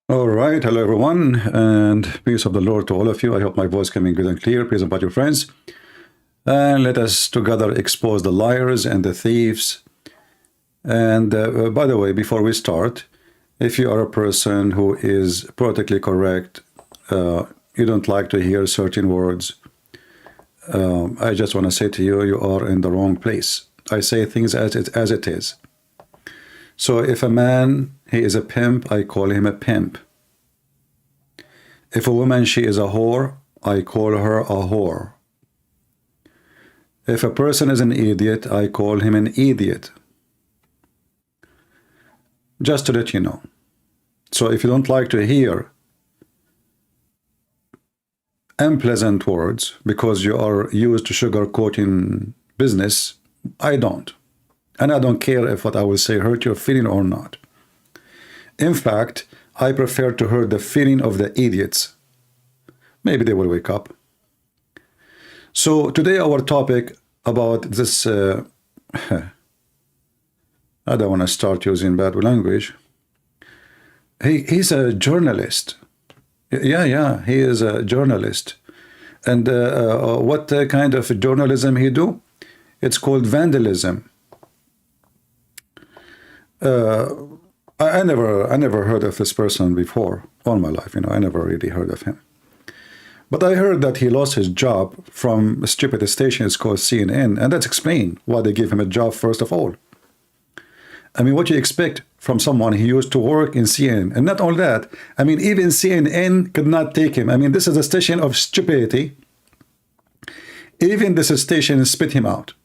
All right, hello everyone, and peace of the Lord to all of you. I hope my voice coming good and clear. Peace about your friends, and let us together expose the liars and the thieves. And by the way, before we start, if you are a person who is politically correct, you don't like to hear certain words, I just want to say to you, you are in the wrong place. I say things as it is. So if a man, he is a pimp, I call him a pimp. If a woman, she is a whore, I call her a whore. If a person is an idiot, I call him an idiot. Just to let you know. So if you don't like to hear unpleasant words because you are used to sugarcoating business, I don't. And I don't care if what I will say hurt your feeling or not. In fact, I prefer to hurt the feeling of the idiots. Maybe they will wake up. So today our topic about this, I don't want to start using bad language. He's a journalist. Yeah, he is a journalist. And what kind of journalism he do? It's called vandalism. I never heard of this person before all my life. I never really heard of him. But I heard that he lost his job from a stupid station. It's called CNN, and that's explained why they gave him a job first of all. I mean, what do you expect from someone who used to work in CNN? And not only that, I mean, even CNN could not take him. I mean, this is a station of stupidity. Even this station spit him out.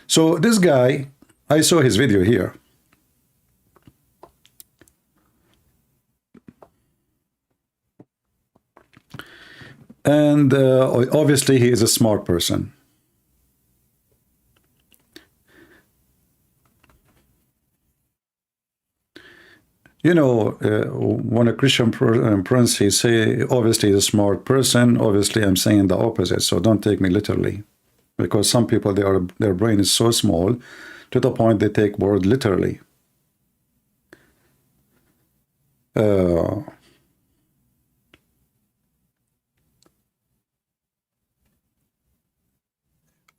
So this guy, I saw his video here. And obviously he is a smart person. When a Christian prince, he say, obviously he's a smart person. Obviously I'm saying the opposite, so don't take me literally. Because some people, their brain is so small to the point they take word literally.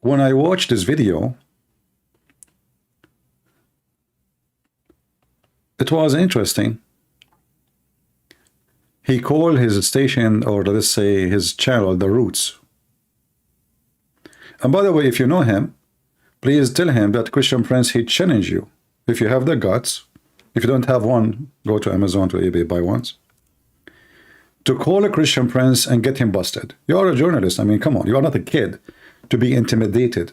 When I watched this video, it was interesting. He called his station, or let's say his channel, The Roots. And by the way, if you know him, please tell him that Christian Prince, he challenged you. If you have the guts, if you don't have one, go to Amazon, to eBay, buy ones. To call a Christian Prince and get him busted. You are a journalist. I mean, come on, you are not a kid to be intimidated.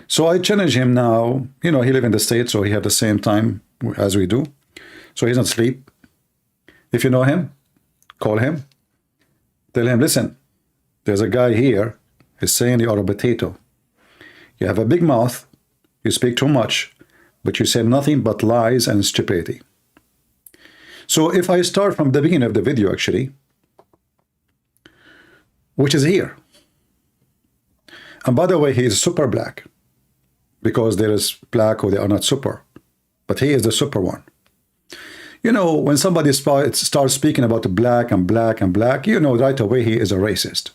So I challenge him now. He live in the States, so he have the same time as we do. So he's not asleep. If you know him, call him. Tell him, listen, there's a guy here. He's saying you are a potato. You have a big mouth. You speak too much, but you say nothing but lies and stupidity. So if I start from the beginning of the video, actually, which is here. And by the way, he is super black, because there is black or they are not super, but he is the super one. When somebody starts speaking about black and black and black, right away he is a racist.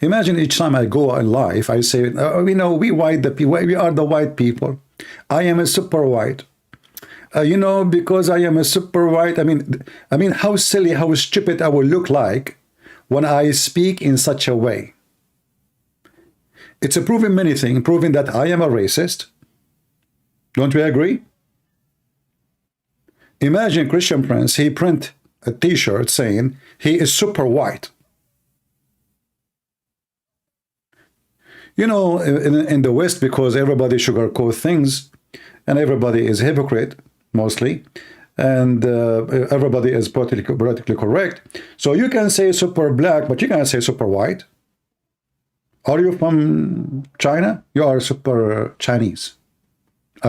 Imagine each time I go in life, I say, we white, we are the white people. I am a super white. Because I am a super white. I mean, how silly, how stupid I will look like when I speak in such a way. It's proving many things, proving that I am a racist. Don't we agree? Imagine Christian Prince, he print a t-shirt saying he is super white. In the West, because everybody sugarcoat things, and everybody is hypocrite, mostly, and everybody is politically correct. So you can say super black, but you can't say super white. Are you from China? You are super Chinese.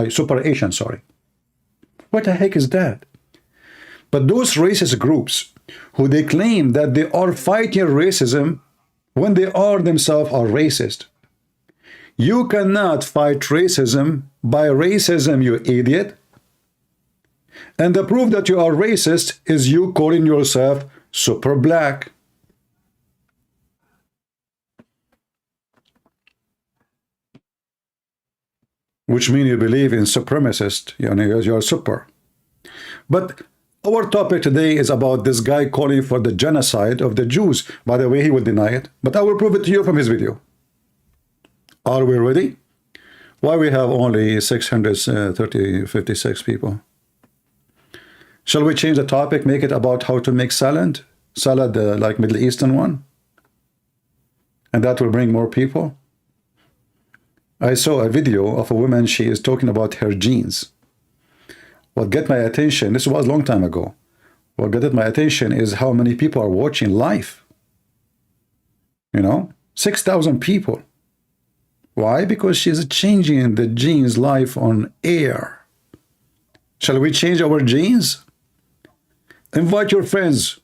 Super Asian, sorry. What the heck is that? But those racist groups who they claim that they are fighting racism when they are themselves are racist. You cannot fight racism by racism, you idiot. And the proof that you are racist is you calling yourself super black. Which means you believe in supremacist, you're super. But our topic today is about this guy calling for the genocide of the Jews. By the way, he will deny it, but I will prove it to you from his video. Are we ready? Why we have only 56 people? Shall we change the topic, make it about how to make salad? Salad like Middle Eastern one? And that will bring more people? I saw a video of a woman, she is talking about her genes. What got my attention, this was a long time ago, what got my attention is how many people are watching live. 6,000 people. Why? Because she's changing the genes live on air. Shall we change our genes? Invite your friends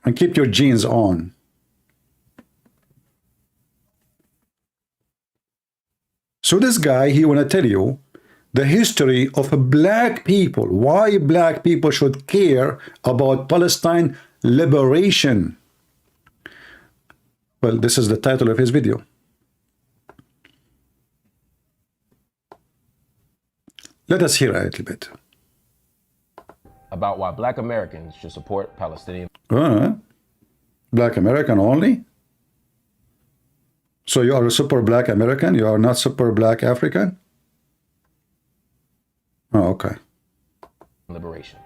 and keep your genes on. So this guy, he want to tell you the history of black people, why black people should care about Palestine liberation. Well, this is the title of his video. Let us hear a little bit. About why black Americans should support Palestinian. Black American only? So you are a super black American? You are not super black African? Oh, okay. Liberation.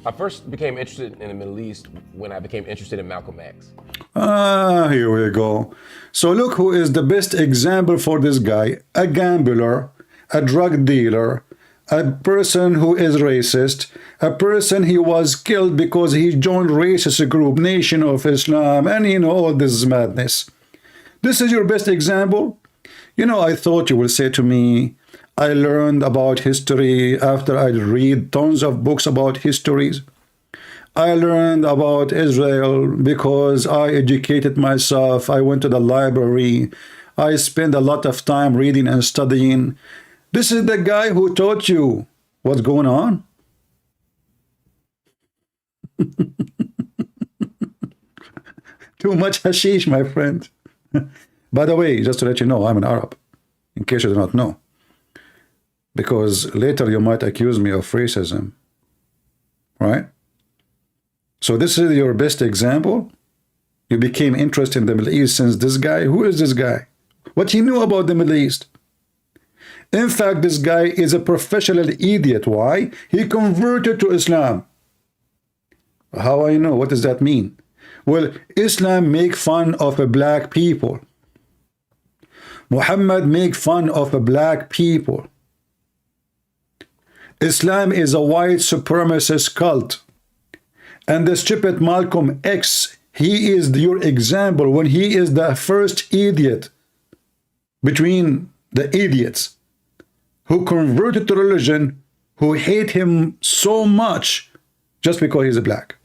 I first became interested in the Middle East when I became interested in Malcolm X. Here we go. So look who is the best example for this guy. A gambler, a drug dealer, a person who is racist, a person he was killed because he joined racist group, Nation of Islam, and all this madness. This is your best example? I thought you will say to me, I learned about history after I read tons of books about histories. I learned about Israel because I educated myself. I went to the library. I spent a lot of time reading and studying. This is the guy who taught you what's going on. Too much hashish, my friend. By the way, just to let you know, I'm an Arab, in case you do not know. Because later you might accuse me of racism. Right? So this is your best example? You became interested in the Middle East since this guy? Who is this guy? What he knew about the Middle East? In fact, this guy is a professional idiot. Why? He converted to Islam. How I know? What does that mean? Well, Islam make fun of black people. Muhammad make fun of black people. Islam is a white supremacist cult. And the stupid Malcolm X, he is your example when he is the first idiot between the idiots who converted to religion, who hate him so much just because he's black.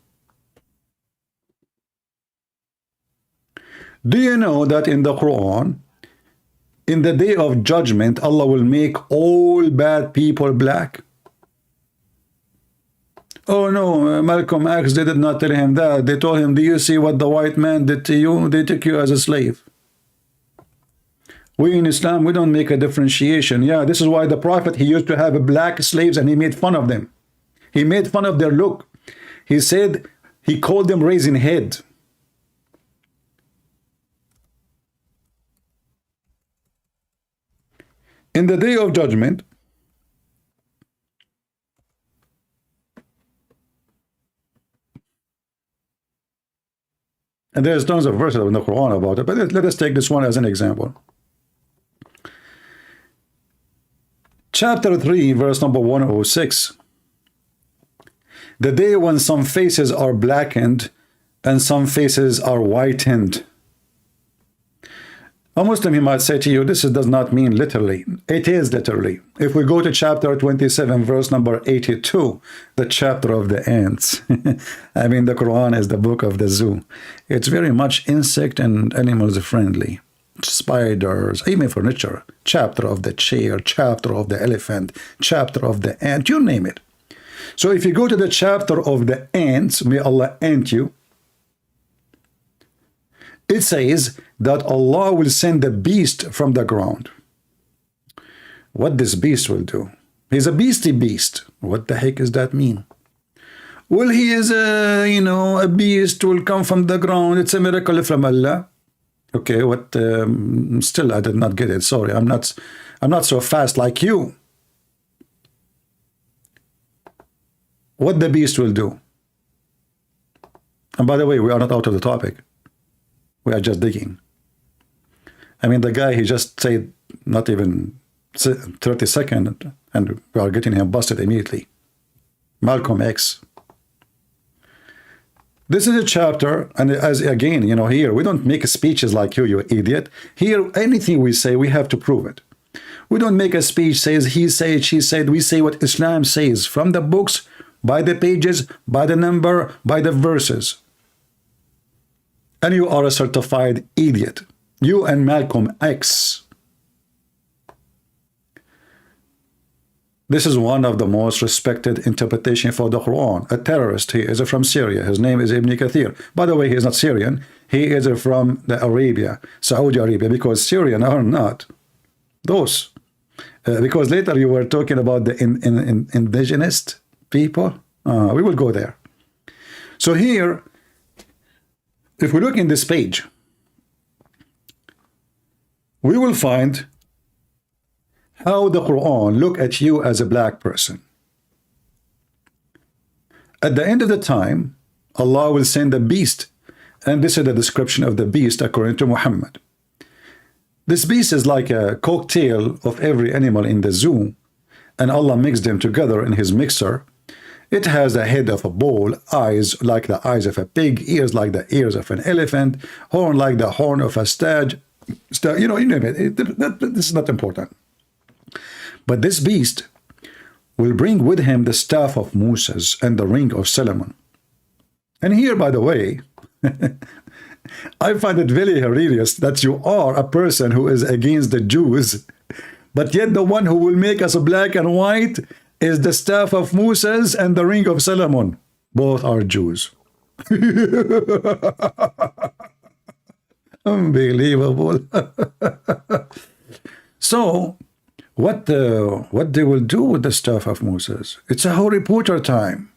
Do you know that in the Quran, in the day of judgment, Allah will make all bad people black? Oh no, Malcolm X, they did not tell him that. They told him, do you see what the white man did to you? They took you as a slave. We in Islam, we don't make a differentiation. Yeah, this is why the Prophet, he used to have black slaves and he made fun of them. He made fun of their look. He said, he called them raising head. In the day of judgment, and there's tons of verses in the Quran about it, but let us take this one as an example. Chapter 3, verse number 106. The day when some faces are blackened and some faces are whitened. A Muslim, he might say to you, this does not mean literally. It is literally. If we go to chapter 27, verse number 82, the chapter of the ants. I mean, the Quran is the book of the zoo. It's very much insect and animals friendly. spiders, even furniture, chapter of the chair, chapter of the elephant, chapter of the ant, you name it. So if you go to the chapter of the ants, may Allah ant you, it says that Allah will send a beast from the ground. What this beast will do? He's a beastie beast. What the heck does that mean? Well, he is a, you know, a beast will come from the ground. It's a miracle from Allah. Okay, what? Still, I did not get it. Sorry, I'm not so fast like you. What the beast will do? And by the way, we are not out of the topic. We are just digging. I mean, the guy, he just said not even 30 seconds, and we are getting him busted immediately. Malcolm X. This is a chapter, and as again, you know, here, we don't make speeches like you idiot. Here, anything we say, we have to prove it. We don't make a speech, says he said, she said. We say what Islam says, from the books, by the pages, by the number, by the verses. And you are a certified idiot. You and Malcolm X. This is one of the most respected interpretation for the Quran. A terrorist, he is from Syria. His name is Ibn Kathir. By the way, he is not Syrian. He is from the Arabia, Saudi Arabia, because Syrian are not those. Because later you were talking about the indigenous people. We will go there. So here, if we look in this page, we will find how the Quran look at you as a black person. At the end of the time, Allah will send a beast, and this is the description of the beast according to Muhammad. This beast is like a cocktail of every animal in the zoo, and Allah mixed them together in his mixer. It has the head of a bull, eyes like the eyes of a pig, ears like the ears of an elephant, horn like the horn of a stag. You know, this is not important. But this beast will bring with him the staff of Moses and the ring of Solomon. And here, by the way, I find it very hilarious that you are a person who is against the Jews, but yet the one who will make us black and white is the staff of Moses and the ring of Solomon. Both are Jews. Unbelievable. So, what they will do with the staff of Moses? It's a Harry Potter time.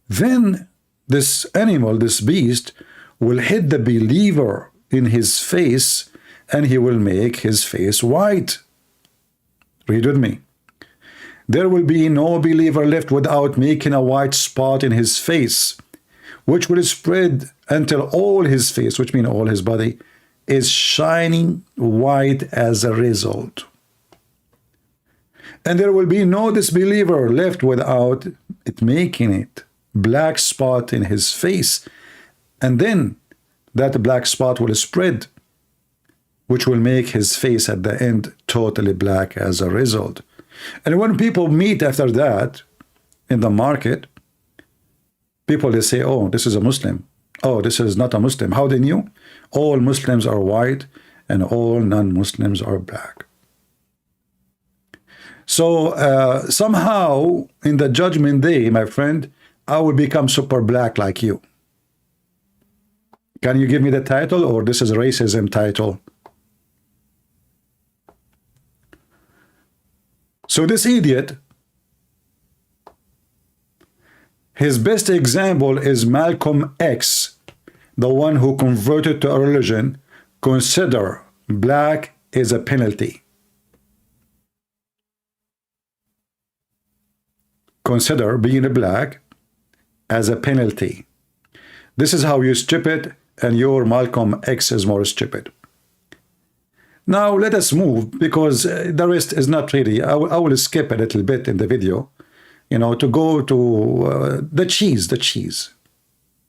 Then this animal, this beast, will hit the believer in his face, and he will make his face white. Read with me. There will be no believer left without making a white spot in his face, which will spread until all his face, which means all his body, is shining white as a result. And there will be no disbeliever left without it making it black spot in his face, and then that black spot will spread, which will make his face at the end totally black as a result. And when people meet after that in the market, people, they say, oh, this is a Muslim. Oh, this is not a Muslim. How they knew? All Muslims are white and all non-Muslims are black. So somehow in the judgment day, my friend, I will become super black like you. Can you give me the title, or this is a racism title? So this idiot, his best example is Malcolm X, the one who converted to a religion, consider black is a penalty. Consider being a black as a penalty. This is how you stupid, and your Malcolm X is more stupid. Now let us move, because the rest is not really, I will skip a little bit in the video, you know, to go to the cheese,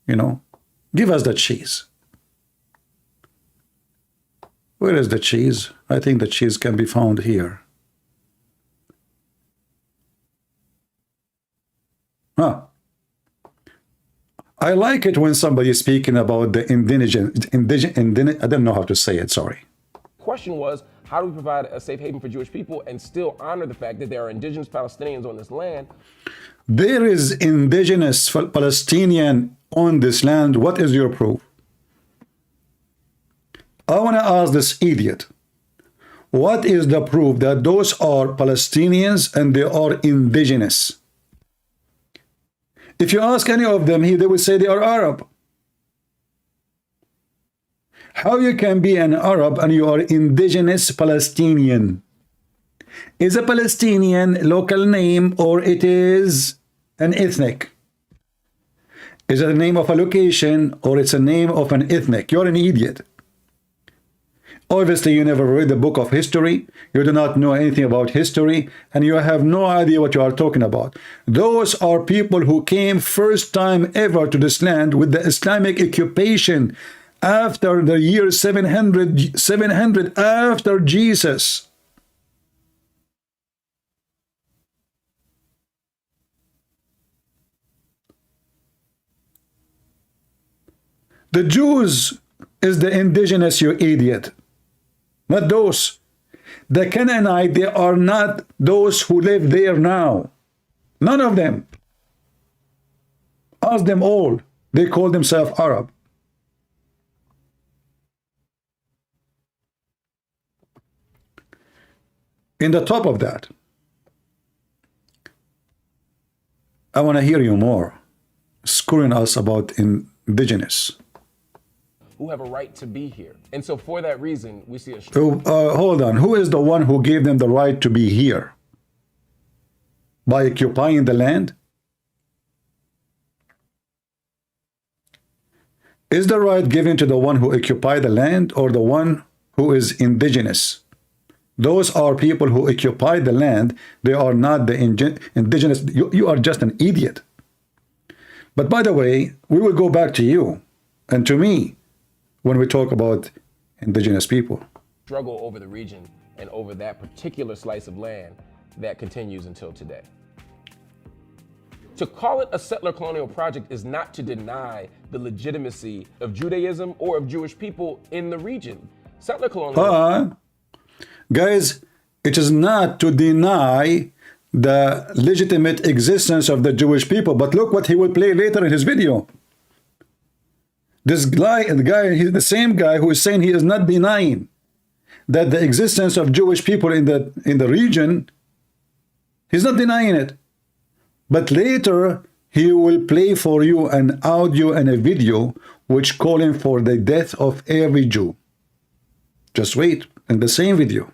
you know, give us the cheese. Where is the cheese? I think the cheese can be found here. Huh. I like it when somebody is speaking about the I don't know how to say it, sorry. Question was, how do we provide a safe haven for Jewish people and still honor the fact that there are indigenous Palestinians on this land? There is indigenous Palestinian on this land. What is your proof? I want to ask this idiot, what is the proof that those are Palestinians and they are indigenous? If you ask any of them here, they will say they are Arab. How you can be an Arab and you are indigenous Palestinian? Is a Palestinian local name or it is an ethnic? Is it the name of a location or it's a name of an ethnic? You're an idiot. Obviously, you never read the book of history. You do not know anything about history, and you have no idea what you are talking about. Those are people who came first time ever to this land with the Islamic occupation after the year 700 after Jesus. The Jews is the indigenous, you idiot. Not those. The Canaanite, they are not those who live there now. None of them. Ask them all. They call themselves Arab. In the top of that, I want to hear you more screwing us about indigenous. Who have a right to be here. And so for that reason, we see a... hold on. Who is the one who gave them the right to be here? By occupying the land? Is the right given to the one who occupied the land or the one who is indigenous? Those are people who occupy the land. They are not the indigenous. You are just an idiot. But by the way, we will go back to you and to me when we talk about indigenous people. Struggle over the region and over that particular slice of land that continues until today. To call it a settler colonial project is not to deny the legitimacy of Judaism or of Jewish people in the region. Settler colonial... Guys, it is not to deny the legitimate existence of the Jewish people, but look what he will play later in his video. This guy, he's the same guy who is saying he is not denying that the existence of Jewish people in the region. He's not denying it. But later he will play for you an audio and a video which calling for the death of every Jew. Just wait in the same video.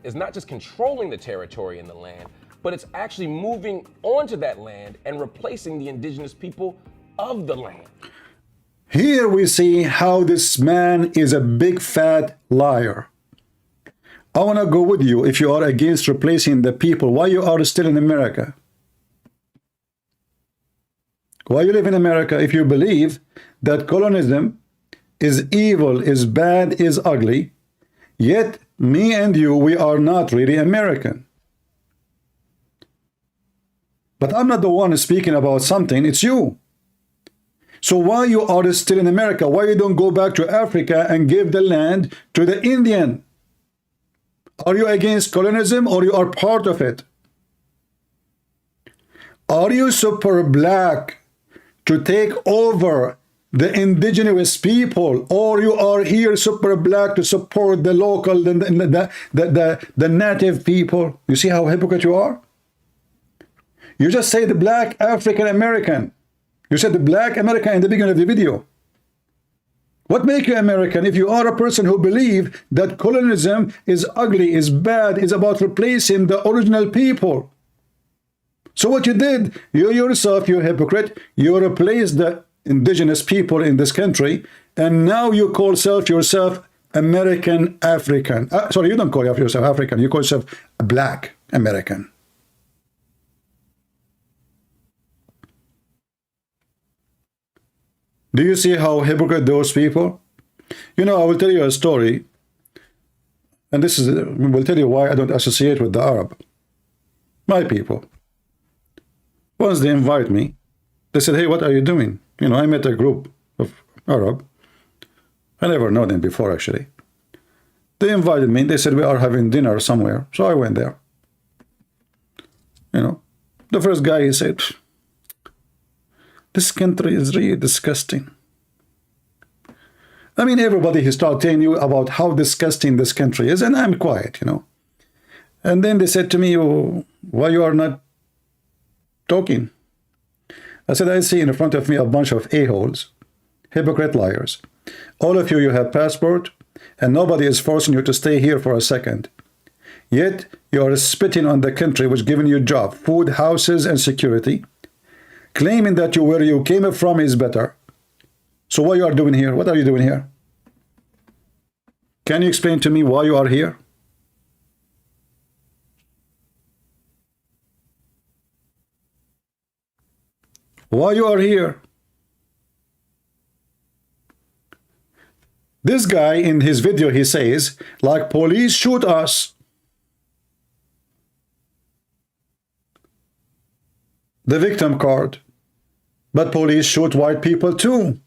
Is not just controlling the territory and the land, but it's actually moving onto that land and replacing the indigenous people of the land. Here we see how this man is a big fat liar. I want to go with you. If you are against replacing the people, why you are still in America? Why you live in America if you believe that colonialism is evil, is bad, is ugly, yet me and you, we are not really American. But I'm not the one speaking about something, it's you. So why you are still in America? Why you don't go back to Africa and give the land to the Indian? Are you against colonialism or you are part of it? Are you super black to take over the indigenous people, or you are here super black to support the local, the native people? You see how hypocrite you are? You just say the black African American. You said the black American in the beginning of the video. What makes you American if you are a person who believes that colonialism is ugly, is bad, is about replacing the original people? So what you did, you yourself, you hypocrite, you replaced the indigenous people in this country, and now you call yourself American African. Sorry, you don't call yourself African, you call yourself black American. Do you see how hypocrite those people? You know, I will tell you a story, and this will tell you why I don't associate with the Arab. My people. Once they invite me They said, hey, what are you doing? You know, I met a group of Arab. I never known them before, actually. They invited me. They said, we are having dinner somewhere. So I went there. You know, the first guy, he said, this country is really disgusting. I mean, everybody, he started telling you about how disgusting this country is, and I'm quiet, you know. And then they said to me, oh, why you are not talking? I said, I see in front of me a bunch of a-holes, hypocrite liars. All of you, you have passport, and nobody is forcing you to stay here for a second. Yet, you are spitting on the country which giving you job, food, houses, and security, claiming that where you came from is better. So what you are doing here? What are you doing here? Can you explain to me why you are here? Why you are here? This guy in his video, he says, like police shoot us. The victim card. But police shoot white people too.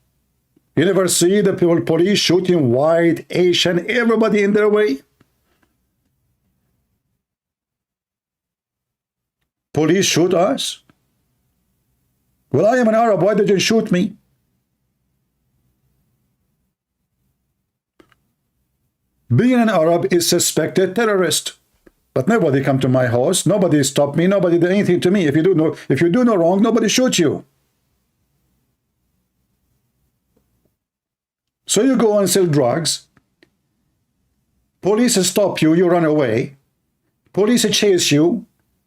You never see the police shooting white, Asian, everybody in their way. Police shoot us. Well, I am an Arab. Why did you shoot me? Being an Arab is suspected terrorist. But nobody come to my house. Nobody stopped me. Nobody did anything to me. If you do no wrong, nobody shoot you. So you go and sell drugs. Police stop you. You run away. Police chase you.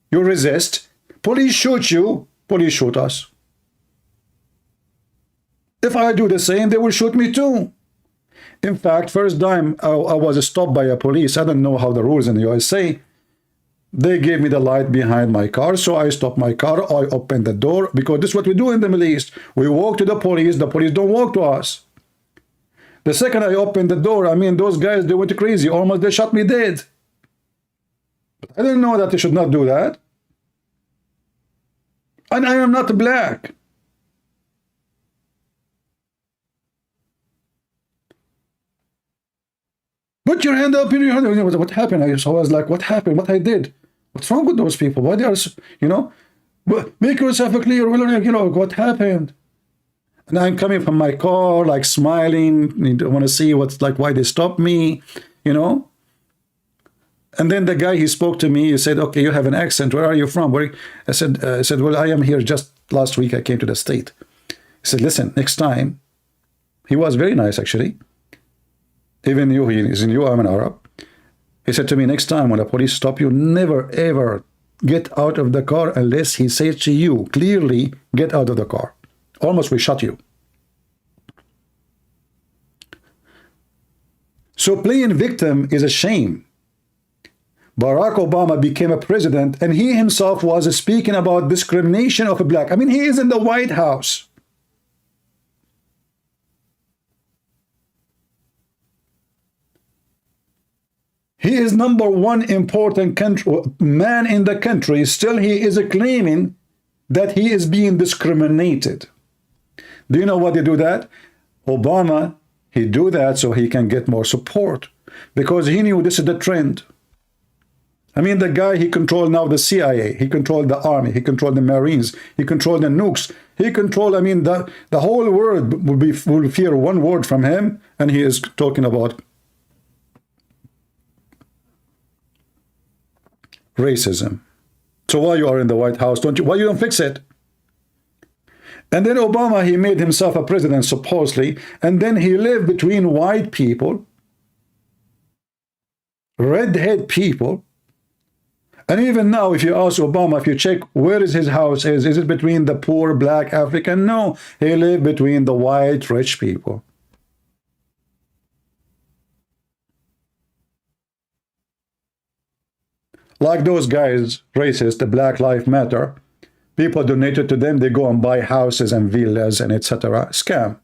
You resist. Police shoot you. Police shoot us. If I do the same, they will shoot me too. In fact, first time I was stopped by a police, I don't know how the rules in the USA. They gave me the light behind my car, so I stopped my car. I opened the door, because this is what we do in the Middle East. We walk to the police don't walk to us. The second I opened the door, I mean, those guys, they went crazy. Almost they shot me dead. But I didn't know that they should not do that. And I am not black. Put your hand up in your hand. What happened? I was like, what happened? What I did? What's wrong with those people? Why they are, you know? Make yourself clear. You know, what happened? And I'm coming from my car, like smiling. I want to see what's like, why they stopped me, you know? And then the guy, he spoke to me. He said, okay, you have an accent. Where are you from? Where? I said, well, I am here just last week. I came to the state. He said, listen, next time. He was very nice, actually. Even you, he is in you, I'm an Arab. He said to me, next time when the police stop you, never, ever get out of the car unless he says to you, clearly, get out of the car. Almost we shot you. So playing victim is a shame. Barack Obama became a president, and he himself was speaking about discrimination of a black. I mean, he is in the White House. He is #1 important man in the country. Still, he is claiming that he is being discriminated. Do you know why they do that? Obama, he do that so he can get more support, because he knew this is the trend. I mean, the guy, he controlled now the CIA, he controlled the army, he controlled the Marines, he controlled the nukes, he controlled, I mean, the whole world will fear one word from him, and he is talking about racism. So why you are in the White House? Why you don't fix it? And then Obama, he made himself a president, supposedly, and then he lived between white people, redhead people, and even now, if you ask Obama, if you check where is his house is it between the poor black African? No, he lived between the white rich people. Like those guys, racist, the Black Lives Matter, people donated to them, they go and buy houses and villas and etc. Scam.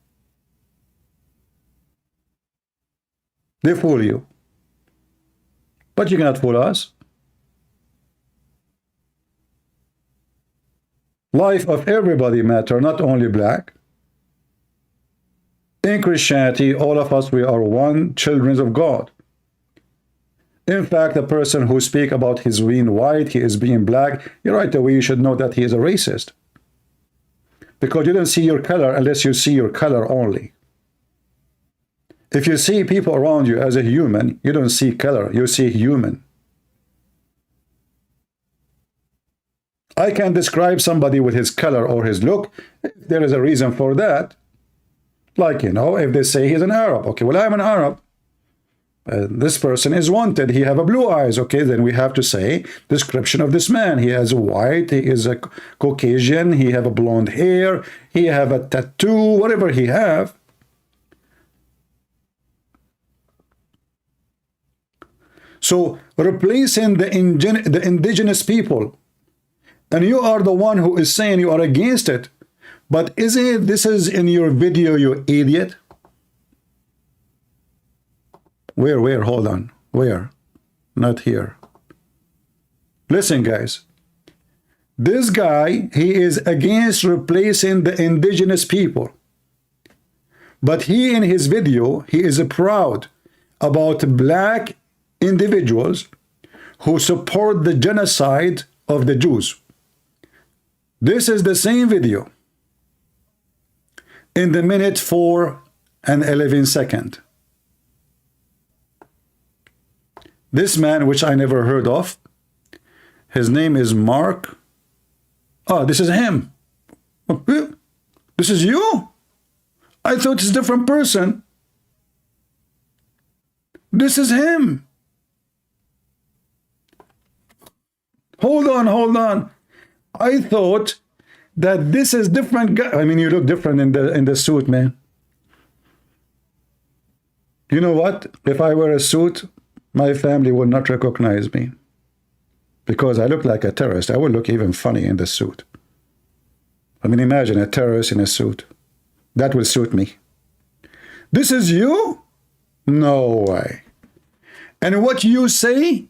They fool you. But you cannot fool us. Life of everybody matter, not only black. In Christianity, all of us, we are one, children of God. In fact, a person who speak about his being white, he is being black, right away you should know that he is a racist. Because you don't see your color unless you see your color only. If you see people around you as a human, you don't see color, you see human. I can describe somebody with his color or his look. There is a reason for that. Like, you know, if they say he's an Arab, okay, well, I'm an Arab. This person is wanted. He have a blue eyes. Okay, then we have to say description of this man. He has a white. He is a Caucasian. He have a blonde hair. He have a tattoo. Whatever he have. So replacing the indigenous people, and you are the one who is saying you are against it. But isn't it, this is in your video, you idiot? Where? Hold on. Where? Not here. Listen, guys. This guy, he is against replacing the indigenous people. But he, in his video, he is proud about black individuals who support the genocide of the Jews. This is the same video in the minute 4 and 11 seconds. This man, which I never heard of, his name is Marc. Oh, this is him. This is you? I thought it's a different person. This is him. Hold on. I thought that this is different guy. I mean, you look different in the suit, man. You know what? If I wear a suit, my family would not recognize me because I look like a terrorist. I would look even funny in the suit. I mean, imagine a terrorist in a suit. That will suit me. This is you? No way. And what you say,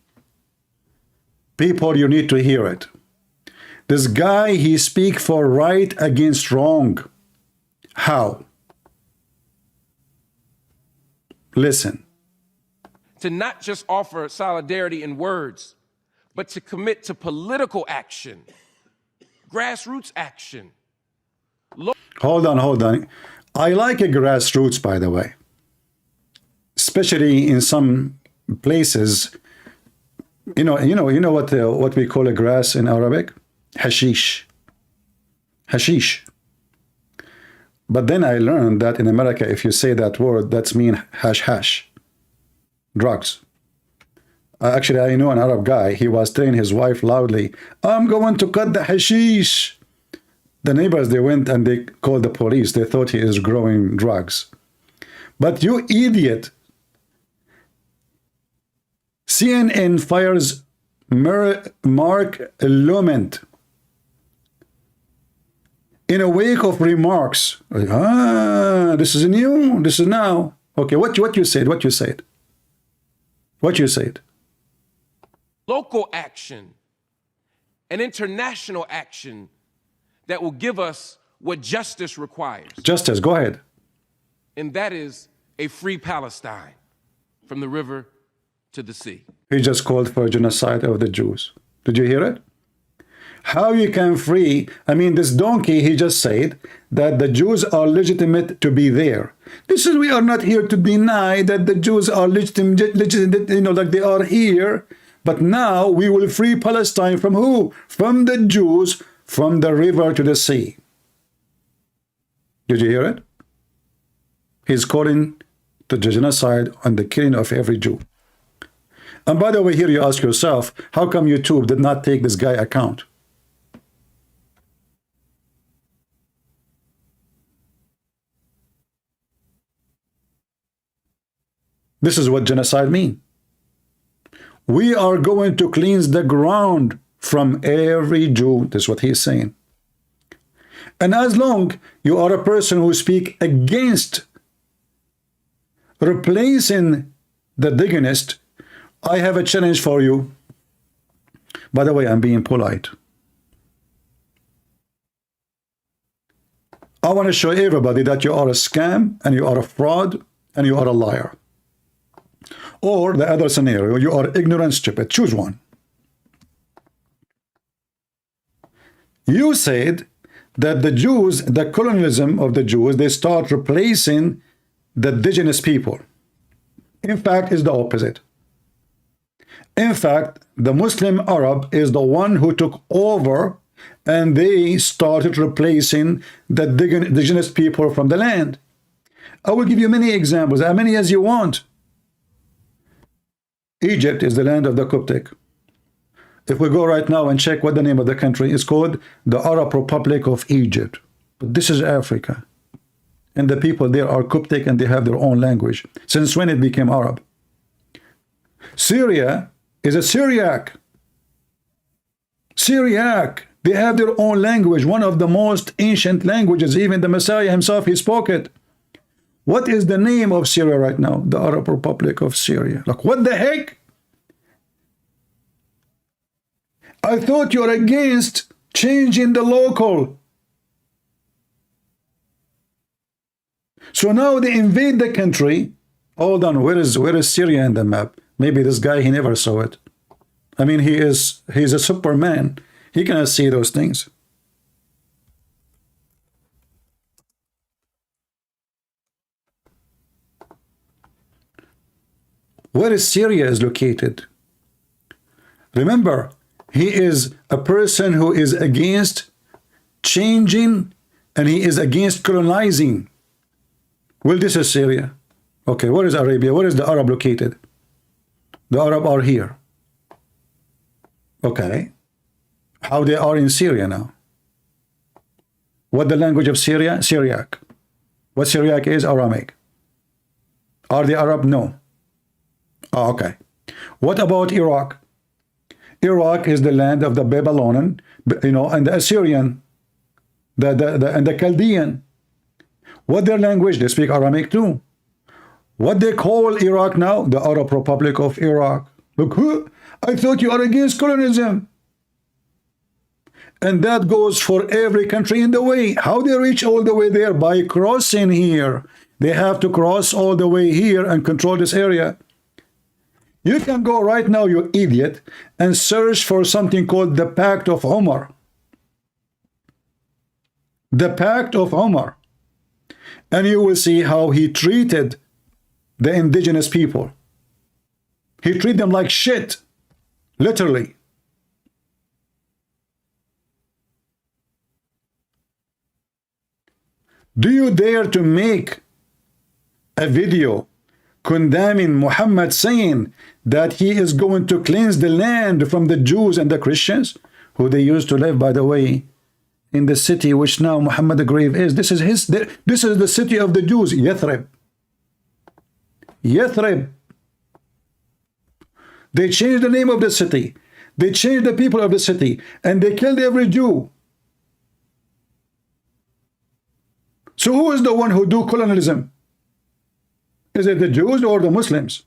people, you need to hear it. This guy, he speak for right against wrong. How? Listen. To not just offer solidarity in words, but to commit to political action, grassroots action. Hold on. I like a grassroots, by the way. Especially in some places. You know what we call a grass in Arabic? Hashish. Hashish. But then I learned that in America, if you say that word, that's mean hash. Drugs. Actually, I know an Arab guy. He was telling his wife loudly, I'm going to cut the hashish. The neighbors, they went and they called the police. They thought he is growing drugs. But you idiot. CNN fires Marc Lamont in a wake of remarks. This is new. This is now. Okay, what you said? Local action and international action that will give us what justice requires. Justice, go ahead. And that is a free Palestine from the river to the sea. He just called for a genocide of the Jews. Did you hear it? How you can free, I mean, this donkey, he just said that the Jews are legitimate to be there. This is, we are not here to deny that the Jews are legitimate, like they are here. But now we will free Palestine from who? From the Jews, from the river to the sea. Did you hear it? He's calling to the genocide and the killing of every Jew. And by the way, here you ask yourself, how come YouTube did not take this guy account? This is what genocide means. We are going to cleanse the ground from every Jew. That's what he's saying. And as long you are a person who speak against replacing the dignist, I have a challenge for you. By the way, I'm being polite. I want to show everybody that you are a scam and you are a fraud and you are a liar. Or the other scenario, you are ignorant, stupid. Choose one. You said that the Jews, the colonialism of the Jews, they start replacing the indigenous people. In fact, it's the opposite. In fact, the Muslim Arab is the one who took over and they started replacing the indigenous people from the land. I will give you many examples, as many as you want. Egypt is the land of the Coptic. If we go right now and check what the name of the country is called, the Arab Republic of Egypt. But this is Africa. And the people there are Coptic and they have their own language. Since when it became Arab? Syria is a Syriac. Syriac. They have their own language, one of the most ancient languages. Even the Messiah himself, he spoke it. What is the name of Syria right now? The Arab Republic of Syria. Like, what the heck? I thought you're against changing the local. So now they invade the country. Hold on, where is Syria in the map? Maybe this guy, he never saw it. I mean, he's a Superman. He cannot see those things. Where is Syria is located? Remember, he is a person who is against changing and he is against colonizing. Well, this is Syria. Okay, where is Arabia? Where is the Arab located? The Arab are here. Okay. How they are in Syria now? What the language of Syria? Syriac. What Syriac is? Aramaic. Are they Arab? No. Oh, okay. What about Iraq? Iraq is the land of the Babylonian, and the Assyrian, and the Chaldean. What their language? They speak Aramaic too. What they call Iraq now? The Arab Republic of Iraq. Look, who? I thought you are against colonialism. And that goes for every country in the way. How they reach all the way there? By crossing here. They have to cross all the way here and control this area. You can go right now, you idiot, and search for something called the Pact of Umar. The Pact of Umar. And you will see how he treated the indigenous people. He treated them like shit. Literally. Do you dare to make a video condemning Muhammad, saying that he is going to cleanse the land from the Jews and the Christians, who they used to live, by the way, in the city which now Muhammad the grave is? This is the city of the Jews, Yathrib. Yathrib. They changed the name of the city. They changed the people of the city, and they killed every Jew. So who is the one who do colonialism? Is it the Jews or the Muslims?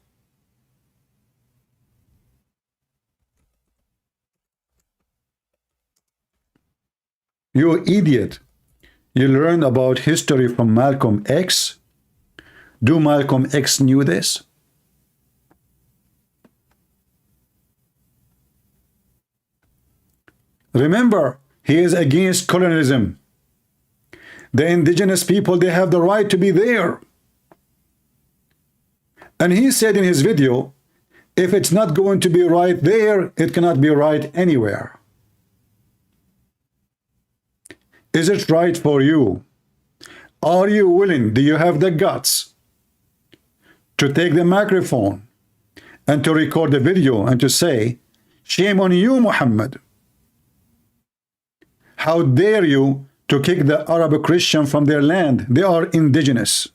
You idiot. You learn about history from Malcolm X. Do Malcolm X knew this? Remember, he is against colonialism. The indigenous people, they have the right to be there. And he said in his video, if it's not going to be right there, it cannot be right anywhere. Is it right for you? Are you willing? Do you have the guts to take the microphone and to record the video and to say, shame on you, Muhammad. How dare you to kick the Arab Christian from their land? They are indigenous.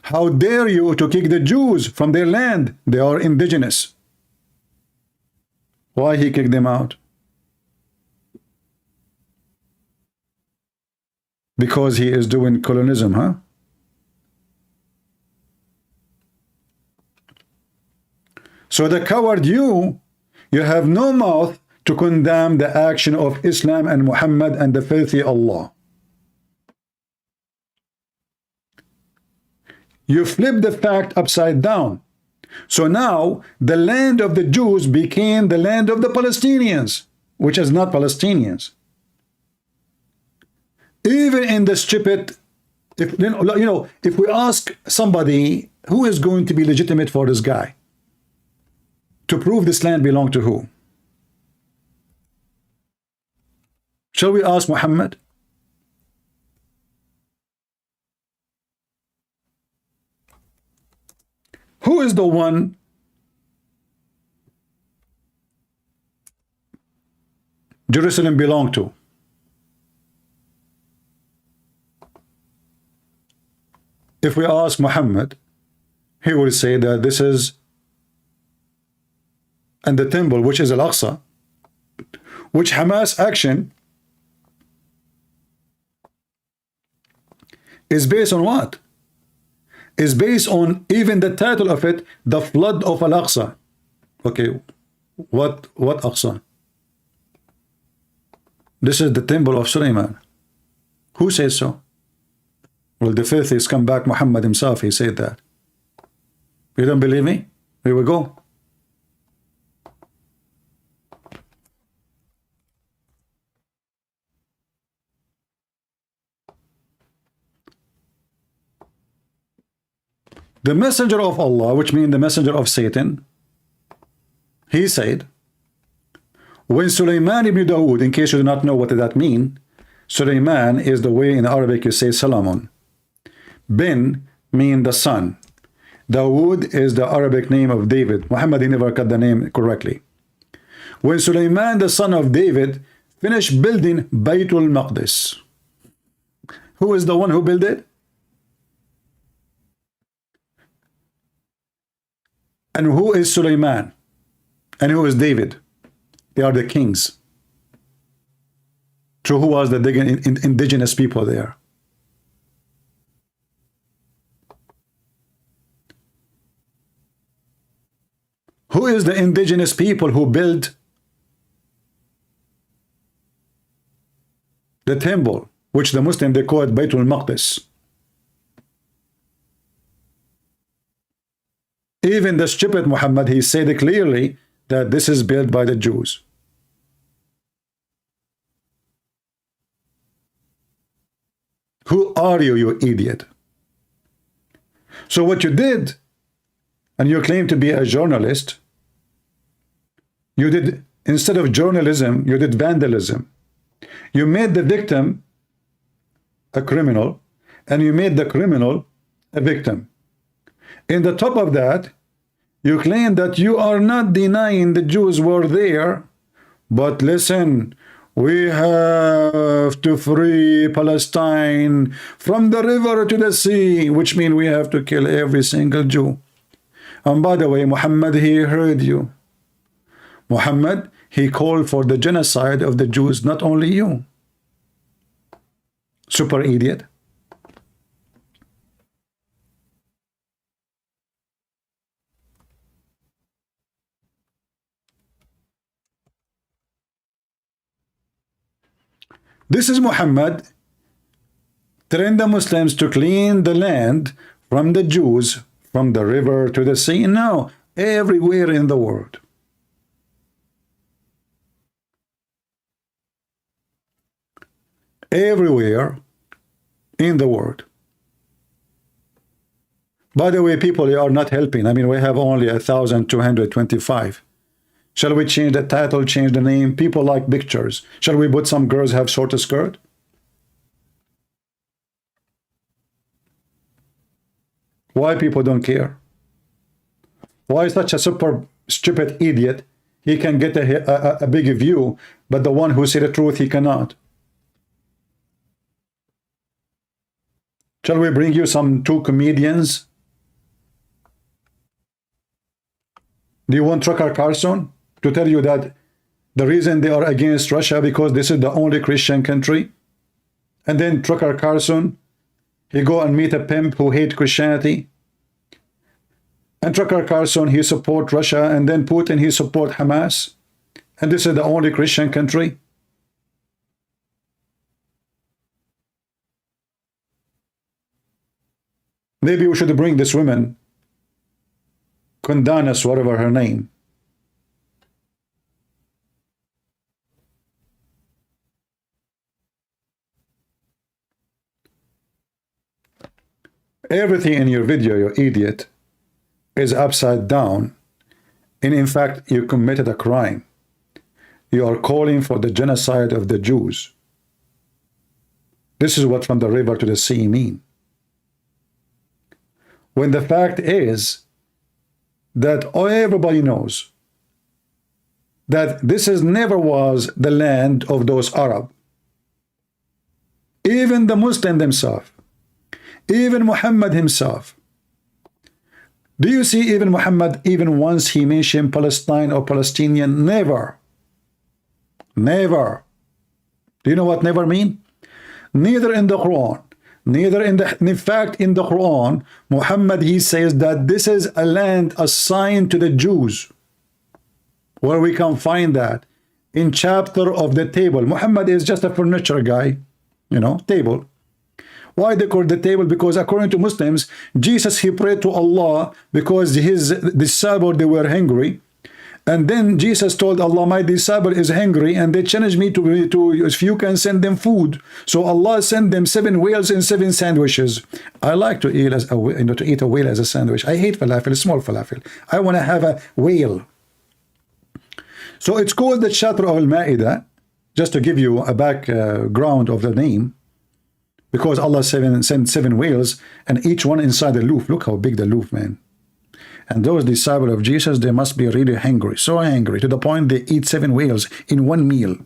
How dare you to kick the Jews from their land? They are indigenous. Why he kicked them out? Because he is doing colonialism, huh? So the coward you have no mouth to condemn the action of Islam and Muhammad and the filthy Allah. You flip the fact upside down. So now the land of the Jews became the land of the Palestinians, which is not Palestinians. Even in the stupid, if we ask somebody who is going to be legitimate for this guy to prove this land belonged to who? Shall we ask Muhammad? Who is the one Jerusalem belonged to? If we ask Muhammad, he will say that this is, and the temple, which is Al-Aqsa, which Hamas action is based on what? Is based on even the title of it, the flood of Al-Aqsa. Okay, what Aqsa? This is the temple of Sulaiman. Who says so? Well, the fifth is come back, Muhammad himself, he said that. You don't believe me? Here we go. The messenger of Allah, which means the messenger of Satan, he said, when Sulaiman ibn Dawood, in case you do not know what that means, Sulaiman is the way in Arabic you say Salamun. Bin mean the son. Dawood is the Arabic name of David. Muhammad, he never got the name correctly. When Sulaiman, the son of David, finished building Baytul Maqdis, who is the one who built it? And who is Sulaiman? And who is David? They are the kings. So who was the indigenous people there? Who is the indigenous people who built the temple, which the Muslim they call it Baytul Maqdis? Even the stupid Muhammad, he said clearly that this is built by the Jews. Who are you, you idiot? So what you did, and you claim to be a journalist, you did, instead of journalism, you did vandalism. You made the victim a criminal, and you made the criminal a victim. In the top of that, you claim that you are not denying the Jews were there, but listen, we have to free Palestine from the river to the sea, which means we have to kill every single Jew. And by the way, Muhammad, he heard you. Muhammad, he called for the genocide of the Jews, not only you. Super idiot. This is Muhammad telling the Muslims to clean the land from the Jews, from the river to the sea. No, everywhere in the world. Everywhere in the world. By the way, people, you are not helping. I mean, we have only 1,225. Shall we change the title, change the name? People like pictures. Shall we put some girls have shorter skirt? Why people don't care? Why such a super stupid idiot? He can get a big view, but the one who say the truth, he cannot. Shall we bring you some two comedians? Do you want Tucker Carlson to tell you that the reason they are against Russia because this is the only Christian country? And then Tucker Carlson, he go and meet a pimp who hate Christianity. And Tucker Carlson, he support Russia, and then Putin, he support Hamas. And this is the only Christian country. Maybe we should bring this woman, Condanas, whatever her name. Everything in your video, you idiot, is upside down. And in fact, you committed a crime. You are calling for the genocide of the Jews. This is what from the river to the sea mean. When the fact is that everybody knows that this is never was the land of those Arab. Even the Muslim themselves, even Muhammad himself. Do you see even Muhammad, even once he mentioned Palestine or Palestinian? Never. Never. Do you know what never mean? Neither in the Quran, neither in fact in the Quran, Muhammad, he says that this is a land assigned to the Jews. Where we can find that? In chapter of the table. Muhammad is just a furniture guy, you know, table. Why they call the table? Because according to Muslims, Jesus, he prayed to Allah because his disciples, they were hungry. And then Jesus told Allah, my disciple is hungry, and they challenged me to if you can send them food. So Allah sent them 7 whales and 7 sandwiches. I like to eat to eat a whale as a sandwich. I hate falafel, small falafel. I want to have a whale. So it's called the chapter of Al-Ma'idah, just to give you a background of the name. Because Allah sent 7 whales, and each one inside the loaf. Look how big the loaf, man. And those disciples of Jesus, they must be really hungry, so hungry, to the point they eat 7 whales in one meal.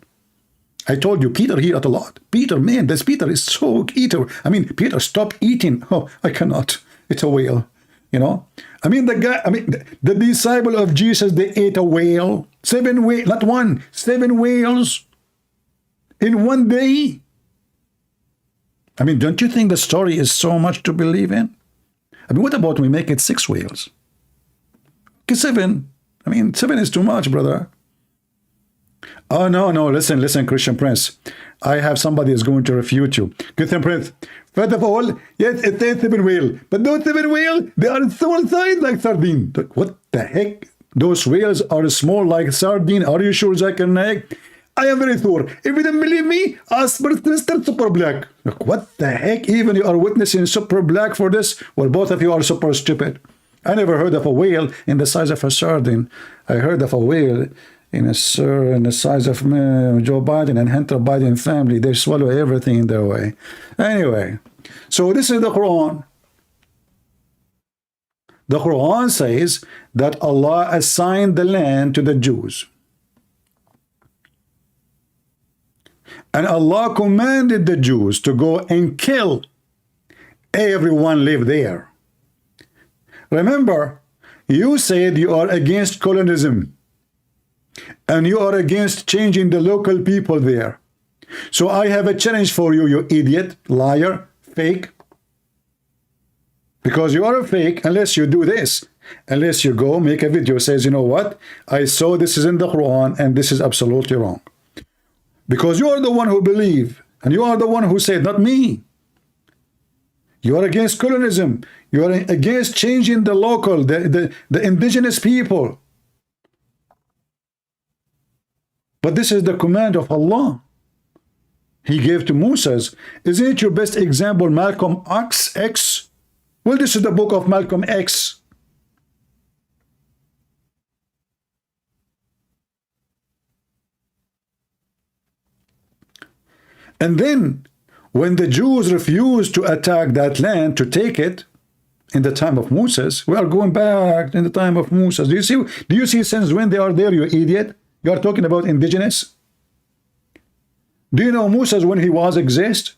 I told you, Peter here at a lot. Peter, man, this Peter is so eater. I mean, Peter, stop eating. Oh, I cannot. It's a whale, you know. I mean, the disciple of Jesus, they ate a whale. 7 whales, not one, 7 whales in one day. I mean, don't you think the story is so much to believe in? I mean, what about we make it 6 whales? Okay, 7. I mean, 7 is too much, brother. Oh, no, listen, Christian Prince. I have somebody is going to refute you. Christian Prince, first of all, yes, it's a 7 whale. But those 7 whales, they are small size like sardine. What the heck? Those whales are small like sardine. Are you sure, Zakir Naik? I am very sure. If you don't believe me, ask Mr. Super Black. Look, what the heck? Even you are witnessing Super Black for this? Well, both of you are super stupid. I never heard of a whale in the size of a sardine. I heard of a whale in the size of Joe Biden and Hunter Biden family. They swallow everything in their way. Anyway, so this is the Quran. The Quran says that Allah assigned the land to the Jews. And Allah commanded the Jews to go and kill everyone live there. Remember, you said you are against colonialism. And you are against changing the local people there. So I have a challenge for you, you idiot, liar, fake. Because you are a fake unless you do this. Unless you go make a video says, you know what? I saw this is in the Quran and this is absolutely wrong. Because you are the one who believe, and you are the one who said, not me. You are against colonialism. You are against changing the local, the indigenous people. But this is the command of Allah. He gave to Moses. Isn't it your best example, Malcolm X? Well, this is the book of Malcolm X. And then, when the Jews refused to attack that land, to take it, in the time of Moses, we are going back in the time of Moses. Do you see since when they are there, you idiot? You are talking about indigenous? Do you know Moses when he was exist?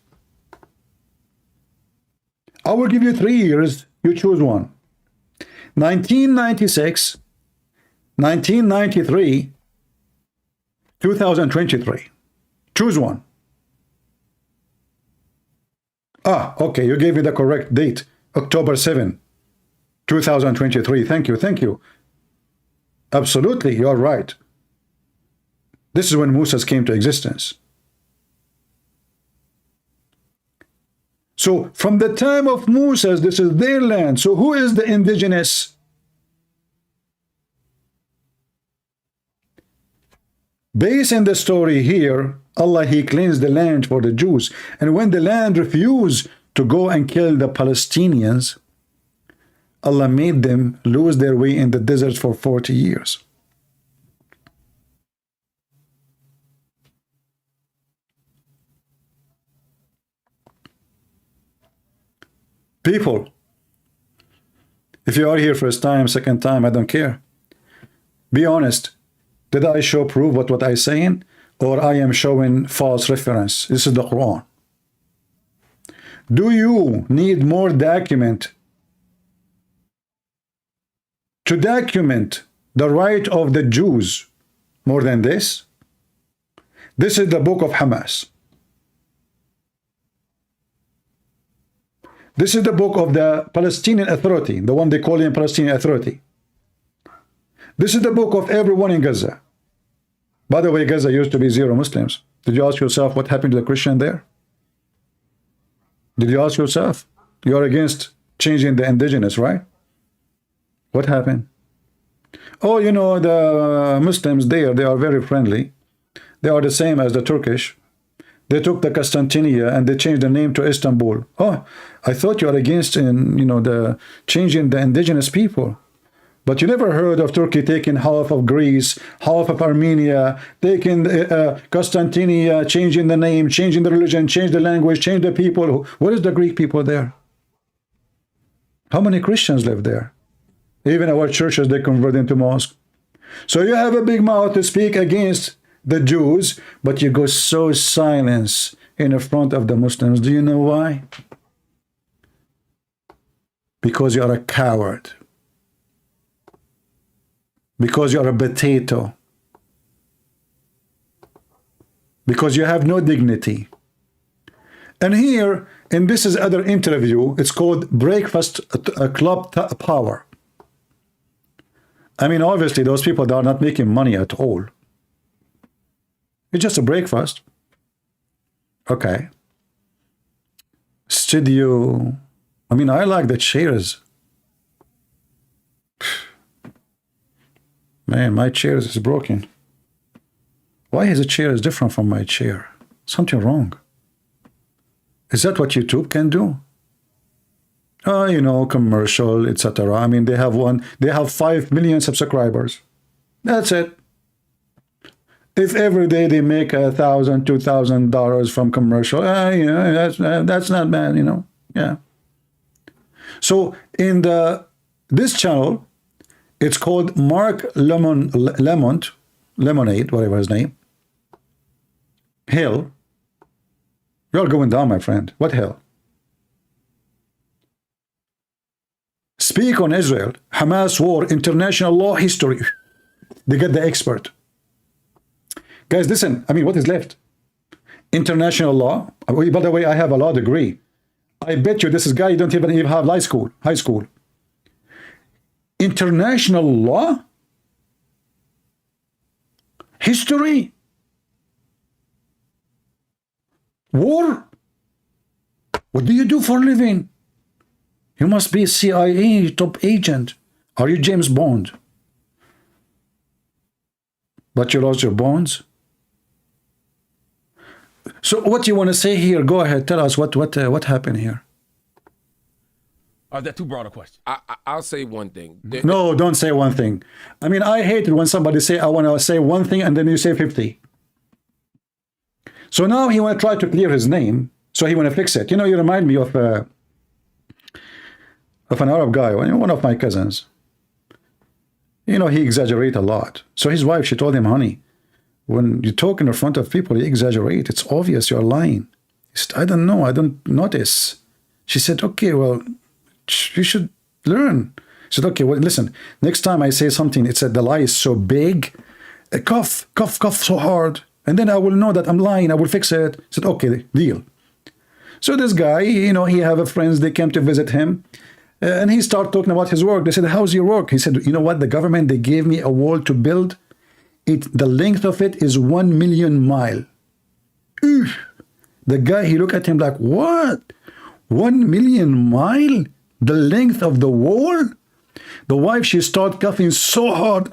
I will give you 3 years, you choose one. 1996, 1993, 2023. Choose one. Ah, okay, you gave me the correct date. October 7, 2023. Thank you. Absolutely, you're right. This is when Moses came to existence. So from the time of Moses, this is their land. So who is the indigenous? Based on the story here, Allah, he cleansed the land for the Jews. And when the land refused to go and kill the Palestinians, Allah made them lose their way in the desert for 40 years. People, if you are here first time, second time, I don't care. Be honest. Did I show proof what I saying? Or I am showing false reference? This is the Quran. Do you need more document to document the right of the Jews more than this? This is the book of Hamas. This is the book of the Palestinian Authority, the one they call in Palestinian Authority. This is the book of everyone in Gaza. By the way, Gaza used to be 0 Muslims. Did you ask yourself what happened to the Christian there? Did you ask yourself? You are against changing the indigenous, right? What happened? Oh, you know, the Muslims there, they are very friendly. They are the same as the Turkish. They took the Constantinia and they changed the name to Istanbul. Oh, I thought you are against, the changing the indigenous people. But you never heard of Turkey taking half of Greece, half of Armenia, taking Constantinia, changing the name, changing the religion, change the language, change the people. What is the Greek people there? How many Christians live there? Even our churches, they convert into mosque. So you have a big mouth to speak against the Jews, but you go so silent in the front of the Muslims. Do you know why? Because you are a coward. Because you are a potato. Because you have no dignity. And here, in this is other interview, it's called Breakfast Club Power. I mean, obviously, those people are not making money at all. It's just a breakfast. Okay. Studio. I mean, I like the chairs. Man, my chair is broken. Why is the chair different from my chair? Something wrong. Is that what YouTube can do? Commercial, etc. I mean, they have 5 million subscribers. That's it. If every day they make $1,000, $2,000 from commercial, that's not bad, Yeah. So in this channel, it's called Marc Lamont, Lemonade, whatever his name. Hill. You're going down, my friend. What hell? Speak on Israel, Hamas war, international law, history. They get the expert. Guys, listen. I mean, what is left? International law. By the way, I have a law degree. I bet you this is guy you don't even have high school. International law? History? War? What do you do for a living? You must be a CIA top agent. Are you James Bond? But you lost your bonds? So what you want to say here? Go ahead. Tell us what happened here. That's too broad a question. I'll say one thing. No, don't say one thing. I mean, I hate it when somebody say, I want to say one thing and then you say 50. So now he want to try to clear his name. So he want to fix it. You remind me of an Arab guy, one of my cousins. He exaggerates a lot. So his wife, she told him, honey, when you talk in the front of people, you exaggerate. It's obvious you're lying. He said, I don't know. I don't notice. She said, okay, well, you should learn. She said, okay, well, listen, next time I say something, it said the lie is so big, cough so hard, and then I will know that I'm lying. I will fix it. He said, okay, deal. So this guy, he have friends, they came to visit him, and he started talking about his work. They said, how's your work? He said, you know what? The government, they gave me a wall to build. The length of it is 1 million miles. The guy, he looked at him like, what? 1 million mile, the length of the wall. The wife, she started coughing so hard.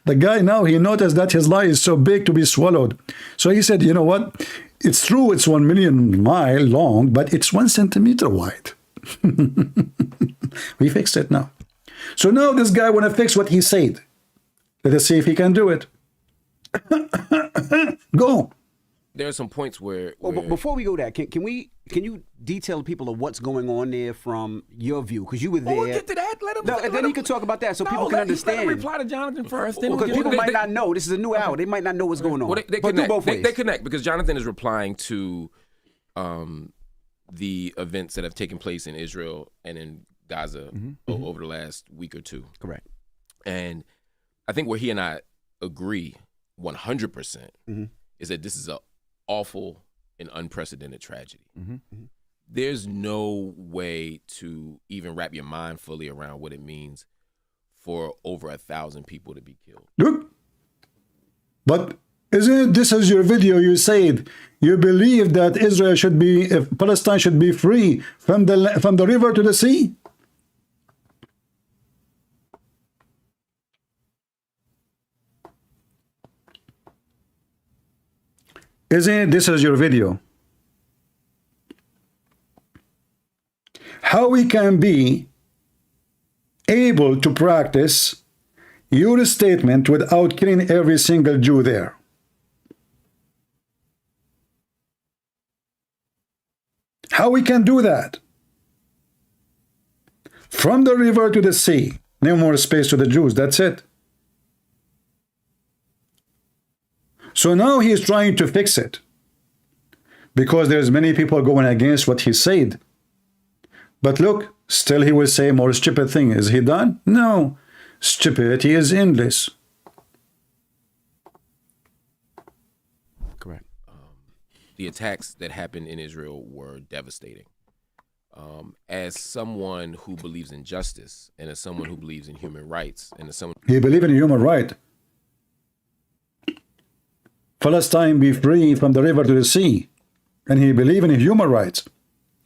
The guy now, he noticed that his lie is so big to be swallowed. So he said, you know what? It's true, it's 1 million mile long, but it's 1 centimeter wide. We fixed it now. So now this guy want to fix what he said. Let us see if he can do it. Go. There are some points where. Well, but before we go there, can you detail people of what's going on there from your view? Because you were there. We'll get to that. Let him. No, and then he can talk about that so people can understand. Let him reply to Jonathan first. Because people might not know. This is a new hour. They might not know what's going on. Well, they but connect. do both ways. They connect because Jonathan is replying to the events that have taken place in Israel and in Gaza over the last week or two. Correct. And I think where he and I agree 100% is that this is a awful and unprecedented tragedy. There's no way to even wrap your mind fully around what it means for over 1,000 people to be killed. Look, but isn't this is your video? You said you believe that Israel should be, if Palestine should be free from the river to the sea. Isn't this is your video? How we can be able to practice your statement without killing every single Jew there? How we can do that? From the river to the sea, no more space to the Jews, that's it. So now he is trying to fix it because there's many people going against what he said. But look, still he will say more stupid thing. Is he done? No. Stupidity is endless. Correct. The attacks that happened in Israel were devastating. As someone who believes in justice and as someone who believes in human rights and as someone... He believes in human right. Palestine be free from the river to the sea. And he believes in human rights.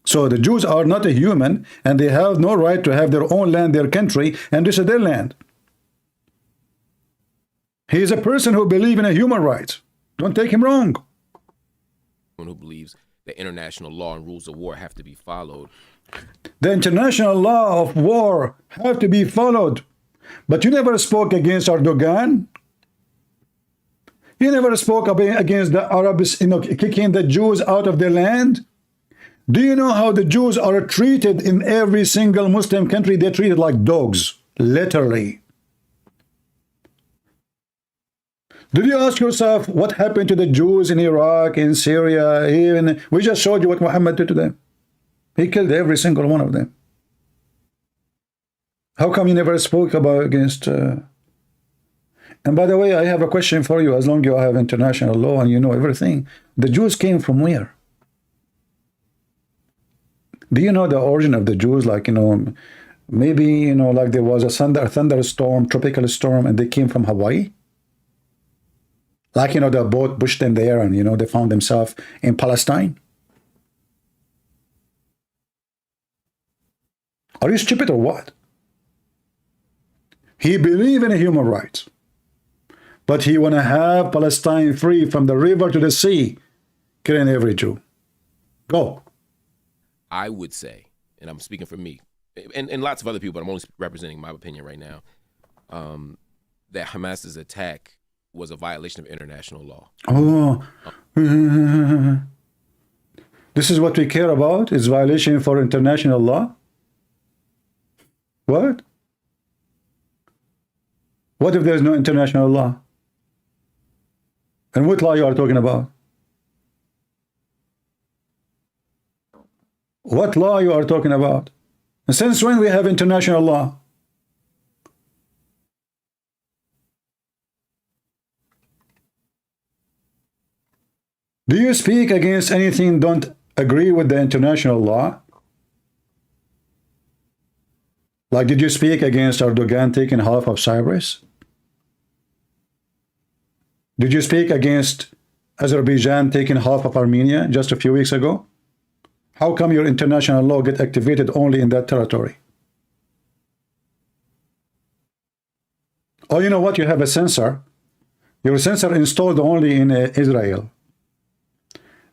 So the Jews are not a human and they have no right to have their own land, their country, and this is their land. He is a person who believes in a human rights. Don't take him wrong. Who believes that international law and rules of war have to be followed. The international law of war have to be followed. But you never spoke against Erdogan. You never spoke against the Arabs, kicking the Jews out of their land. Do you know how the Jews are treated in every single Muslim country? They're treated like dogs, literally. Did you ask yourself what happened to the Jews in Iraq, in Syria, even? We just showed you what Mohammed did to them. He killed every single one of them. How come you never spoke about against... And by the way, I have a question for you. As long as you have international law and you know everything, the Jews came from where? Do you know the origin of the Jews? Like, maybe, like there was a thunderstorm, tropical storm, and they came from Hawaii? Like, the boat pushed them there and, they found themselves in Palestine? Are you stupid or what? He believed in human rights. But he want to have Palestine free from the river to the sea, killing every Jew. Go. I would say, and I'm speaking for me, and lots of other people, but I'm only representing my opinion right now, that Hamas's attack was a violation of international law. Oh. This is what we care about? Is violation for international law? What? What if there's no international law? And what law you are talking about? What law you are talking about? And since when we have international law? Do you speak against anything don't agree with the international law? Like, did you speak against Erdogan taking half of Cyprus? Did you speak against Azerbaijan taking half of Armenia just a few weeks ago? How come your international law get activated only in that territory? Oh, you know what? You have a sensor. Your sensor installed only in Israel.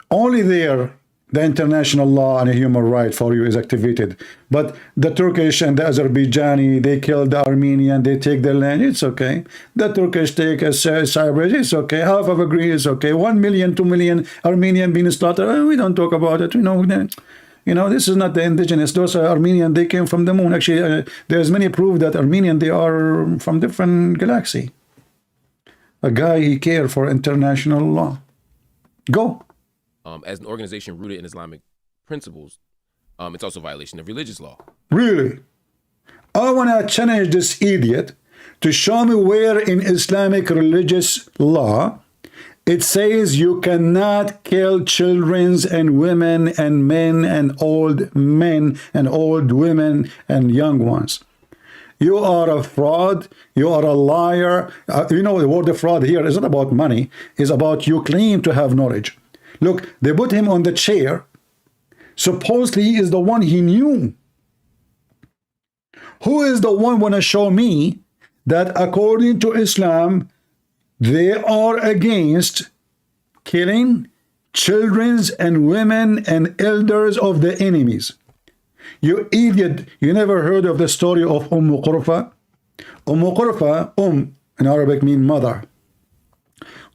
Only there the international law and human right for you is activated. But the Turkish and the Azerbaijani, they kill the Armenian, they take their land, it's okay. The Turkish take Cyprus, it's okay. Half of a Greece, it's okay. 1 million, 2 million Armenian being slaughtered, we don't talk about it. You know, this is not the indigenous. Those are Armenian, they came from the moon. Actually, there's many proof that Armenian, they are from different galaxy. A guy, he cared for international law. Go. As an organization rooted in Islamic principles, it's also a violation of religious law. Really? I want to challenge this idiot to show me where in Islamic religious law it says you cannot kill children and women and men and old men and old women and young ones. You are a fraud. You are a liar. You know, the word of fraud here is not about money. It's about you claim to have knowledge. Look, they put him on the chair. Supposedly he is the one he knew. Who is the one want to show me that according to Islam, they are against killing children and women and elders of the enemies? You idiot, you never heard of the story of Qurfa? Qurfa, in Arabic means mother.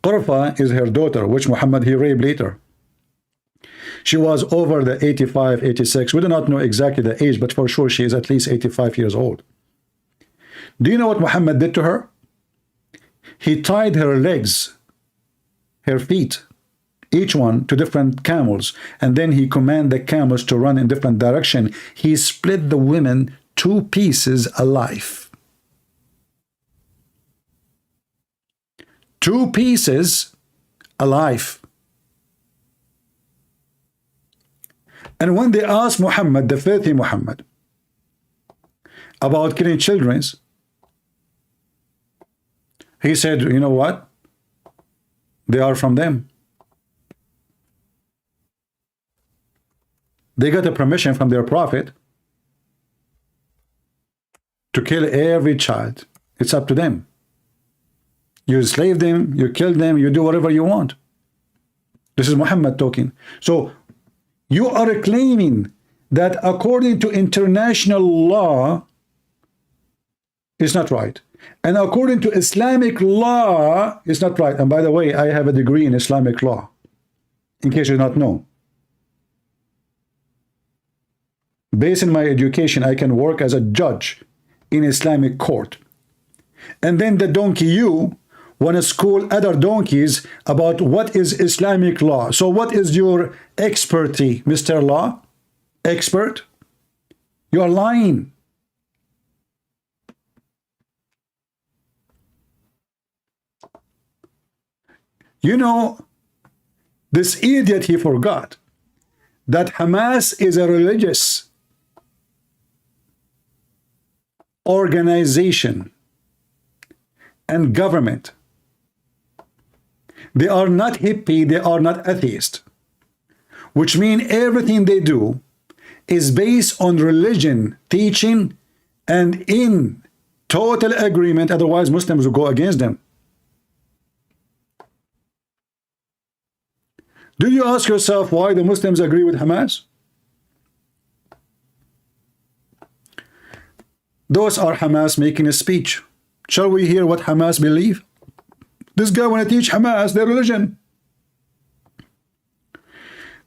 Qurfa is her daughter, which Muhammad he raped later. She was over the 85, 86. We do not know exactly the age, but for sure she is at least 85 years old. Do you know what Muhammad did to her? He tied her legs, her feet, each one to different camels, and then he commanded the camels to run in different direction. He split the women 2 pieces alive. 2 pieces alive. And when they asked Muhammad, the filthy Muhammad, about killing children, he said, you know what? They are from them. They got a permission from their prophet to kill every child. It's up to them. You enslave them, you kill them, you do whatever you want. This is Muhammad talking. So you are claiming that according to international law, it's not right. And according to Islamic law, it's not right. And by the way, I have a degree in Islamic law, in case you do not know. Based on my education, I can work as a judge in Islamic court. And then the donkey you want to school other donkeys about what is Islamic law. So what is your expertise, Mr. Law? Expert? You are lying. You know, this idiot, he forgot that Hamas is a religious organization and government. They are not hippie, they are not atheist, which means everything they do is based on religion, teaching, and in total agreement, otherwise Muslims will go against them. Do you ask yourself why the Muslims agree with Hamas? Those are Hamas making a speech. Shall we hear what Hamas believe? This guy want to teach Hamas their religion.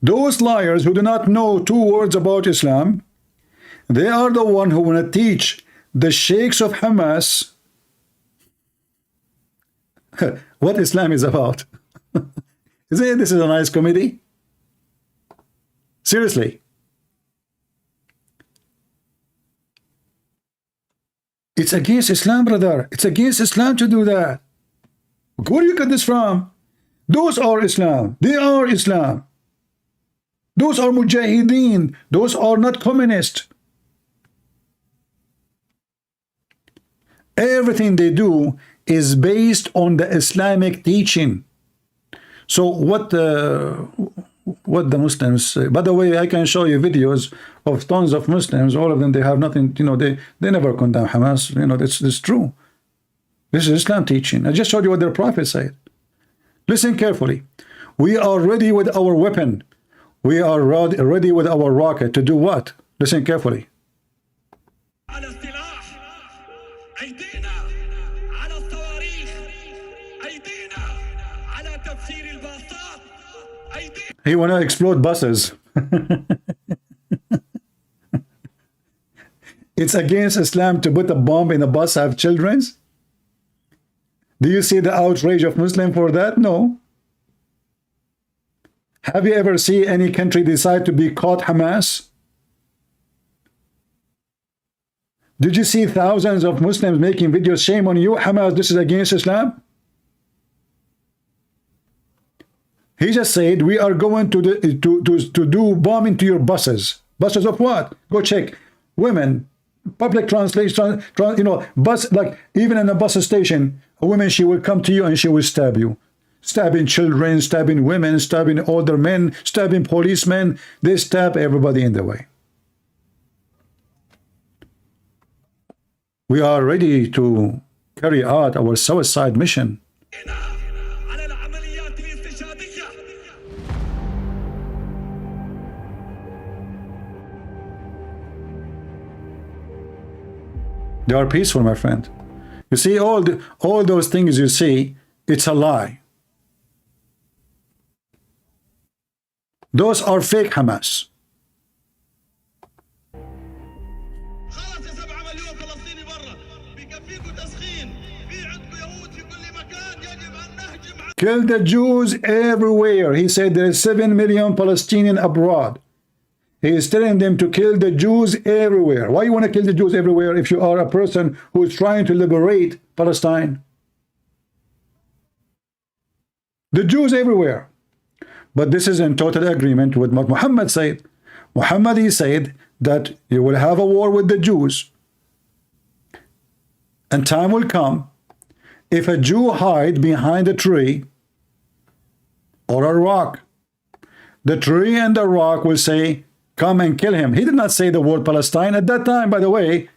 Those liars who do not know 2 words about Islam, they are the one who want to teach the sheikhs of Hamas what Islam is about. Isn't this is a nice comedy? Seriously. It's against Islam, brother. It's against Islam to do that. Where do you get this from? Those are Islam. They are Islam. Those are Mujahideen. Those are not communist. Everything they do is based on the Islamic teaching. So what what the Muslims say. By the way, I can show you videos of tons of Muslims. All of them, they have nothing. You know, they never condemn Hamas. You know, that's true. This is Islam teaching. I just showed you what their prophet said. Listen carefully. We are ready with our weapon. We are ready with our rocket to do what? Listen carefully. He want to explode buses. It's against Islam to put a bomb in a bus, have children. Do you see the outrage of Muslim for that? No. Have you ever seen any country decide to be caught Hamas? Did you see thousands of Muslims making videos? Shame on you, Hamas, this is against Islam? He just said, we are going to do bombing to your buses. Buses of what? Go check. Women, public translation, you know, bus, like even in a bus station, a woman, she will come to you and she will stab you. Stabbing children, stabbing women, stabbing older men, stabbing policemen. They stab everybody in the way. We are ready to carry out our suicide mission. They are peaceful, my friend. You see, all those things you see, it's a lie. Those are fake Hamas. Kill the Jews everywhere. He said there is 7 million Palestinians abroad. He is telling them to kill the Jews everywhere. Why you want to kill the Jews everywhere if you are a person who is trying to liberate Palestine? The Jews everywhere. But this is in total agreement with what Muhammad said. Muhammad, he said that you will have a war with the Jews. And time will come, if a Jew hide behind a tree or a rock, the tree and the rock will say, come and kill him. He did not say the word Palestine at that time, by the way.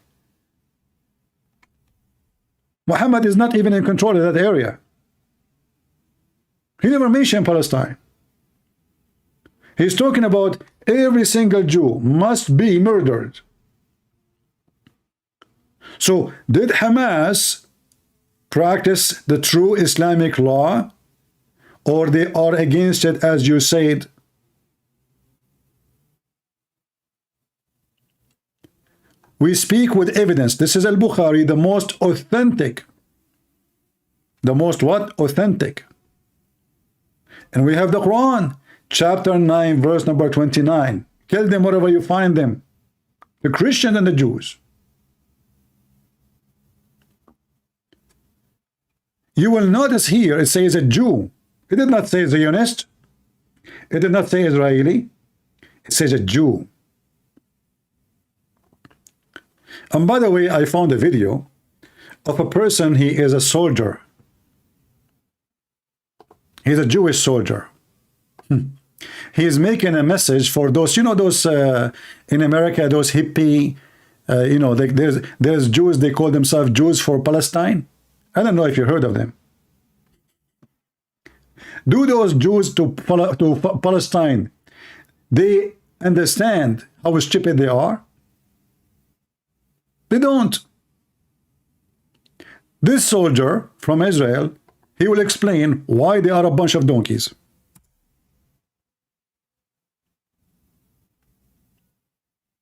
Muhammad is not even in control of that area. He never mentioned Palestine. He's talking about every single Jew must be murdered. So, did Hamas practice the true Islamic law, or they are against it, as you said? We speak with evidence. This is Al-Bukhari, the most authentic. The most what? Authentic. And we have the Quran, chapter 9, verse number 29. Kill them wherever you find them. The Christians and the Jews. You will notice here it says a Jew. It did not say Zionist. It did not say Israeli. It says a Jew. And by the way, I found a video of a person, he is a soldier. He's a Jewish soldier. He is making a message for those, you know, those in America, those hippie, you know, there's Jews, they call themselves Jews for Palestine. I don't know if you heard of them. Do those Jews to Palestine, they understand how stupid they are? They don't. This soldier from Israel, he will explain why they are a bunch of donkeys.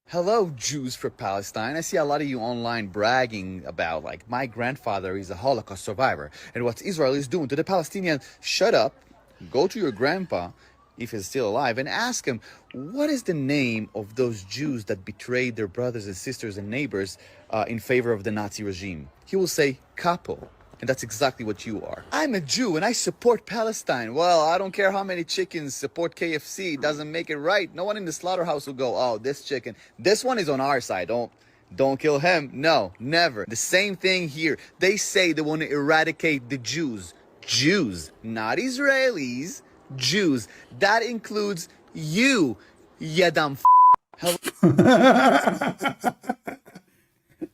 Hello, Jews for Palestine. I see a lot of you online bragging about, like, my grandfather is a Holocaust survivor, and what Israel is doing to the Palestinians. Shut up, go to your grandpa, if he's still alive, and ask him, what is the name of those Jews that betrayed their brothers and sisters and neighbors in favor of the Nazi regime? He will say, capo. And that's exactly what you are. I'm a Jew and I support Palestine. Well, I don't care how many chickens support KFC. It doesn't make it right. No one in the slaughterhouse will go, oh, this chicken, this one is on our side. Don't kill him. No, never. The same thing here. They say they want to eradicate the Jews. Jews, not Israelis. Jews. That includes you dumb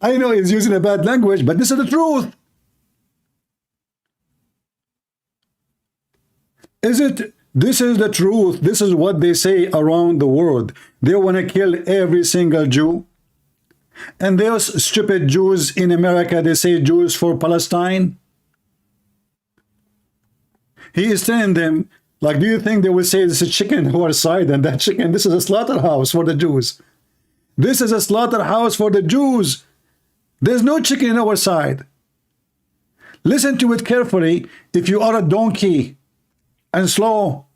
I know he's using a bad language, but this is the truth. Is it? This is the truth. This is what they say around the world. They want to kill every single Jew. And those stupid Jews in America, they say Jews for Palestine. He is telling them, like, do you think they will say this is chicken who are side and that chicken? This is a slaughterhouse for the Jews. This is a slaughterhouse for the Jews. There's no chicken in our side. Listen to it carefully. If you are a donkey and slow,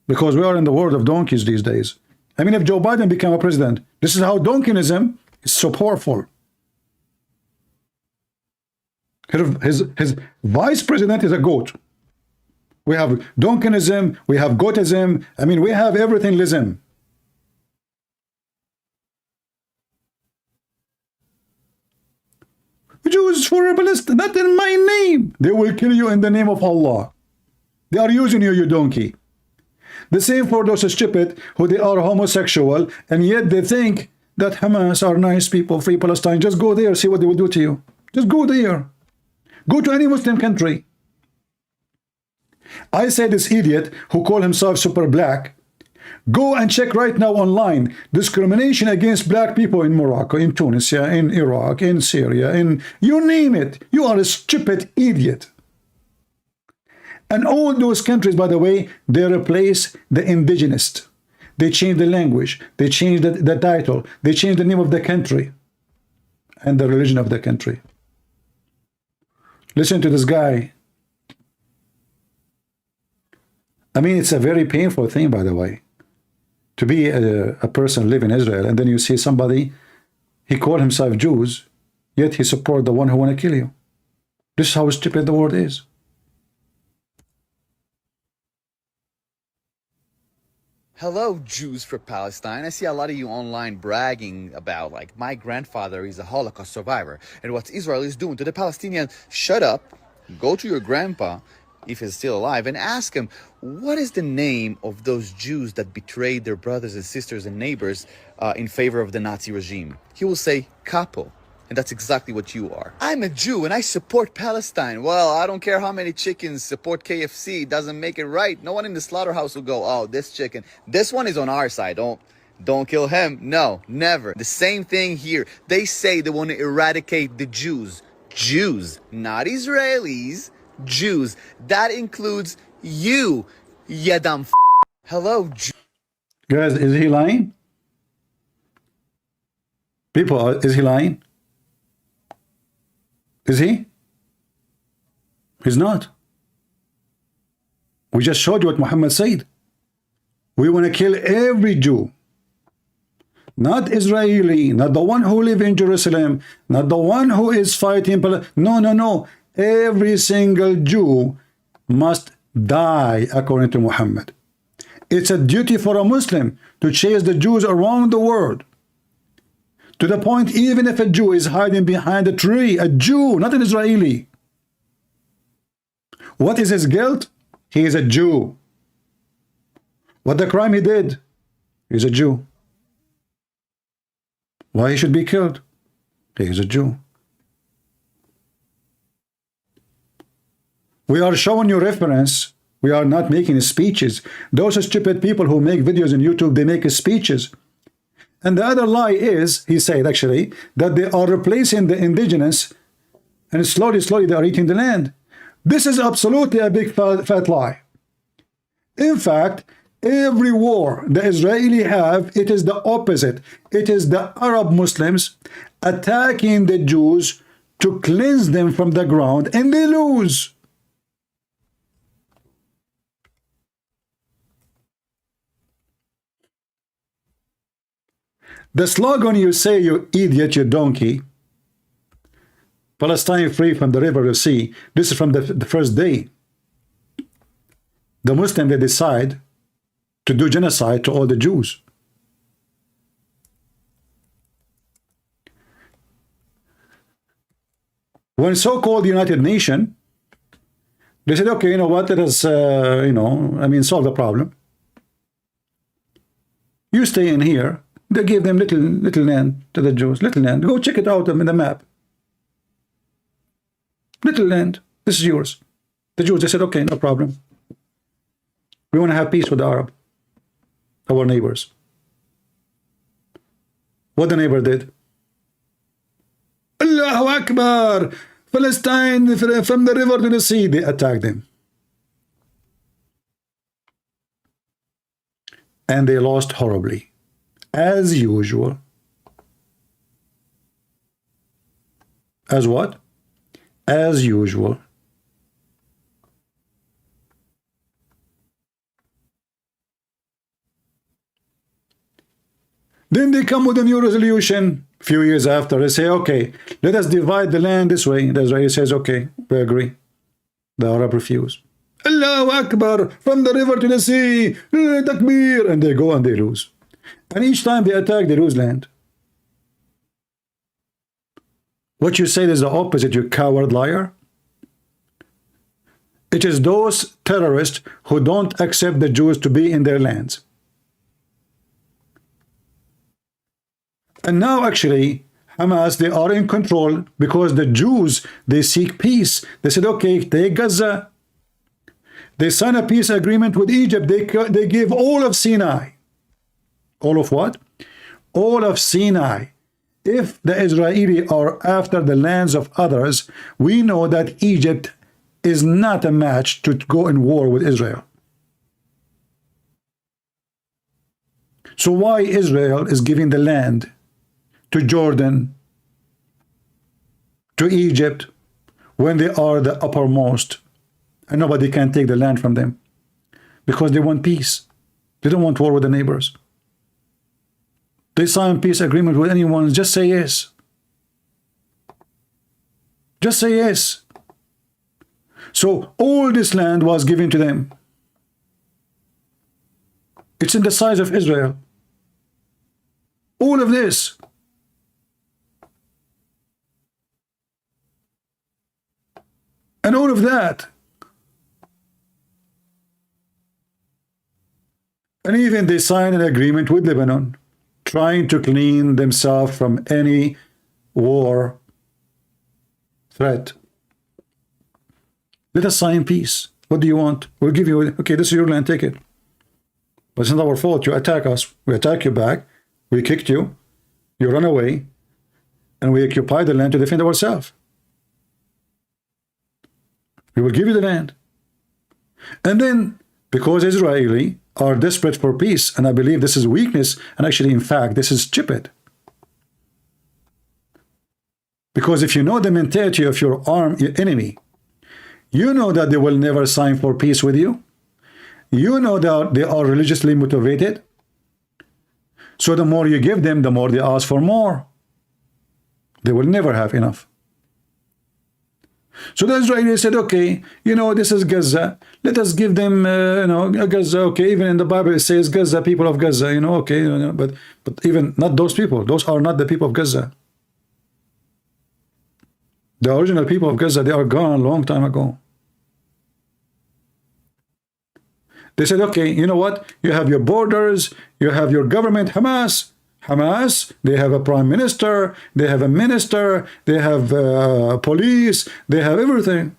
because we are in the world of donkeys these days. I mean, if Joe Biden became a president, this is how donkeysm is so powerful. His vice president is a goat. We have donkeysm, we have goatism. I mean, we have everything-lism. Jews for Palestine, not in my name. They will kill you in the name of Allah. They are using you, you donkey. The same for those stupid who they are homosexual, and yet they think that Hamas are nice people, free Palestine. Just go there, see what they will do to you. Just go there. Go to any Muslim country. I say this idiot who call himself super black, go and check right now online discrimination against black people in Morocco, in Tunisia, in Iraq, in Syria, in you name it. You are a stupid idiot. And all those countries, by the way, they replace the indigenous. They change the language. They change the title. They change the name of the country and the religion of the country. Listen to this guy. I mean, it's a very painful thing, by the way, to be a person live in Israel, and then you see somebody, he called himself Jews, yet he support the one who want to kill you. This is how stupid the world is. Hello, Jews for Palestine. I see a lot of you online bragging about, like, my grandfather is a Holocaust survivor, and what Israel is doing to the Palestinians. Shut up, go to your grandpa, if he's still alive, and ask him, what is the name of those Jews that betrayed their brothers and sisters and neighbors in favor of the Nazi regime? He will say, capo. And that's exactly what you are. I'm a Jew and I support Palestine. Well, I don't care how many chickens support KFC. It doesn't make it right. No one in the slaughterhouse will go, oh, this chicken, this one is on our side. Don't kill him. No, never. The same thing here. They say they want to eradicate the Jews. Jews, not Israelis. Jews. That includes you, dumb Hello, Jew. Guys, is he lying? People, is he lying? Is he? He's not. We just showed you what Muhammad said. We want to kill every Jew. Not Israeli, not the one who live in Jerusalem, not the one who is fighting. No, no, no. Every single Jew must die according to Muhammad. It's a duty for a Muslim to chase the Jews around the world. To the point, even if a Jew is hiding behind a tree, a Jew, not an Israeli. What is his guilt? He is a Jew. What the crime he did? He's a Jew. Why he should be killed? He is a Jew. We are showing you reference. We are not making speeches. Those stupid people who make videos on YouTube, they make speeches. And the other lie is, he said actually, that they are replacing the indigenous and slowly they are eating the land. This is absolutely a big fat lie. In fact, every war the Israeli have, it is the opposite. It is the Arab Muslims attacking the Jews to cleanse them from the ground, and they lose. The slogan you say, you idiot, you donkey, Palestine free from the river to sea, this is from the first day. The Muslims, they decide to do genocide to all the Jews. When so-called United Nations, they said, okay, you know what, let us, solve the problem. You stay in here. They gave them little land to the Jews. Little land. Go check it out on the map. Little land. This is yours. The Jews, they said, okay, no problem. We want to have peace with the Arab, our neighbors. What the neighbor did? Allahu Akbar! Palestine from the river to the sea. They attacked them. And they lost horribly. As usual. As what? As usual. Then they come with a new resolution a few years after. They say, okay, let us divide the land this way. The Israeli says, okay, we agree. The Arab refuse. Allahu Akbar, from the river to the sea, takbir, and they go and they lose. And each time they attack, they lose land. What you said is the opposite, you coward liar. It is those terrorists who don't accept the Jews to be in their lands. And now actually, Hamas, they are in control because the Jews, they seek peace. They said, okay, take Gaza. They sign a peace agreement with Egypt. They give all of Sinai. All of what? All of Sinai. If the Israeli are after the lands of others, we know that Egypt is not a match to go in war with Israel. So why Israel is giving the land to Jordan, to Egypt, when they are the uppermost and nobody can take the land from them? Because they want peace. They don't want war with the neighbors. They sign peace agreement with anyone, just say yes. Just say yes. So all this land was given to them. It's in the size of Israel. All of this. And all of that. And even they signed an agreement with Lebanon, trying to clean themselves from any war threat. Let us sign peace. What do you want? We'll give you, okay, this is your land, take it. But it's not our fault. You attack us. We attack you back. We kicked you. You run away. And we occupy the land to defend ourselves. We will give you the land. And then, because Israeli are desperate for peace, and I believe this is weakness, and actually, in fact, this is stupid. Because if you know the mentality of your enemy, you know that they will never sign for peace with you. You know that they are religiously motivated. So the more you give them, the more they ask for more. They will never have enough. So the Israelis said, okay, you know, this is Gaza. Let us give them, Gaza. Okay, even in the Bible it says Gaza, people of Gaza. You know, okay, but even not those people. Those are not the people of Gaza. The original people of Gaza, they are gone a long time ago. They said, okay, you know what? You have your borders, you have your government, Hamas. Hamas, they have a prime minister, they have a minister, they have police, they have everything.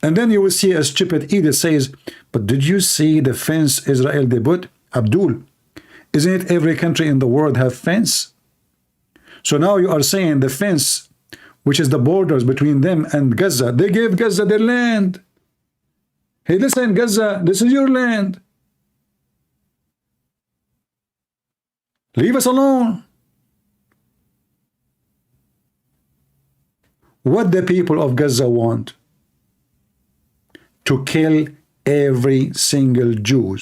And then you will see a stupid idiot says, but did you see the fence Israel they put? Abdul, isn't it every country in the world have fence? So now you are saying the fence, which is the borders between them and Gaza, they gave Gaza their land. Hey, listen, Gaza, this is your land. Leave us alone. What the people of Gaza want? To kill every single Jew.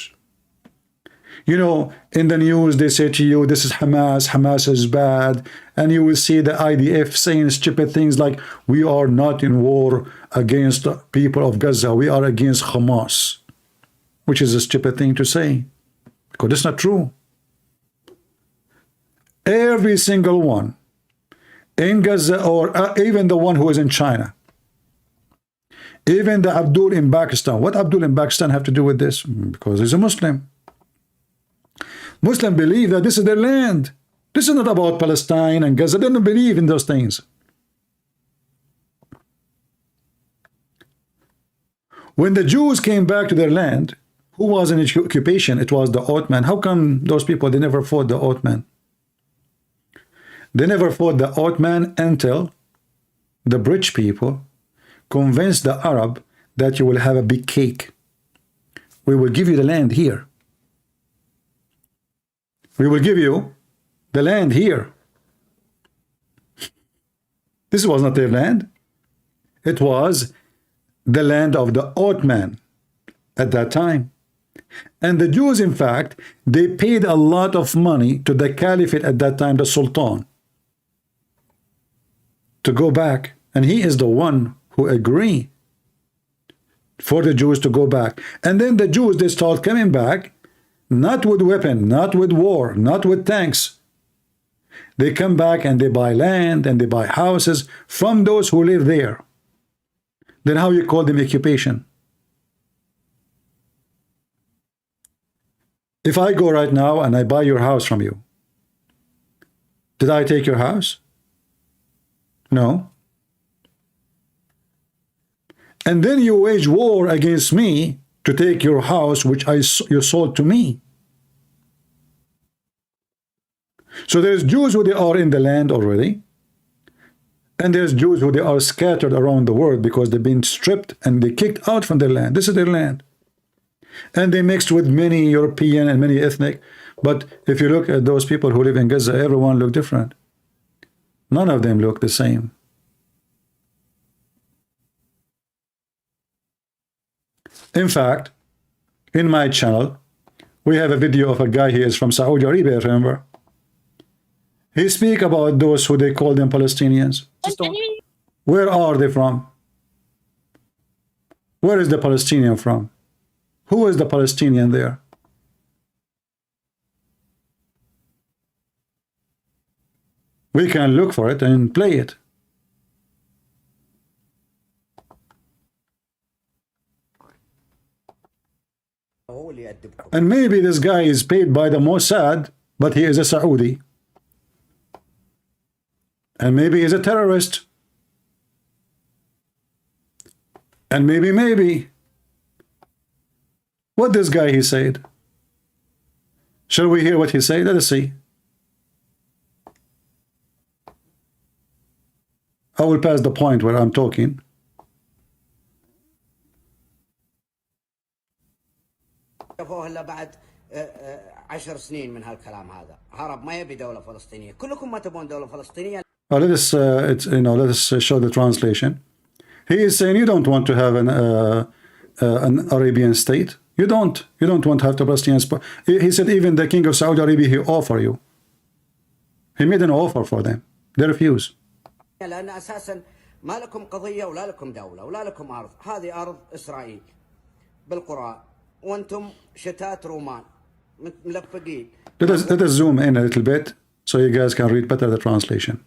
You know, in the news they say to you, this is Hamas, Hamas is bad, and you will see the IDF saying stupid things like, we are not in war against the people of Gaza, we are against Hamas, which is a stupid thing to say, because it's not true. Every single one in Gaza, or even the one who is in China, even the Abdul in Pakistan. What Abdul in Pakistan have to do with this? Because he's a Muslim. Muslims believe that this is their land. This is not about Palestine and Gaza. They don't believe in those things. When the Jews came back to their land, who was in occupation? It was the Ottoman. How come those people, they never fought the Ottoman? They never fought the Ottoman until the British people convinced the Arab that you will have a big cake. We will give you the land here. We will give you the land here. This was not their land. It was the land of the Ottoman at that time. And the Jews, in fact, they paid a lot of money to the Caliphate at that time, the Sultan, to go back. And he is the one who agreed for the Jews to go back. And then the Jews, they start coming back, not with weapon, not with war, not with tanks. They come back and they buy land and they buy houses from those who live there. Then how you call them occupation? If I go right now and I buy your house from you, did I take your house? No. And then you wage war against me to take your house, which you sold to me. So there's Jews who they are in the land already, and there's Jews who they are scattered around the world because they've been stripped and they kicked out from their land. This is their land. And they mixed with many European and many ethnic. But if you look at those people who live in Gaza, everyone look different. None of them look the same. In fact, in my channel, we have a video of a guy here is from Saudi Arabia, remember? He speak about those who they call them Palestinians. Where are they from? Where is the Palestinian from? Who is the Palestinian there? We can look for it and play it. And maybe this guy is paid by the Mossad, but he is a Saudi. And maybe he's a terrorist. And maybe. What this guy he said? Shall we hear what he said? Let us see. I will pass the point where I'm talking. هلا بعد 10 سنين من هالكلام هذا هرب ما يبي دولة فلسطينية كلكم ما تبون دولة فلسطينية. Let us let us show the translation. He is saying you don't want to have an Arabian state. You don't want to have the Palestinians. He said even the king of Saudi Arabia he offer you. He made an offer for them. They refuse. لأن أساسا ما لكم قضية ولا لكم دولة ولا لكم أرض. هذه أرض إسرائيل بالقرآن وأنتم شتات رومان ملفقين. Let us zoom in a little bit so you guys can read better the translation.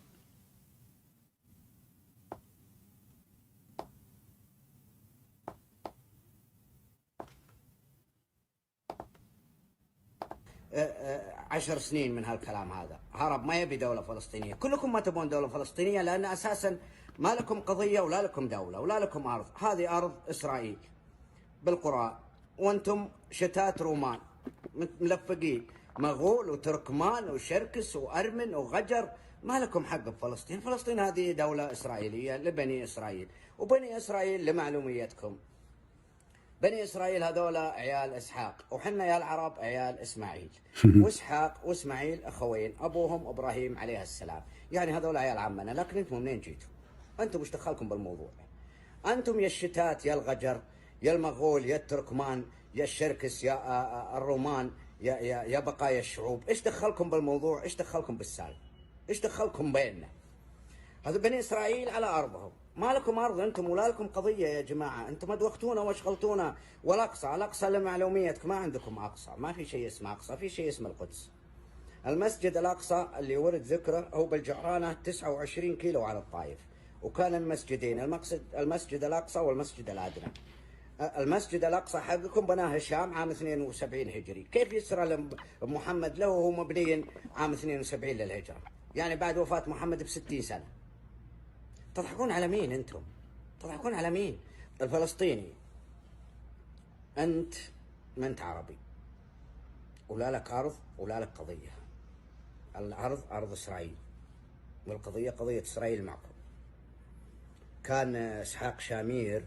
عشر سنين من هالكلام هذا هرب ما يبي دولة فلسطينية كلكم ما تبون دولة فلسطينية لأن أساسا ما لكم قضية ولا لكم دولة ولا لكم أرض. هذه أرض إسرائيل بالقرآن وأنتم شتات رومان ملفقين مغول وتركمان وشركس وأرمن وغجر ما لكم حق بفلسطين. فلسطين هذه دولة إسرائيلية لبني إسرائيل وبني إسرائيل لمعلوميتكم بني إسرائيل هذولا عيال إسحاق وحنا يا العرب عيال إسماعيل وإسحاق وإسماعيل أخوين أبوهم إبراهيم عليه السلام يعني هذولا عيال عمنا. لكن أنتم منين جيتوا؟ أنتم وش دخلكم بالموضوع؟ أنتم يا الشتات يا الغجر يا المغول يا التركمان يا الشركس يا الرومان يا بقايا الشعوب. إيش دخلكم بالموضوع؟ إيش دخلكم بالسالفة؟ إيش دخلكم بيننا؟ هذا بني إسرائيل على أرضهم ما لكم أرض أنتم ولا لكم قضية يا جماعة. أنتم أدوختونا واشغلتونا. والأقصى الأقصى لمعلوميتك ما عندكم أقصى. ما في شيء اسمه أقصى. في شيء اسمه القدس. المسجد الأقصى اللي ورد ذكره هو بالجعرانة 29 كيلو على الطائف. وكان المسجدين المسجد الأقصى والمسجد الأدنى. المسجد الأقصى حقكم بناه الشام عام 72 هجري، كيف يسرى محمد له وهو مبني عام 72 للهجرة؟ يعني بعد وفاة محمد ب60 سنة. تضحكون على مين أنتم؟ تضحكون على مين؟ الفلسطيني أنت ما أنت عربي، ولا لك أرض ولا لك قضية. الأرض أرض إسرائيل، والقضية قضية إسرائيل معكم. كان إسحاق شامير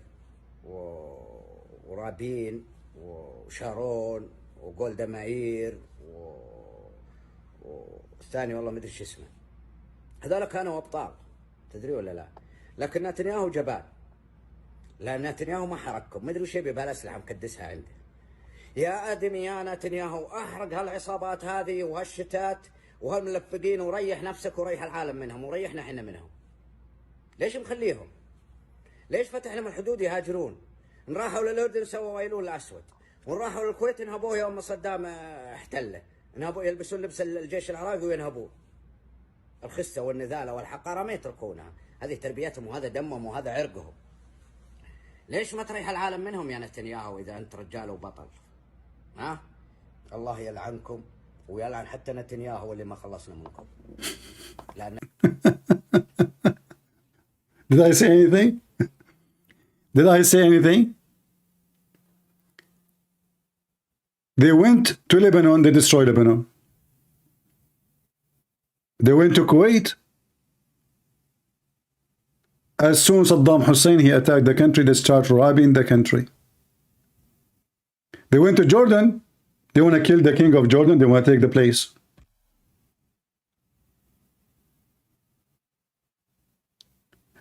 ورابين وشارون وجولدا مائير والثاني والله ما ادري شو اسمه، هذول كانوا ابطال، تدري ولا لا؟ لكن نتنياهو جبان، لان نتنياهو ما حرككم، ما ادري وش يبي بهالاسلحه مكدسها عنده. يا ادمي يا نتنياهو، احرق هالعصابات هذه وهالشتات وهالملفقين، وريح نفسك وريح العالم منهم وريحنا احنا منهم. ليش مخليهم؟ ليش فتح لهم الحدود يهاجرون؟ ان راحوا للاردن سووا ويلون الاسود، وان راحوا للكويت انهبوه يوم صدام احتله، انهبوا يلبسون لبس الجيش العراقي وينهبوه. الخسه والنذاله والحقاره ما يتركونها، هذه تربيتهم وهذا دمهم وهذا عرقهم. ليش ما تريح العالم منهم يا نتنياهو اذا انت رجال وبطل؟ ها؟ الله يلعنكم ويلعن حتى نتنياهو اللي ما خلصنا منكم. لان Did I say anything? Did I say anything? They went to Lebanon, they destroyed Lebanon. They went to Kuwait. As soon as Saddam Hussein he attacked the country, they start robbing the country. They went to Jordan. They want to kill the king of Jordan. They want to take the place.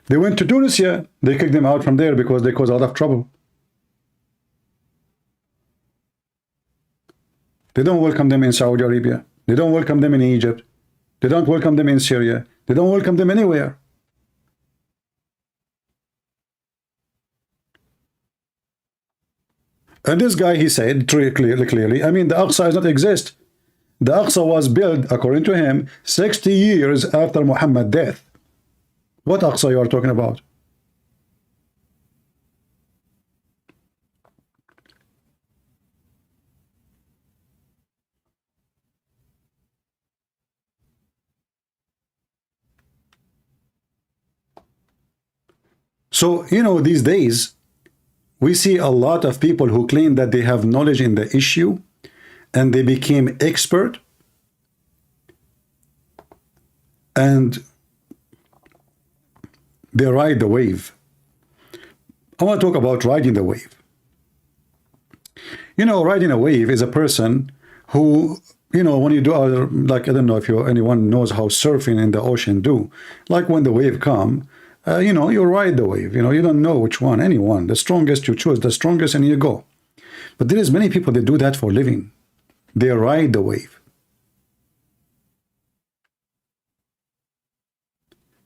They went to Tunisia. They kicked them out from there because they caused a lot of trouble. They don't welcome them in Saudi Arabia. They don't welcome them in Egypt. They don't welcome them in Syria. They don't welcome them anywhere. And this guy, he said clearly, I mean, the Aqsa does not exist. The Aqsa was built, according to him, 60 years after Muhammad's death. What Aqsa you are talking about? So, you know, these days, we see a lot of people who claim that they have knowledge in the issue and they became expert, and they ride the wave. I want to talk about riding the wave. You know, riding a wave is a person who, you know, when you do other, like, I don't know if anyone knows how surfing in the ocean do. Like when the wave come, you know, you ride the wave. You know, you don't know which one, anyone. The strongest, you choose the strongest and you go. But there is many people that do that for a living. They ride the wave.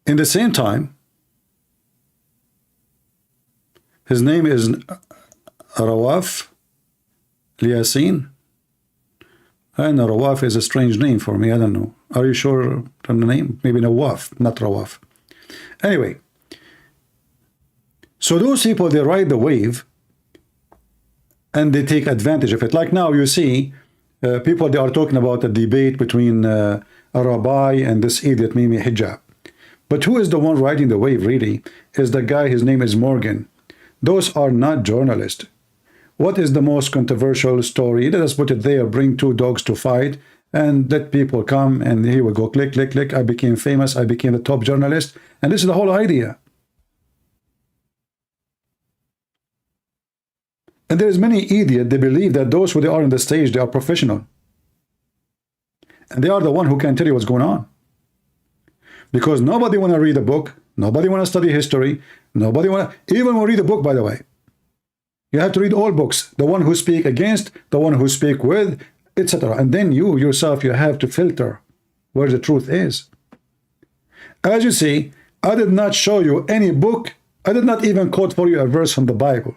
In the same time, his name is Rawaf Liasin. And Rawaf is a strange name for me. I don't know. Are you sure from the name? Maybe Nawaf, not Rawaf. Anyway, so those people, they ride the wave and they take advantage of it. Like now you see people, they are talking about a debate between a rabbi and this idiot Mimi Hijab. But who is the one riding the wave really? Is the guy, his name is Morgan. Those are not journalists. What is the most controversial story? Let us put it there, bring two dogs to fight and let people come and here we go, click, click, click. I became famous, I became the top journalist. And this is the whole idea. And there's many idiots, they believe that those who they are on the stage, they are professional. And they are the one who can tell you what's going on. Because nobody want to read a book, nobody want to study history, nobody want to even read a book, by the way. You have to read all books, the one who speak against, the one who speak with, etc. And then you yourself, you have to filter where the truth is. As you see, I did not show you any book. I did not even quote for you a verse from the Bible.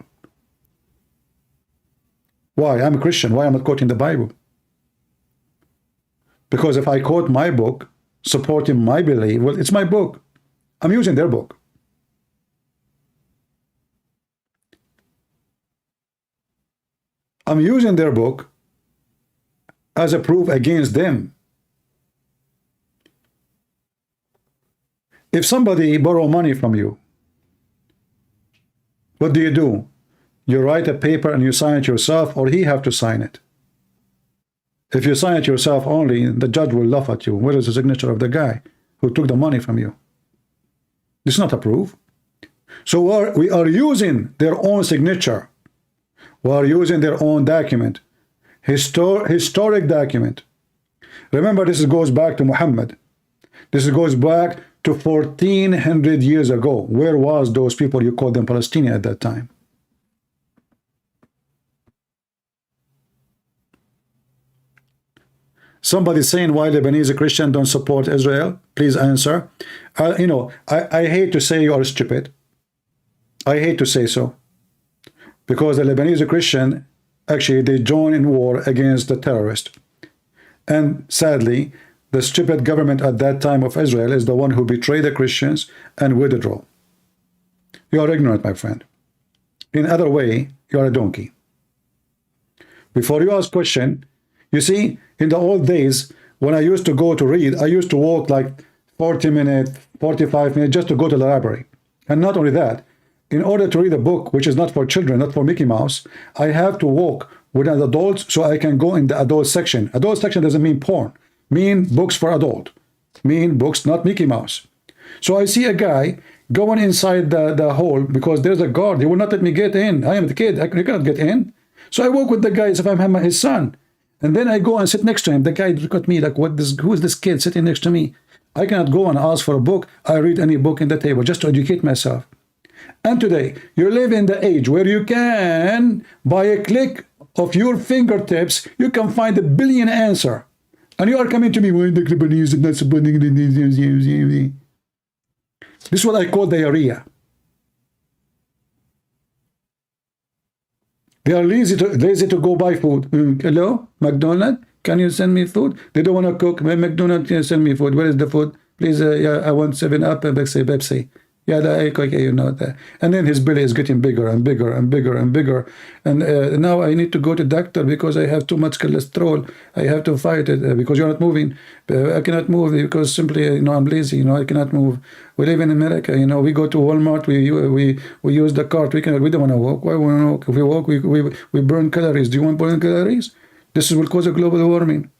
Why? I'm a Christian. Why am I not quoting the Bible? Because if I quote my book, supporting my belief, well, it's my book. I'm using their book. I'm using their book as a proof against them. If somebody borrow money from you, what do? You write a paper and you sign it yourself, or he have to sign it? If you sign it yourself only, the judge will laugh at you. Where is the signature of the guy who took the money from you? This is not a proof. So we are using their own signature. We are using their own document. Historic document. Remember, this goes back to Mohammed. This goes back to 1400 years ago. Where was those people you called them Palestinian at that time? Somebody saying why Lebanese Christian don't support Israel? Please answer. You know, I hate to say you are stupid. I hate to say so. Because the Lebanese Christian, actually, they join in war against the terrorist. And sadly, the stupid government at that time of Israel is the one who betrayed the Christians and withdraw. You are ignorant, my friend. In other way, you are a donkey. Before you ask question, you see, in the old days, when I used to go to read, I used to walk like 40 minutes, 45 minutes just to go to the library. And not only that, in order to read a book which is not for children, not for Mickey Mouse, I have to walk with an adult so I can go in the adult section. Adult section doesn't mean porn. Mean books for adult. Mean books, not Mickey Mouse. So I see a guy going inside the hole because there's a guard. He will not let me get in. I am the kid. I cannot get in. So I walk with the guy as if I'm his son. And then I go and sit next to him. The guy look at me like, who is this kid sitting next to me? I cannot go and ask for a book. I read any book in the table just to educate myself. And today, you live in the age where you can, by a click of your fingertips, you can find a billion answer. And you are coming to me, well, the Lebanese are not supporting the... This is what I call diarrhea. They are lazy to go buy food. Hello, McDonald's, can you send me food? They don't want to cook. McDonald's, can you send me food? Where is the food? Please, yeah, I want 7-Up and Pepsi. Yeah, okay, you know that. And then his belly is getting bigger and bigger and bigger and bigger. And now I need to go to doctor because I have too much cholesterol. I have to fight it because you're not moving. I cannot move because simply, you know, I'm lazy. You know, I cannot move. We live in America. You know, we go to Walmart. We use the cart. We don't want to walk. Why want to walk? If we walk, we burn calories. Do you want to burn calories? This will cause a global warming.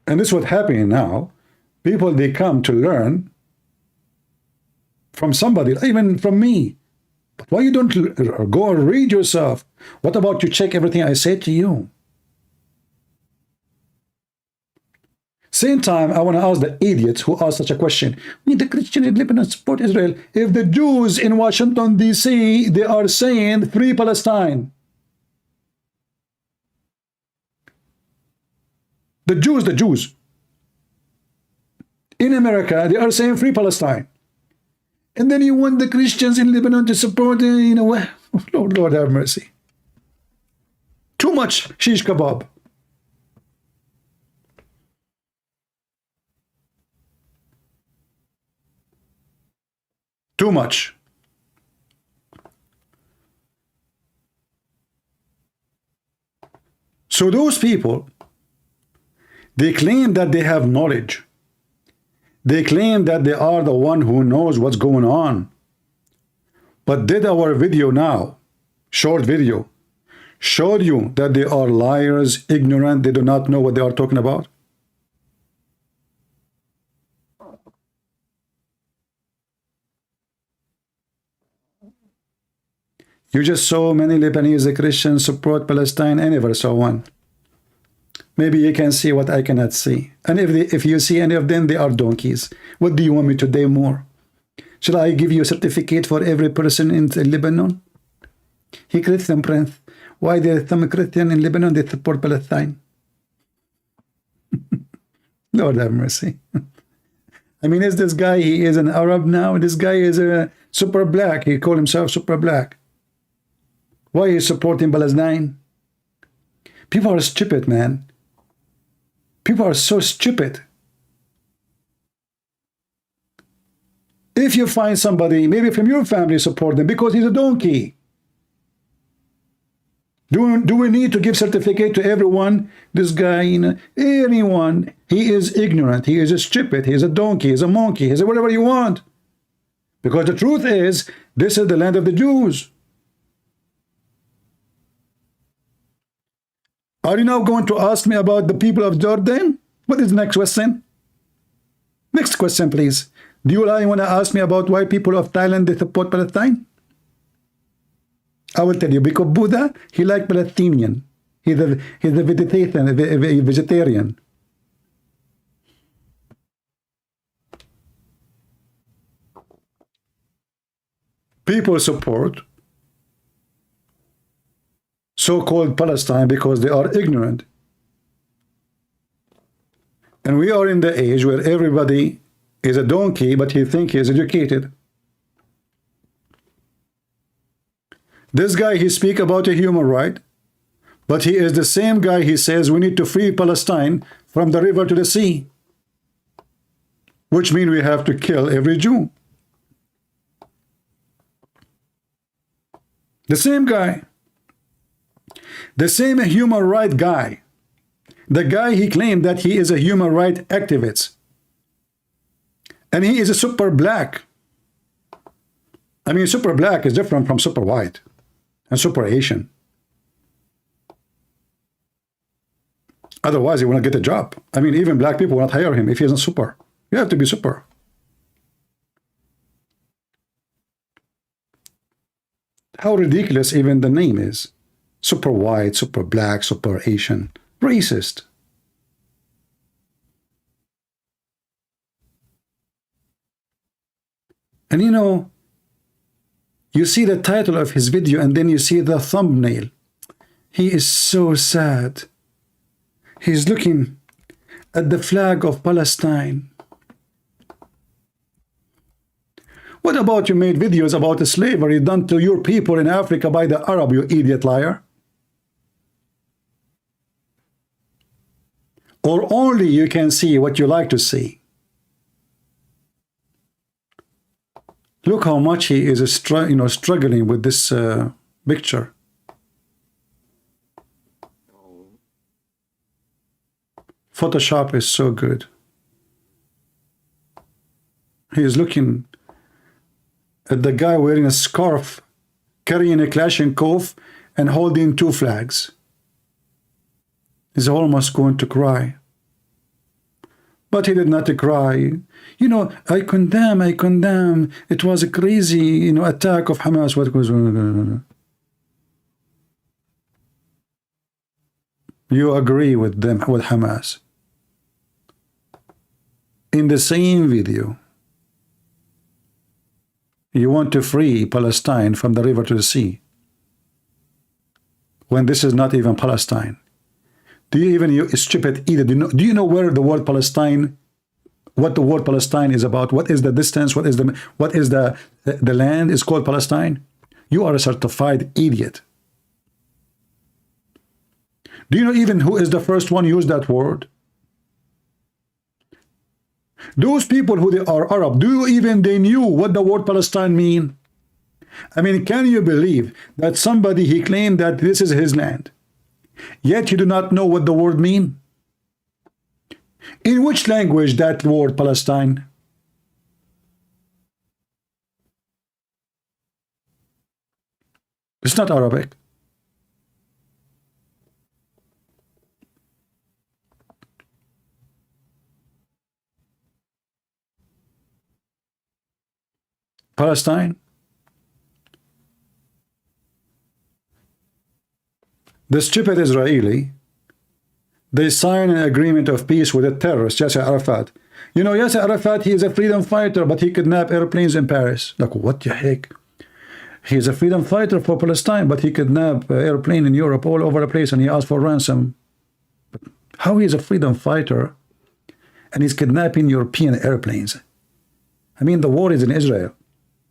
And this is what's happening now. People, they come to learn from somebody, even from me. But why you don't go and read yourself? What about you check everything I say to you? Same time, I want to ask the idiots who ask such a question. Need the Christian in Lebanon support Israel? If the Jews in Washington, D.C., they are saying free Palestine. The Jews in America, they are saying free Palestine. And then you want the Christians in Lebanon to support, you know, Lord have mercy. Too much shish kebab. Too much. So those people, they claim that they have knowledge. They claim that they are the one who knows what's going on. But did our video now, short video, showed you that they are liars, ignorant, they do not know what they are talking about? You just saw many Lebanese Christians support Palestine. I never saw one. Maybe you can see what I cannot see. And if you see any of them, they are donkeys. What do you want me to do more? Shall I give you a certificate for every person in Lebanon? He christianprince. Why there some Christian in Lebanon, they support Palestine? Lord have mercy. I mean, is this guy, he is an Arab now? This guy is a super black. He called himself super black. Why is he supporting Palestine? People are stupid, man. People are so stupid. If you find somebody, maybe from your family, support them because he's a donkey. Do we need to give certificate to everyone? This guy, you know, anyone, he is ignorant, he is a stupid, he is a donkey, he is a monkey, he is whatever you want. Because the truth is, this is the land of the Jews. Are you now going to ask me about the people of Jordan? What is the next question? Next question, please. Do you want to ask me about why people of Thailand they support Palestine? I will tell you, because Buddha, he liked Palestinian. He's a vegetarian. People support so-called Palestine because they are ignorant. And we are in the age where everybody is a donkey, but he thinks he is educated. This guy, he speak about a human right, but he is the same guy, he says we need to free Palestine from the river to the sea, which means we have to kill every Jew. The same guy, the same human right guy, the guy he claimed that he is a human right activist, and he is a super black. I mean, super black is different from super white and super Asian. Otherwise, he will not get a job. I mean, even black people will not hire him if he isn't super. You have to be super. How ridiculous even the name is. Super white, super black, super Asian. Racist. And you know, you see the title of his video and then you see the thumbnail. He is so sad. He's looking at the flag of Palestine. What about you made videos about the slavery done to your people in Africa by the Arab, you idiot liar? Or only you can see what you like to see? Look how much he is struggling with this picture. Photoshop is so good. He is looking at the guy wearing a scarf, carrying a Kalashnikov and holding two flags. He's almost going to cry. But he did not cry. You know, I condemn. It was a crazy, attack of Hamas. What goes on? You agree with them, with Hamas. In the same video, you want to free Palestine from the river to the sea, when this is not even Palestine. Do you even, you stupid idiot, do you know where the word Palestine, what the word Palestine is about? What is the distance? What is the land is called Palestine? You are a certified idiot. Do you know even who is the first one who used that word? Those people who they are Arab, they knew what the word Palestine mean? I mean, can you believe that somebody, he claimed that this is his land, yet you do not know what the word mean? In which language that word Palestine? It's not Arabic. Palestine. The stupid Israeli, they sign an agreement of peace with a terrorist, Yasser Arafat. You know, Yasser Arafat, he is a freedom fighter, but he kidnapped airplanes in Paris. Like, what the heck? He is a freedom fighter for Palestine, but he kidnapped airplane in Europe all over the place, and he asked for ransom. But how he is a freedom fighter, and he's kidnapping European airplanes? I mean, the war is in Israel,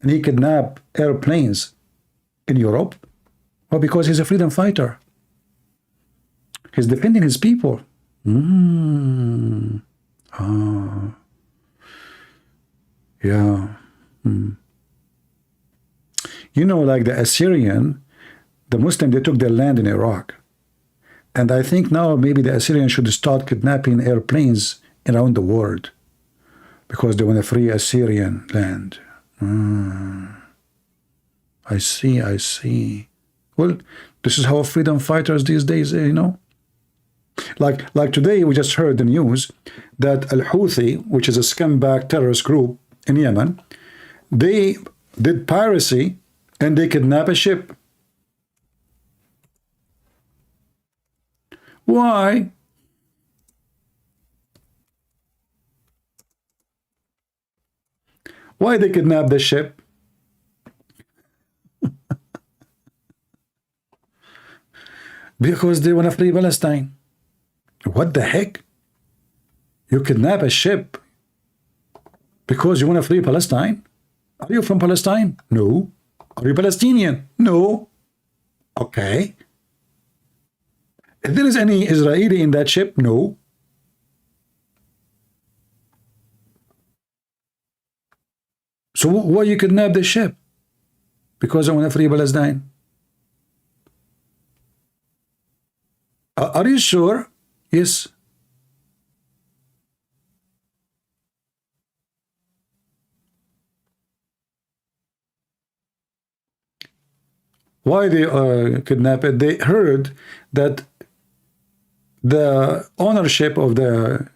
and he kidnapped airplanes in Europe? Well, because he's a freedom fighter. He's defending his people. Yeah. You know, like the Assyrian, the Muslim, they took their land in Iraq. And I think now maybe the Assyrians should start kidnapping airplanes around the world because they want to free Assyrian land. I see, I see. Well, this is how freedom fighters these days, you know. Like today, we just heard the news that Al-Houthi, which is a scumbag terrorist group in Yemen, they did piracy and they kidnapped a ship. Why? Why they kidnapped the ship? Because they want to free Palestine. What the heck? You kidnap a ship because you want to free Palestine? Are you from Palestine? No. Are you Palestinian? No. Okay. If there is any Israeli in that ship, no. So why you kidnap the ship? Because I want to free Palestine. Are you sure? Yes. Why they kidnap it? They heard that the ownership of the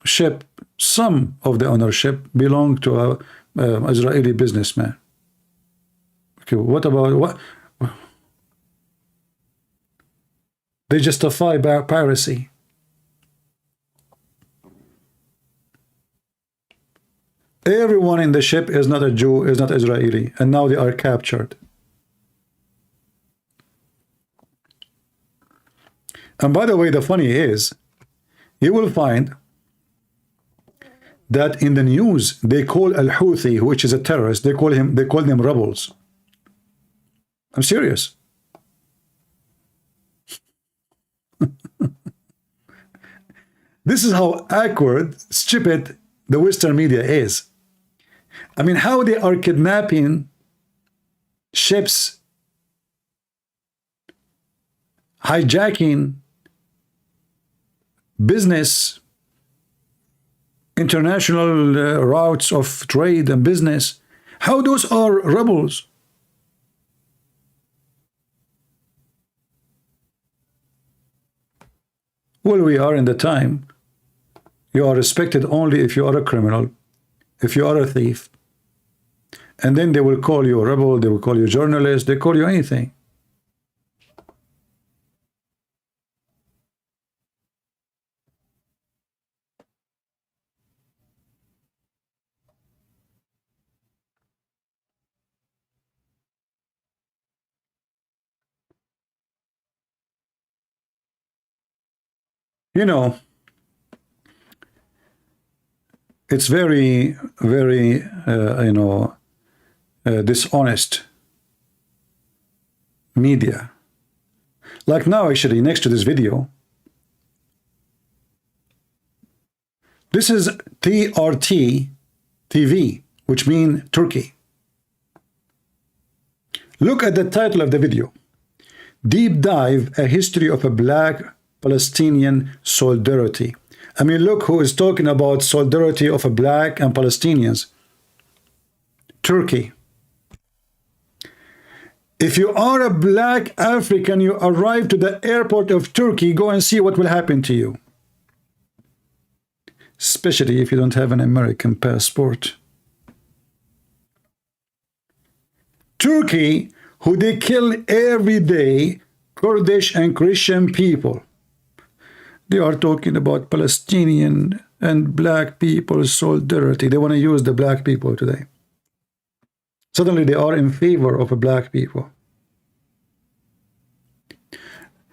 ship, some of the ownership belonged to a Israeli businessman. Okay, what about what? They justify piracy. Everyone in the ship is not a Jew, is not Israeli, and now they are captured. And by the way, the funny is, you will find that in the news they call Al-Houthi, which is a terrorist, they call them rebels. I'm serious. This is how awkward, stupid the Western media is. I mean, how they are kidnapping ships, hijacking business, international routes of trade and business. How those are rebels? Well, we are in the time you are respected only if you are a criminal, if you are a thief. And then they will call you a rebel, they will call you a journalist, they call you anything. You know, it's very, very, dishonest media. Like now, actually, next to this video, this is TRT TV, which means Turkey. Look at the title of the video. Deep Dive, a history of a black Palestinian solidarity. I mean, look who is talking about solidarity of a black and Palestinians. Turkey. If you are a black African, you arrive to the airport of Turkey, go and see what will happen to you. Especially if you don't have an American passport. Turkey, who they kill every day, Kurdish and Christian people. They are talking about Palestinian and black people's solidarity. They want to use the black people today. Suddenly they are in favor of black people.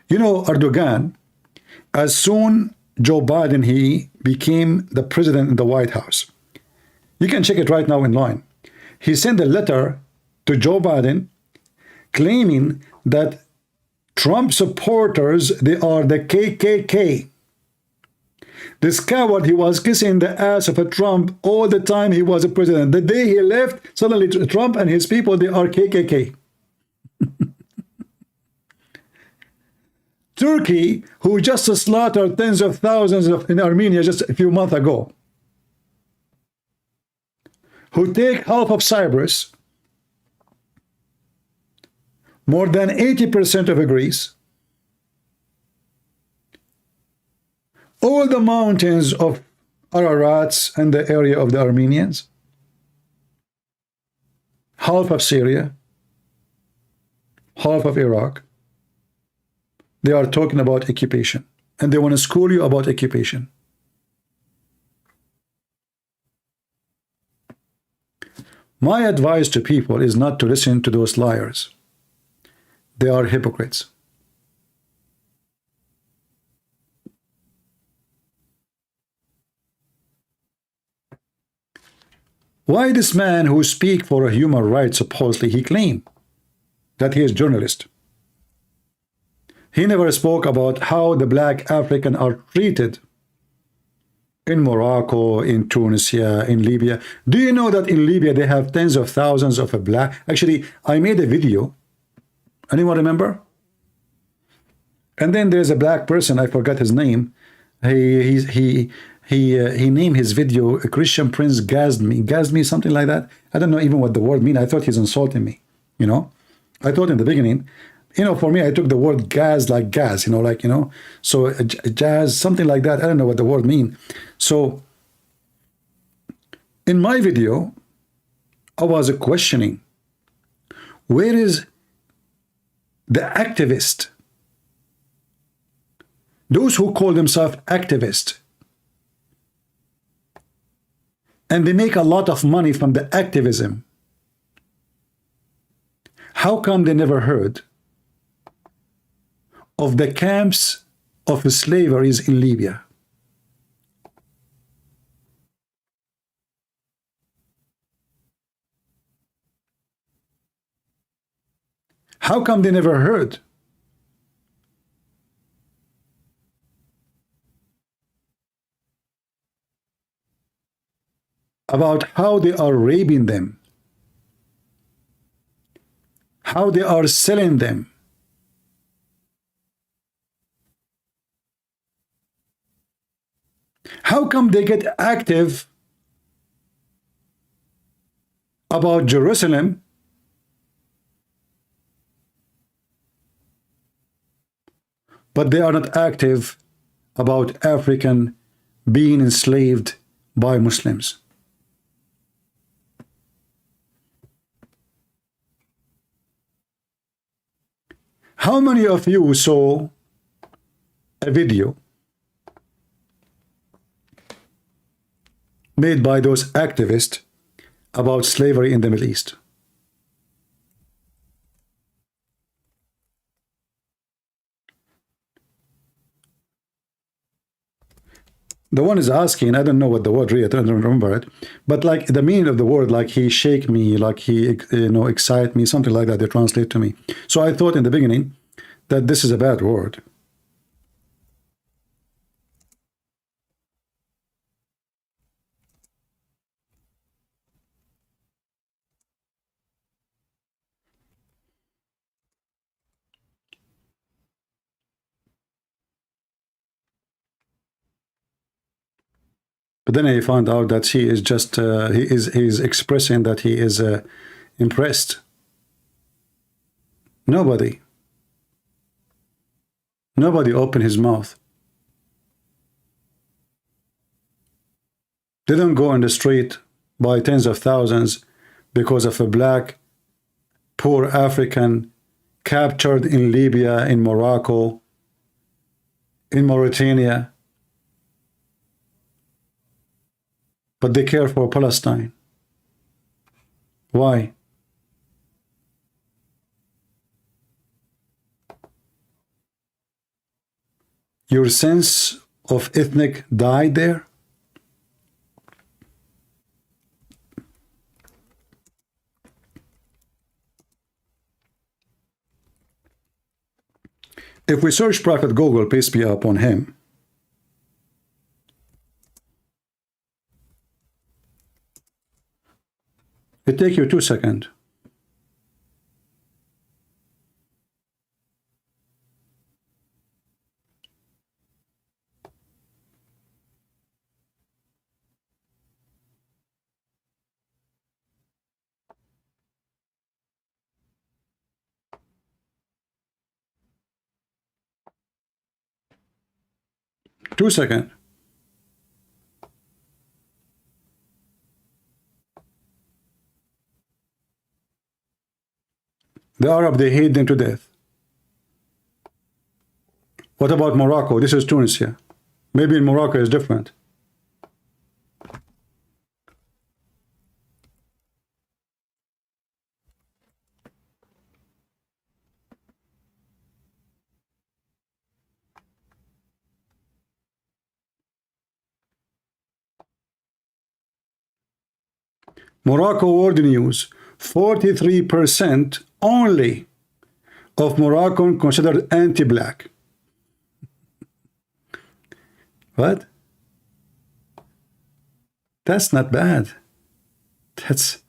You know, Erdogan, as soon Joe Biden, he became the president in the White House. You can check it right now in line. He sent a letter to Joe Biden claiming that Trump supporters, they are the KKK. This coward, he was kissing the ass of a Trump all the time he was a president. The day he left, suddenly Trump and his people, they are KKK. Turkey, who just slaughtered tens of thousands in Armenia just a few months ago, who take half of Cyprus, more than 80% of Greece, all the mountains of Ararats and the area of the Armenians, half of Syria, half of Iraq. They are talking about occupation, and they want to school you about occupation. My advice to people is not to listen to those liars. They are hypocrites. Why this man who speaks for human rights, supposedly he claimed that he is a journalist? He never spoke about how the black Africans are treated in Morocco, in Tunisia, in Libya. Do you know that in Libya they have tens of thousands of black? Actually, I made a video. Anyone remember? And then there's a black person, I forgot his name. He named his video Christian Prince gassed me, something like that. I don't know even what the word means. I thought he's insulting me, you know. I thought in the beginning, you know, for me, I took the word gas like gas, you know, like, you know, so jazz, something like that. I don't know what the word means. So in my video, I was questioning, where is the activist? Those who call themselves activists, and they make a lot of money from the activism. How come they never heard of the camps of slaveries in Libya? How come they never heard about how they are raping them, how they are selling them? How come they get active about Jerusalem, but they are not active about African being enslaved by Muslims? How many of you saw a video made by those activists about slavery in the Middle East? The one is asking, I don't know what the word really, I don't remember it, but like the meaning of the word, like he shake me, like he, you know, excite me, something like that, they translate to me. So I thought in the beginning that this is a bad word. But then I found out that he is just, he is expressing that he is impressed. Nobody opened his mouth. They don't go on the street by tens of thousands because of a black, poor African captured in Libya, in Morocco, in Mauritania. But they care for Palestine. Why? Your sense of ethnic died there? If we search Prophet Google, peace be upon him, It take you 2 seconds. Two seconds. The Arab, they hate them to death. What about Morocco? This is Tunisia. Maybe in Morocco is different. Morocco World News, 43% only of Moroccan considered anti-black. What? That's not bad. That's...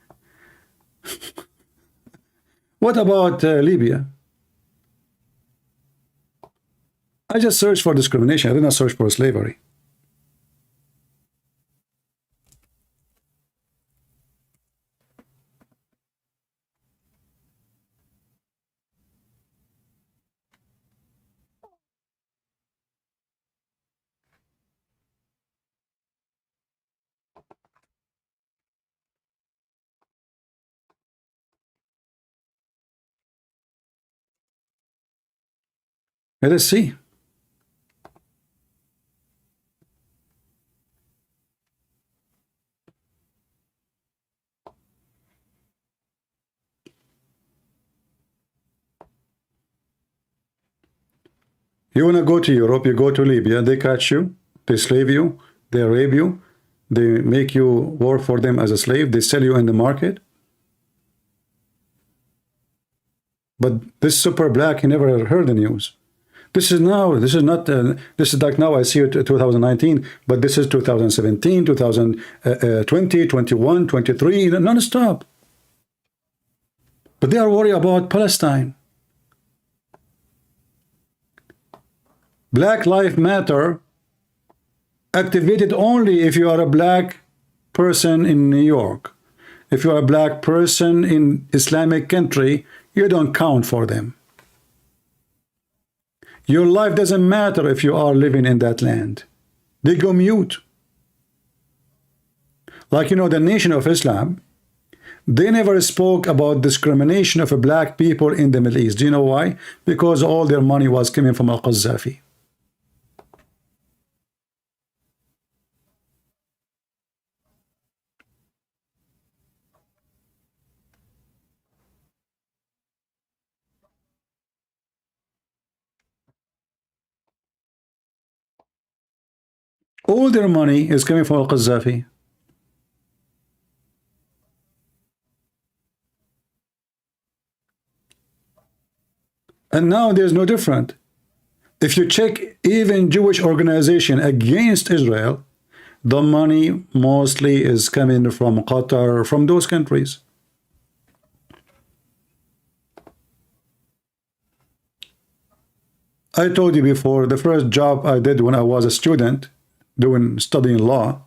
What about Libya? I just searched for discrimination. I did not search for slavery. Let us see. You want to go to Europe, you go to Libya, they catch you, they slave you, they rape you, they make you work for them as a slave, they sell you in the market. But this super black, he never heard the news. This is now, this is not, this is like now I see it 2019, but this is 2017, 2020, 21, 23, non-stop. But they are worried about Palestine. Black Lives Matter activated only if you are a black person in New York. If you are a black person in Islamic country, you don't count for them. Your life doesn't matter if you are living in that land. They go mute. Like, you know, the Nation of Islam, they never spoke about discrimination of black people in the Middle East. Do you know why? Because all their money was coming from Al-Qaddafi. All their money is coming from Al-Qaddafi. And now there's no different. If you check even Jewish organization against Israel, the money mostly is coming from Qatar, from those countries. I told you before, the first job I did when I was a student, studying law,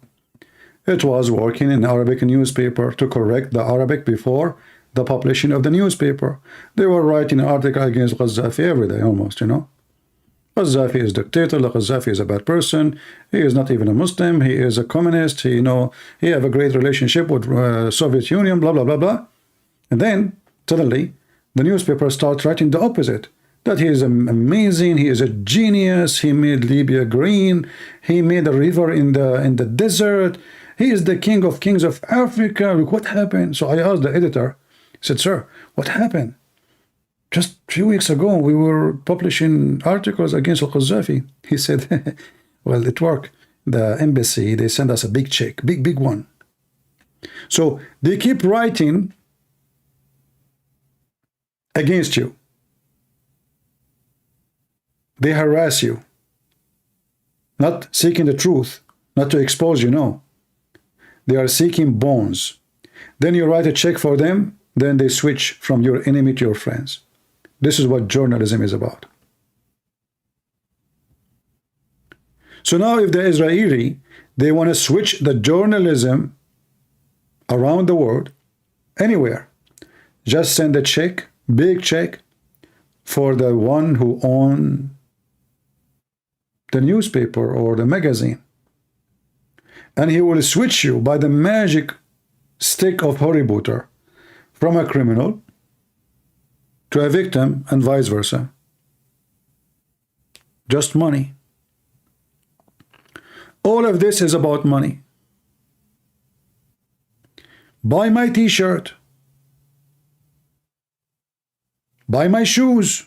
it was working in Arabic newspaper to correct the Arabic before the publishing of the newspaper. They were writing an article against Qaddafi every day almost, you know. Qaddafi is dictator, Qaddafi is a bad person, he is not even a Muslim, he is a communist, he, you know, he have a great relationship with Soviet Union, blah, blah, blah, blah. And then, suddenly, the newspaper starts writing the opposite. That he is amazing, he is a genius, he made Libya green, he made a river in the desert, he is the king of kings of Africa. Look what happened. So I asked the editor, I said, sir, what happened? Just a few weeks ago we were publishing articles against Al-Qaddafi. He said, well, it worked. The embassy, they send us a big check, big one. So they keep writing against you. They harass you, not seeking the truth, not to expose you, no. They are seeking bones. Then you write a check for them, then they switch from your enemy to your friends. This is what journalism is about. So now if the Israeli, they want to switch the journalism around the world, anywhere, just send a check, big check, for the one who owns the newspaper or the magazine. And he will switch you by the magic stick of Harry Potter from a criminal to a victim and vice versa. Just money. All of this is about money. Buy my t-shirt. Buy my shoes.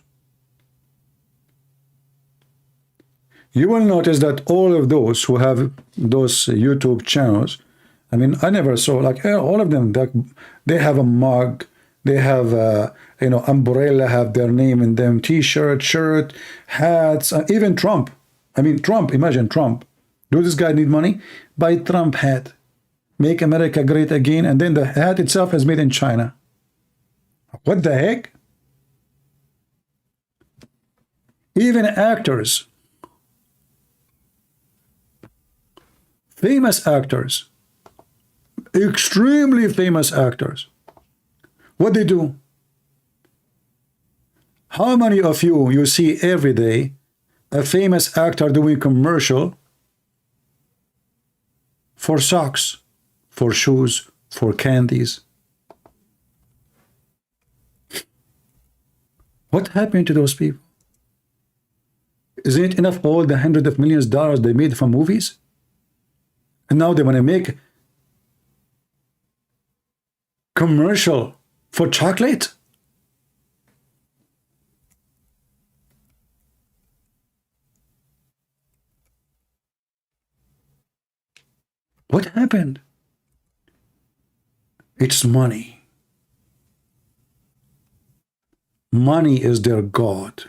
You will notice that all of those who have those YouTube channels, I mean, I never saw, like, all of them, they have a mug, they have a, umbrella, have their name in them, t-shirt, shirt, hats, even Trump. I mean, Trump, imagine Trump. Do this guy need money? Buy Trump hat. Make America great again, and then the hat itself is made in China. What the heck? Even actors, famous actors, extremely famous actors, what they do? How many of you see every day a famous actor doing commercial for socks, for shoes, for candies? What happened to those people? Isn't it enough all the hundreds of millions of dollars they made from movies? And now they want to make commercial for chocolate? What happened? It's money. Money is their God.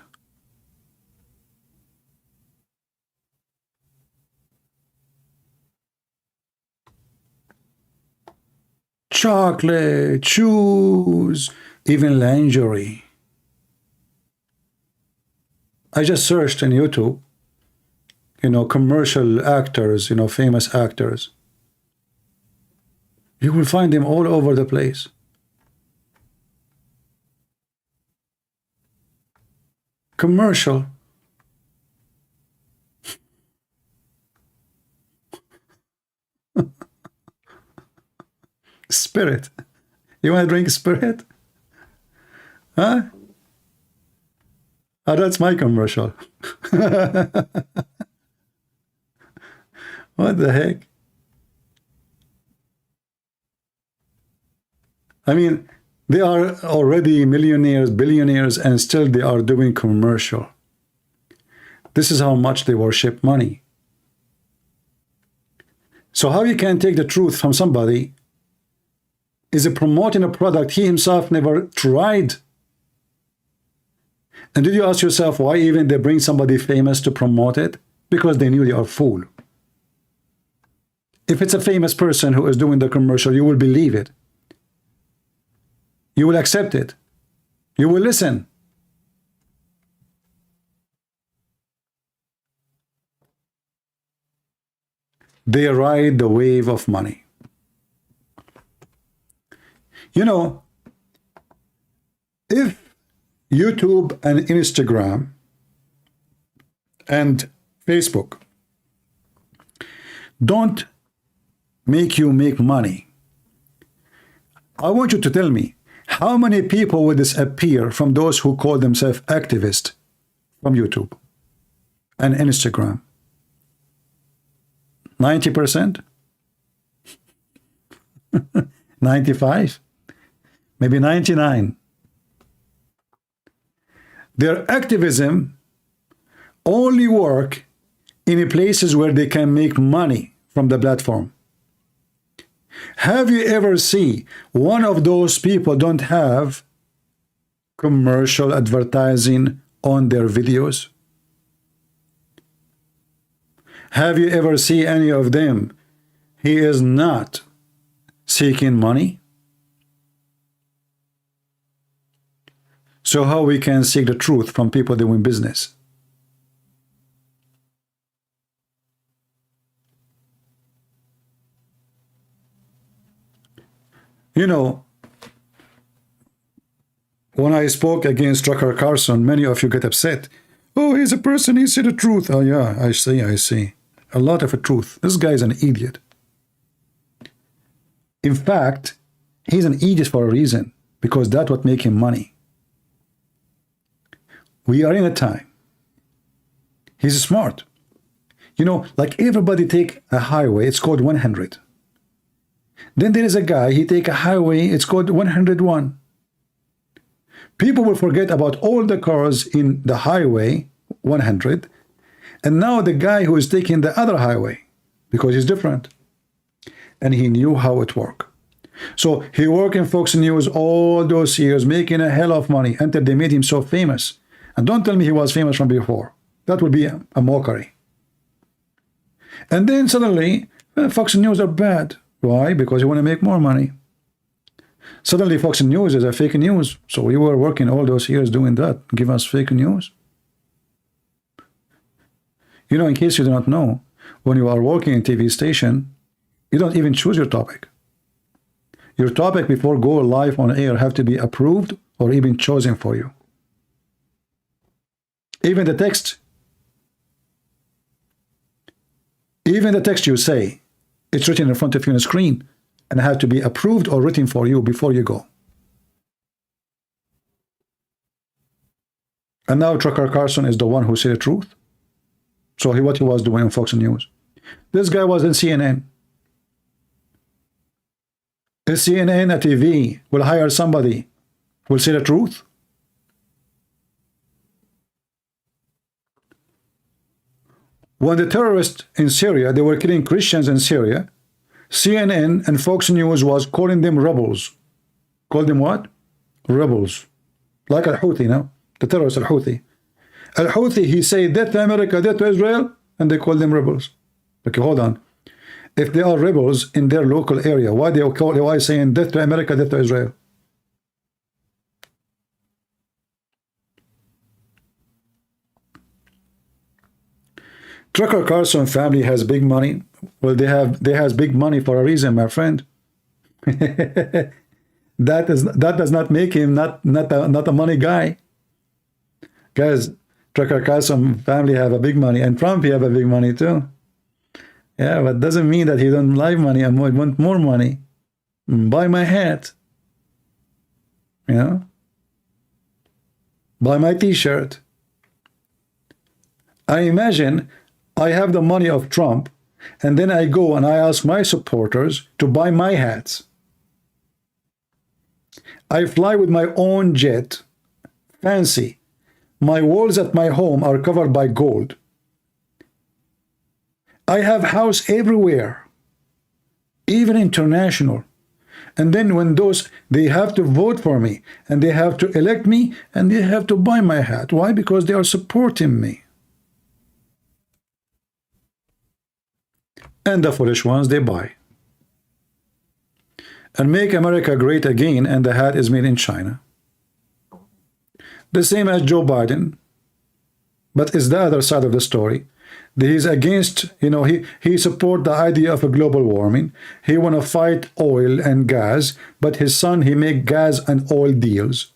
Chocolate, shoes, even lingerie. I just searched on YouTube, commercial actors, famous actors. You will find them all over the place. Commercial. Spirit. You want to drink Spirit? Huh? Oh, that's my commercial. What the heck? I mean, they are already millionaires, billionaires, and still they are doing commercial. This is how much they worship money. So how you can take the truth from somebody is promoting a product he himself never tried? And did you ask yourself why even they bring somebody famous to promote it? Because they knew they are a fool. If it's a famous person who is doing the commercial, you will believe it. You will accept it. You will listen. They ride the wave of money. If YouTube and Instagram and Facebook don't make you make money, I want you to tell me how many people will disappear from those who call themselves activists from YouTube and Instagram? 90%? 95? Maybe 99. Their activism only work in places where they can make money from the platform. Have you ever seen one of those people don't have commercial advertising on their videos? Have you ever seen any of them? He is not seeking money. So how we can seek the truth from people doing business? You know, when I spoke against Tucker Carlson, many of you get upset. Oh, he's a person, he said the truth. Oh yeah, I see. A lot of a truth. This guy is an idiot. In fact, he's an idiot for a reason, because that's what makes him money. We are in a time. He's smart. You know, like everybody take a highway, it's called 100. Then there is a guy, he take a highway, it's called 101. People will forget about all the cars in the highway 100, and now the guy who is taking the other highway, because he's different, and he knew how it worked. So he worked in Fox News all those years, making a hell of money until they made him so famous. And don't tell me he was famous from before. That would be a mockery. And then suddenly, Fox News are bad. Why? Because you want to make more money. Suddenly Fox News is a fake news. So we were working all those years doing that. Give us fake news. You know, in case you do not know, when you are working in TV station, you don't even choose your topic. Your topic before go live on air have to be approved or even chosen for you. Even the text you say, it's written in front of you on the screen and have to be approved or written for you before you go. And now Tucker Carlson is the one who said the truth. So what he was doing on Fox News. This guy was in CNN. Is CNN a TV will hire somebody who will say the truth? When the terrorists in Syria, they were killing Christians in Syria, CNN and Fox News was calling them rebels. Called them what? Rebels. Like Al-Houthi, no? The terrorist Al-Houthi. Al-Houthi, he said, death to America, death to Israel, and they call them rebels. Okay, hold on. If they are rebels in their local area, why saying death to America, death to Israel? Tucker Carlson family has big money. Well, they has big money for a reason, my friend. that does not make him not a money guy. Guys, Tucker Carlson family have a big money, and Trump he have a big money too. Yeah, but doesn't mean that he don't like money and want more money. Buy my hat. You know? Buy my t-shirt. I imagine I have the money of Trump, and then I go and I ask my supporters to buy my hats. I fly with my own jet, fancy. My walls at my home are covered by gold. I have house everywhere, even international. And then when they have to vote for me, and they have to elect me, and they have to buy my hat. Why? Because they are supporting me. And the foolish ones, they buy. And make America great again, and the hat is made in China. The same as Joe Biden. But it's the other side of the story. He's against, you know, he support the idea of a global warming. He want to fight oil and gas, but his son, he make gas and oil deals.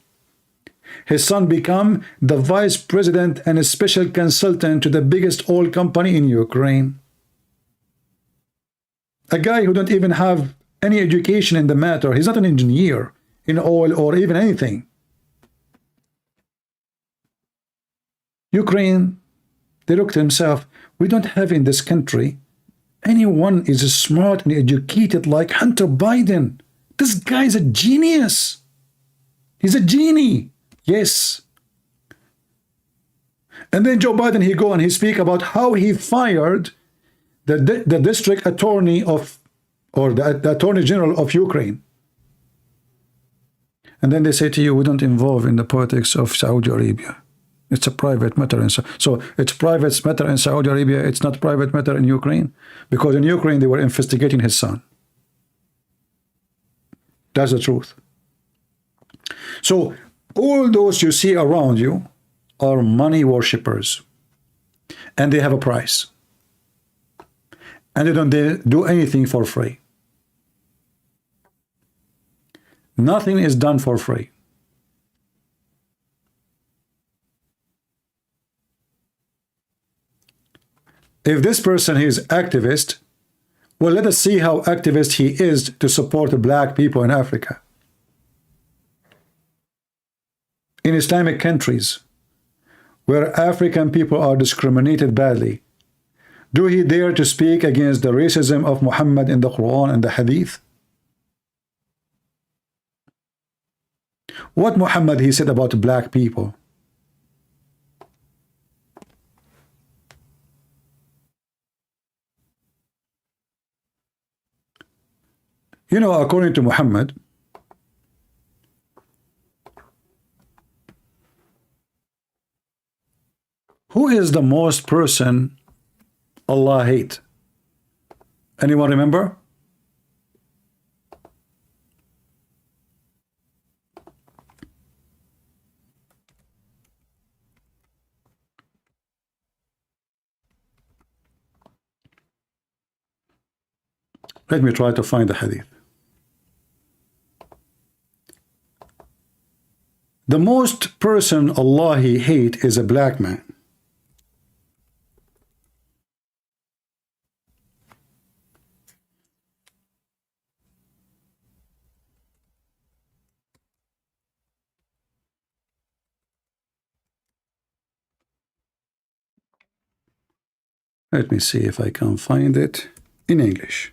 His son become the vice president and a special consultant to the biggest oil company in Ukraine. A guy who don't even have any education in the matter. He's not an engineer in oil or even anything. Ukraine, they looked at themselves, we don't have in this country anyone is smart and educated like Hunter Biden. This guy's a genius. He's a genie. Yes. And then Joe Biden, he go and he speak about how he fired the district attorney of, or the attorney general of Ukraine. And then they say to you, we don't involve in the politics of Saudi Arabia. It's a private matter. And so it's private matter in Saudi Arabia. It's not private matter in Ukraine. Because in Ukraine, they were investigating his son. That's the truth. So All those you see around you are money worshippers, and they have a price, and they don't do anything for free. Nothing is done for free. If this person is activist, well, let us see how activist he is to support black people in Africa. In Islamic countries, where African people are discriminated badly, do he dare to speak against the racism of Muhammad in the Quran and the Hadith? What Muhammad he said about black people? You know, according to Muhammad, who is the most person Allah hate? Anyone remember? Let me try to find the hadith. The most person Allah he hate is a black man. Let me see if I can find it in English.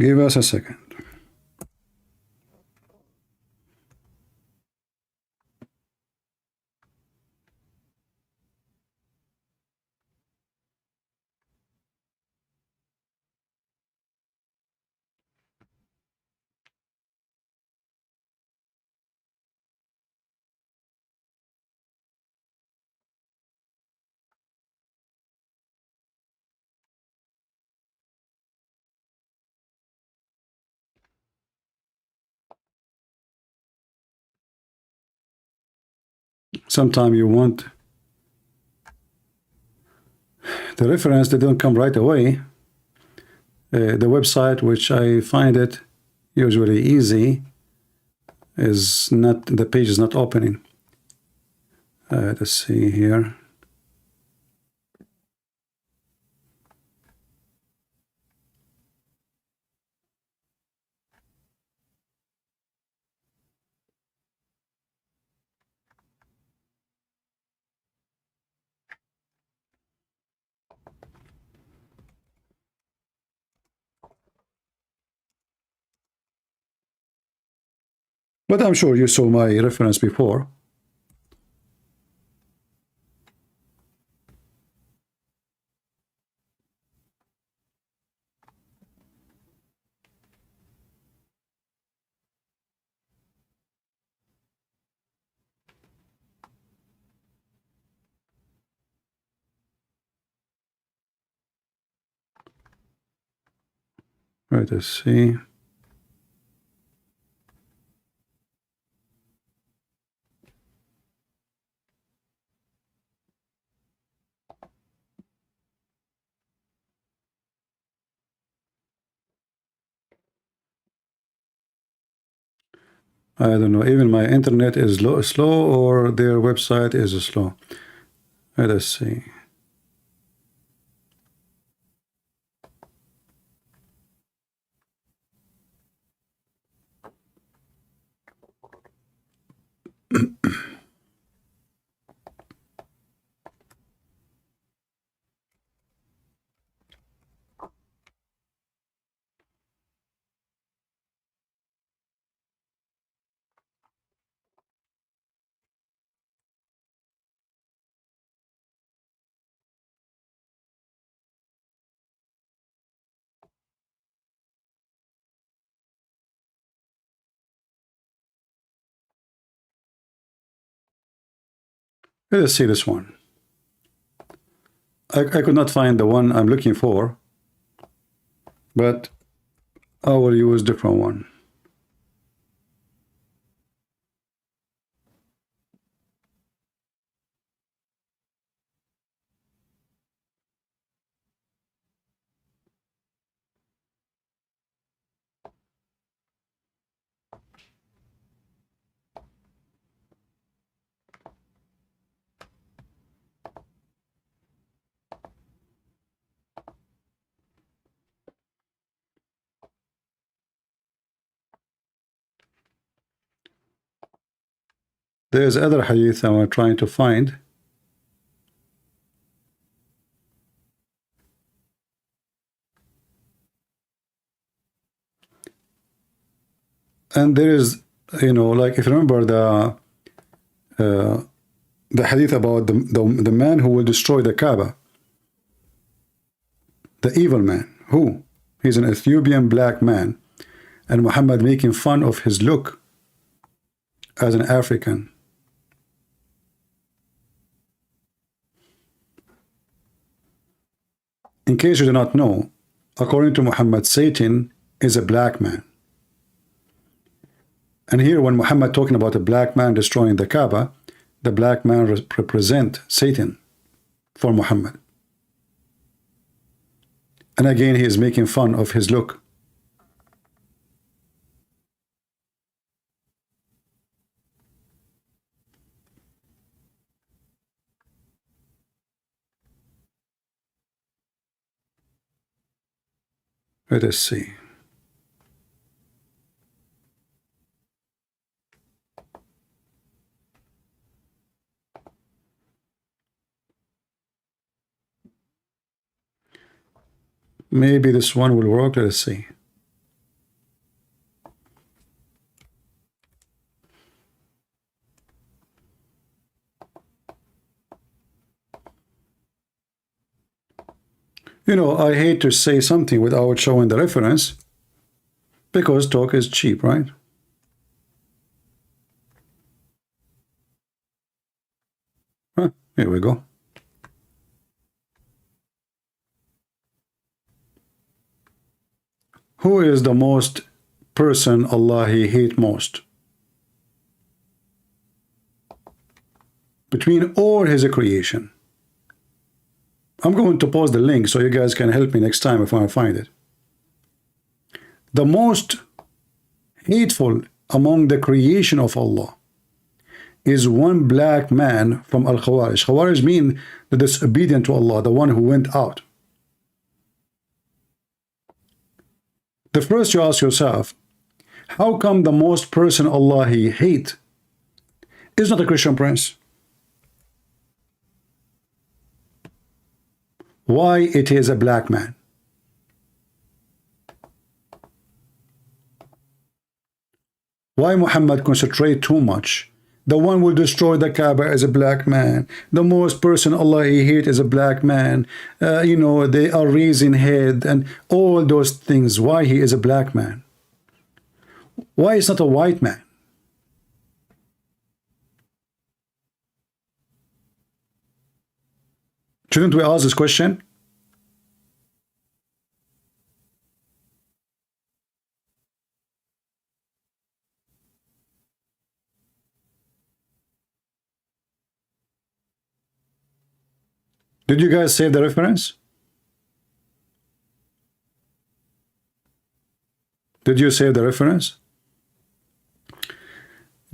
Give us a second. Sometimes you want the reference, they don't come right away. The website, which I find it usually easy, is not, the page is not opening. Let's see here. But I'm sure you saw my reference before. Right, let's see. I don't know, even my internet is slow, or their website is slow. Let us see. Let us see this one. I could not find the one I'm looking for, but I will use different one. There's other hadith I'm trying to find. And there is, you know, like if you remember the hadith about the man who will destroy the Kaaba, the evil man. Who? He's an Ethiopian black man, and Muhammad making fun of his look as an African. In case you do not know, according to Muhammad, Satan is a black man. And here when Muhammad talking about a black man destroying the Kaaba, the black man represent Satan for Muhammad. And again, he is making fun of his look. Let us see. Maybe this one will work. Let us see. You know, I hate to say something without showing the reference, because talk is cheap, right? Here we go. Who is the most person Allah he hate most? Between all his creation. I'm going to post the link so you guys can help me next time if I find it. The most hateful among the creation of Allah is one black man from Al-Khawarij. Khawarij mean the disobedient to Allah, the one who went out. The first you ask yourself, how come the most person Allah he hate is not a Christian prince? Why it is a black man? Why Muhammad concentrate too much? The one will destroy the Kaaba as a black man. The most person Allah he hate is a black man. You know, they are raising head and all those things. Why he is a black man? Why is not a white man? Shouldn't we ask this question? Did you guys save the reference? Did you save the reference?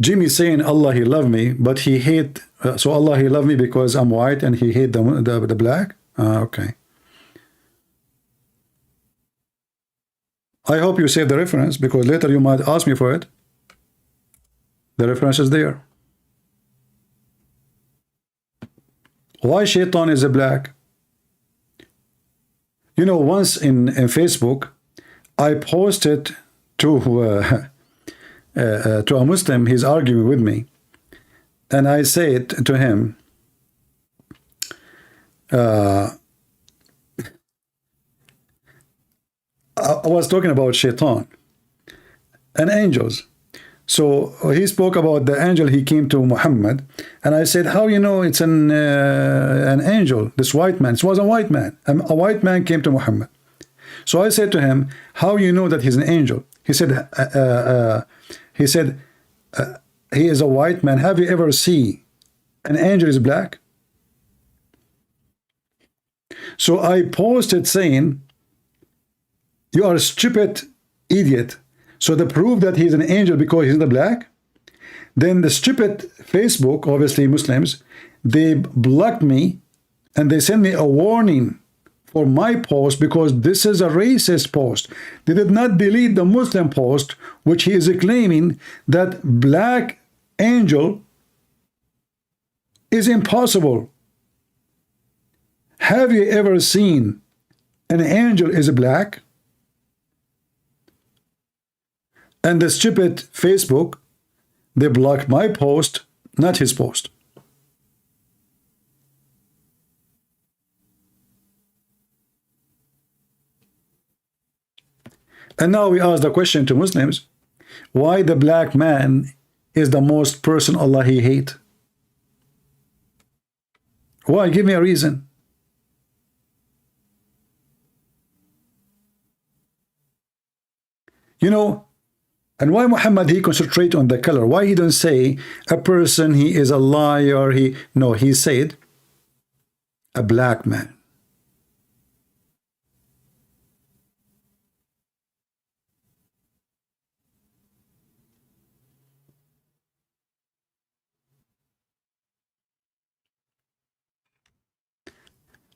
Jimmy saying Allah he love me, but he hate. So Allah he love me because I'm white and he hate the black. Okay. I hope you save the reference because later you might ask me for it. The reference is there. Why Shaitan is a black? You know, once in Facebook, I posted to a Muslim. He's arguing with me, and I said to him, I was talking about Shaitan and angels. So he spoke about the angel he came to Muhammad, and I said, how you know it's an angel, this white man? It was a white man. A white man came to Muhammad. So I said to him, how you know that he's an angel? He said, he is a white man. Have you ever seen an angel is black? So I posted saying, you are a stupid idiot. So the proof that he's an angel because he's not black. Then the stupid Facebook, obviously Muslims, they blocked me and they sent me a warning for my post because this is a racist post. They did not delete the Muslim post, which he is claiming that black angel is impossible. Have you ever seen an angel is black? And the stupid Facebook, they blocked my post, not his post. And now we ask the question to Muslims, why the black man is the most person Allah he hate? Why? Give me a reason. You know, and why Muhammad he concentrate on the color? Why he don't say a person he is a liar? No, he said a black man.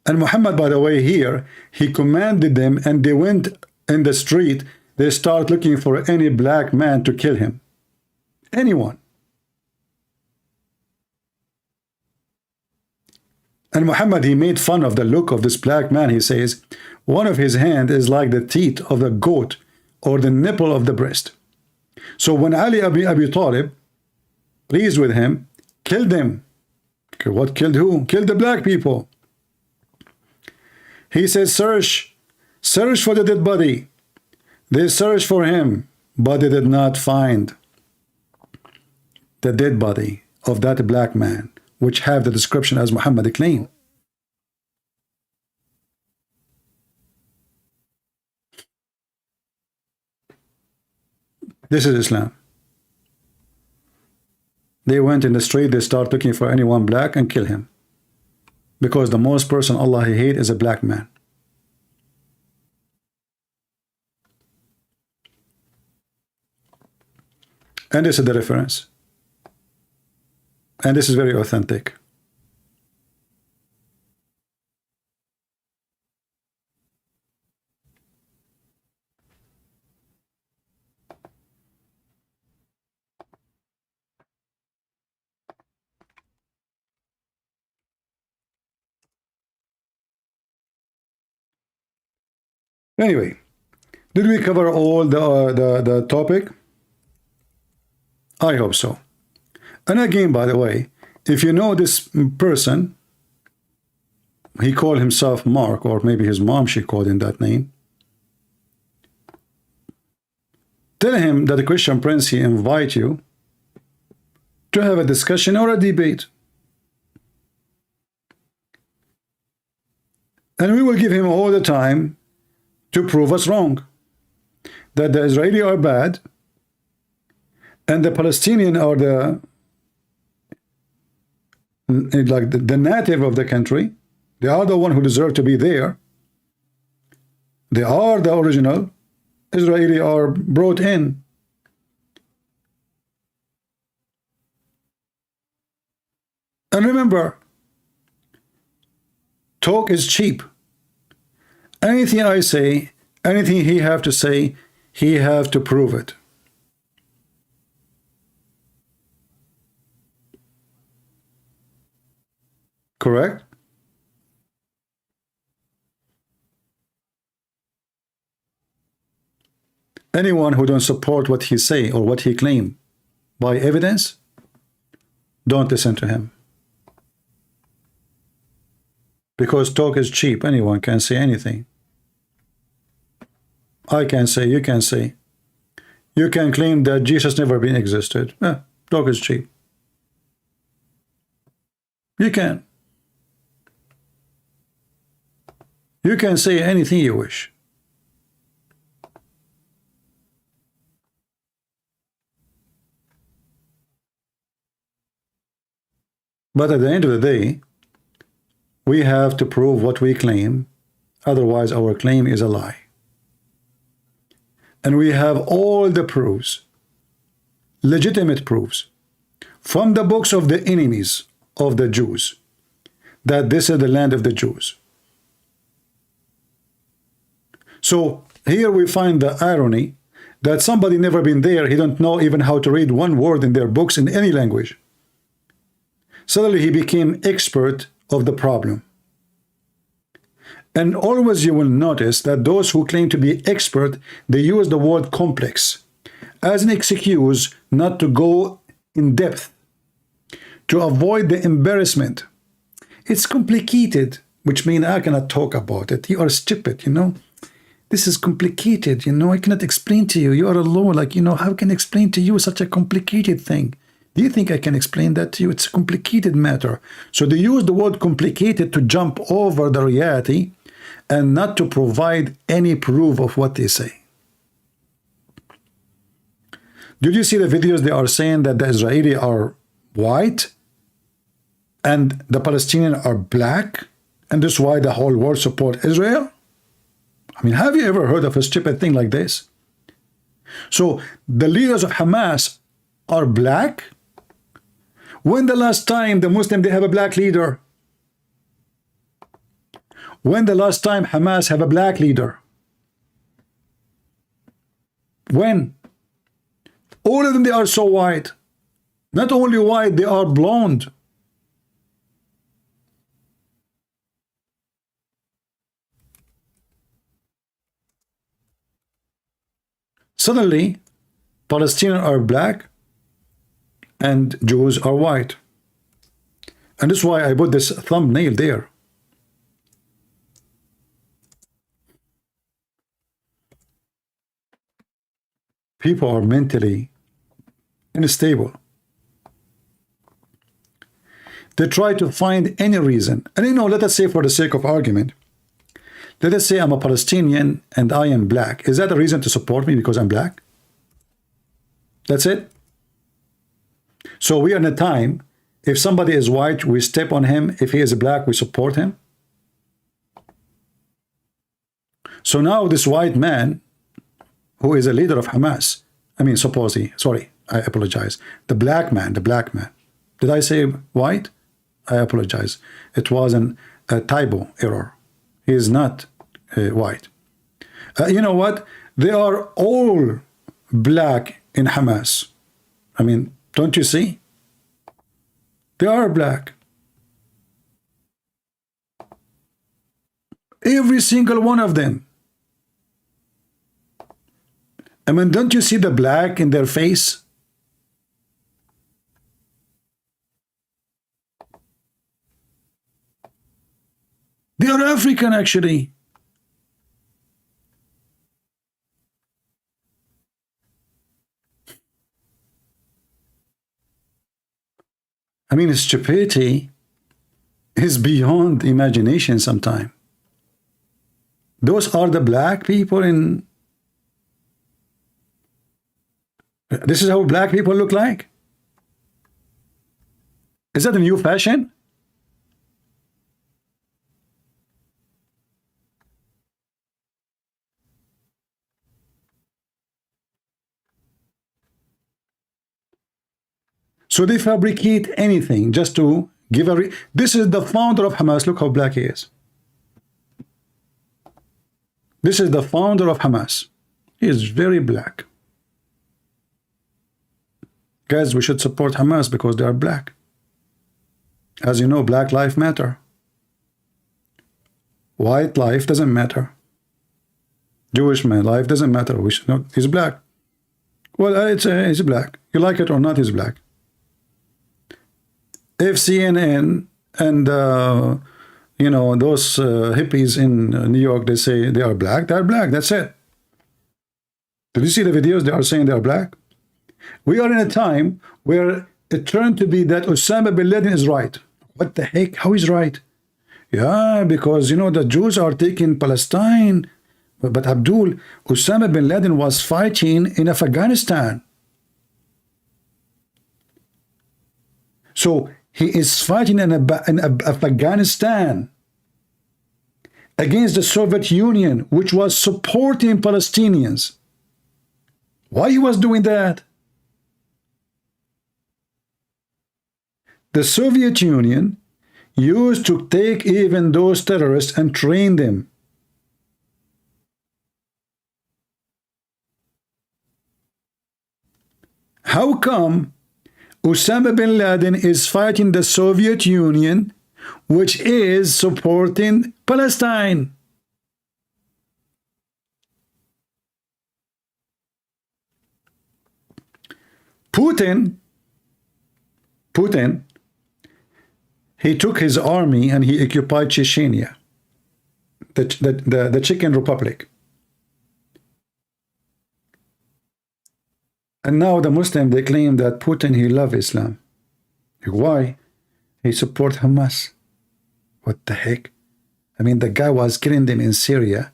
And Muhammad, by the way, here he commanded them, and they went in the street. They start looking for any black man to kill him. Anyone. And Muhammad, he made fun of the look of this black man. He says, one of his hand is like the teeth of the goat or the nipple of the breast. So when Ali Abi Talib, pleased with him, killed them. Okay, what killed who? Killed the black people. He says, search for the dead body. They searched for him, but they did not find the dead body of that black man, which have the description as Muhammad claimed. This is Islam. They went in the street, they start looking for anyone black and kill him. Because the most person Allah he hate is a black man. And this is the reference. And this is very authentic. Anyway, did we cover all the topic? I hope so. And again, by the way, if you know this person, he called himself Mark, or maybe his mom she called him that name. Tell him that the Christian Prince he invite you to have a discussion or a debate. And we will give him all the time to prove us wrong. That the Israeli are bad, and the Palestinian are the native of the country. They are the one who deserve to be there. They are the original. Israeli are brought in. And remember, talk is cheap. Anything I say, anything he have to say, he have to prove it. Correct? Anyone who don't support what he say or what he claim by evidence, don't listen to him. Because talk is cheap. Anyone can say anything. I can say, you can say. you can claim that Jesus never been existed. Talk is cheap. You can. You can say anything you wish. But at the end of the day, we have to prove what we claim. Otherwise, our claim is a lie. And we have all the proofs, legitimate proofs, from the books of the enemies of the Jews, that this is the land of the Jews. So here we find the irony that somebody never been there, he don't know even how to read one word in their books in any language. Suddenly he became expert of the problem. And always you will notice that those who claim to be expert, they use the word complex as an excuse not to go in depth, to avoid the embarrassment. It's complicated, which means I cannot talk about it. You are stupid, you know. This is complicated, you know. I cannot explain to you. You are alone, like, you know, how can I explain to you such a complicated thing? Do you think I can explain that to you? It's a complicated matter. So they use the word complicated to jump over the reality and not to provide any proof of what they say. Did you see the videos? They are saying that the Israeli are white and the Palestinians are black, and this is why the whole world support Israel? I mean, have you ever heard of a stupid thing like this? So the leaders of Hamas are black? When the last time the Muslim, they have a black leader? When the last time Hamas have a black leader? When? All of them, they are so white. Not only white, they are blonde. Suddenly, Palestinians are black and Jews are white. And this is why I put this thumbnail there. People are mentally unstable. They try to find any reason. And you know, let us say for the sake of argument, let us say I'm a Palestinian and I am black. Is that a reason to support me because I'm black? That's it? So we are in a time, if somebody is white, we step on him. If he is black, we support him. So now this white man, who is a leader of Hamas, I mean, supposedly, sorry, I apologize. The black man. Did I say white? I apologize. It was a typo error. He is not white. You know what? They are all black in Hamas. I mean, don't you see? They are black. Every single one of them. I mean, don't you see the black in their face? They are African, actually. I mean, stupidity is beyond imagination sometimes. Those are the black people in... This is how black people look like? Is that a new fashion? So they fabricate anything just to give a... This is the founder of Hamas. Look how black he is. This is the founder of Hamas. He is very black. Guys, we should support Hamas because they are black. As you know, black life matter. White life doesn't matter. Jewish man life doesn't matter. We should not. He's black. Well, he's black. You like it or not, he's black. If CNN and you know, those hippies in New York, they say they are black, that's it. Did you see the videos? They are saying they are black. We are in a time where it turned to be that Osama bin Laden is right. What the heck? How is right? Yeah, because you know the Jews are taking Palestine. But Abdul, Osama bin Laden was fighting in Afghanistan. So he is fighting in Afghanistan against the Soviet Union, which was supporting Palestinians. Why he was doing that? The Soviet Union used to take even those terrorists and train them. How come Osama bin Laden is fighting the Soviet Union, which is supporting Palestine? Putin, he took his army and he occupied Chechnya, the Chechen Republic. And now the Muslim, they claim that Putin, he loves Islam. Why? He support Hamas. What the heck? I mean, the guy was killing them in Syria.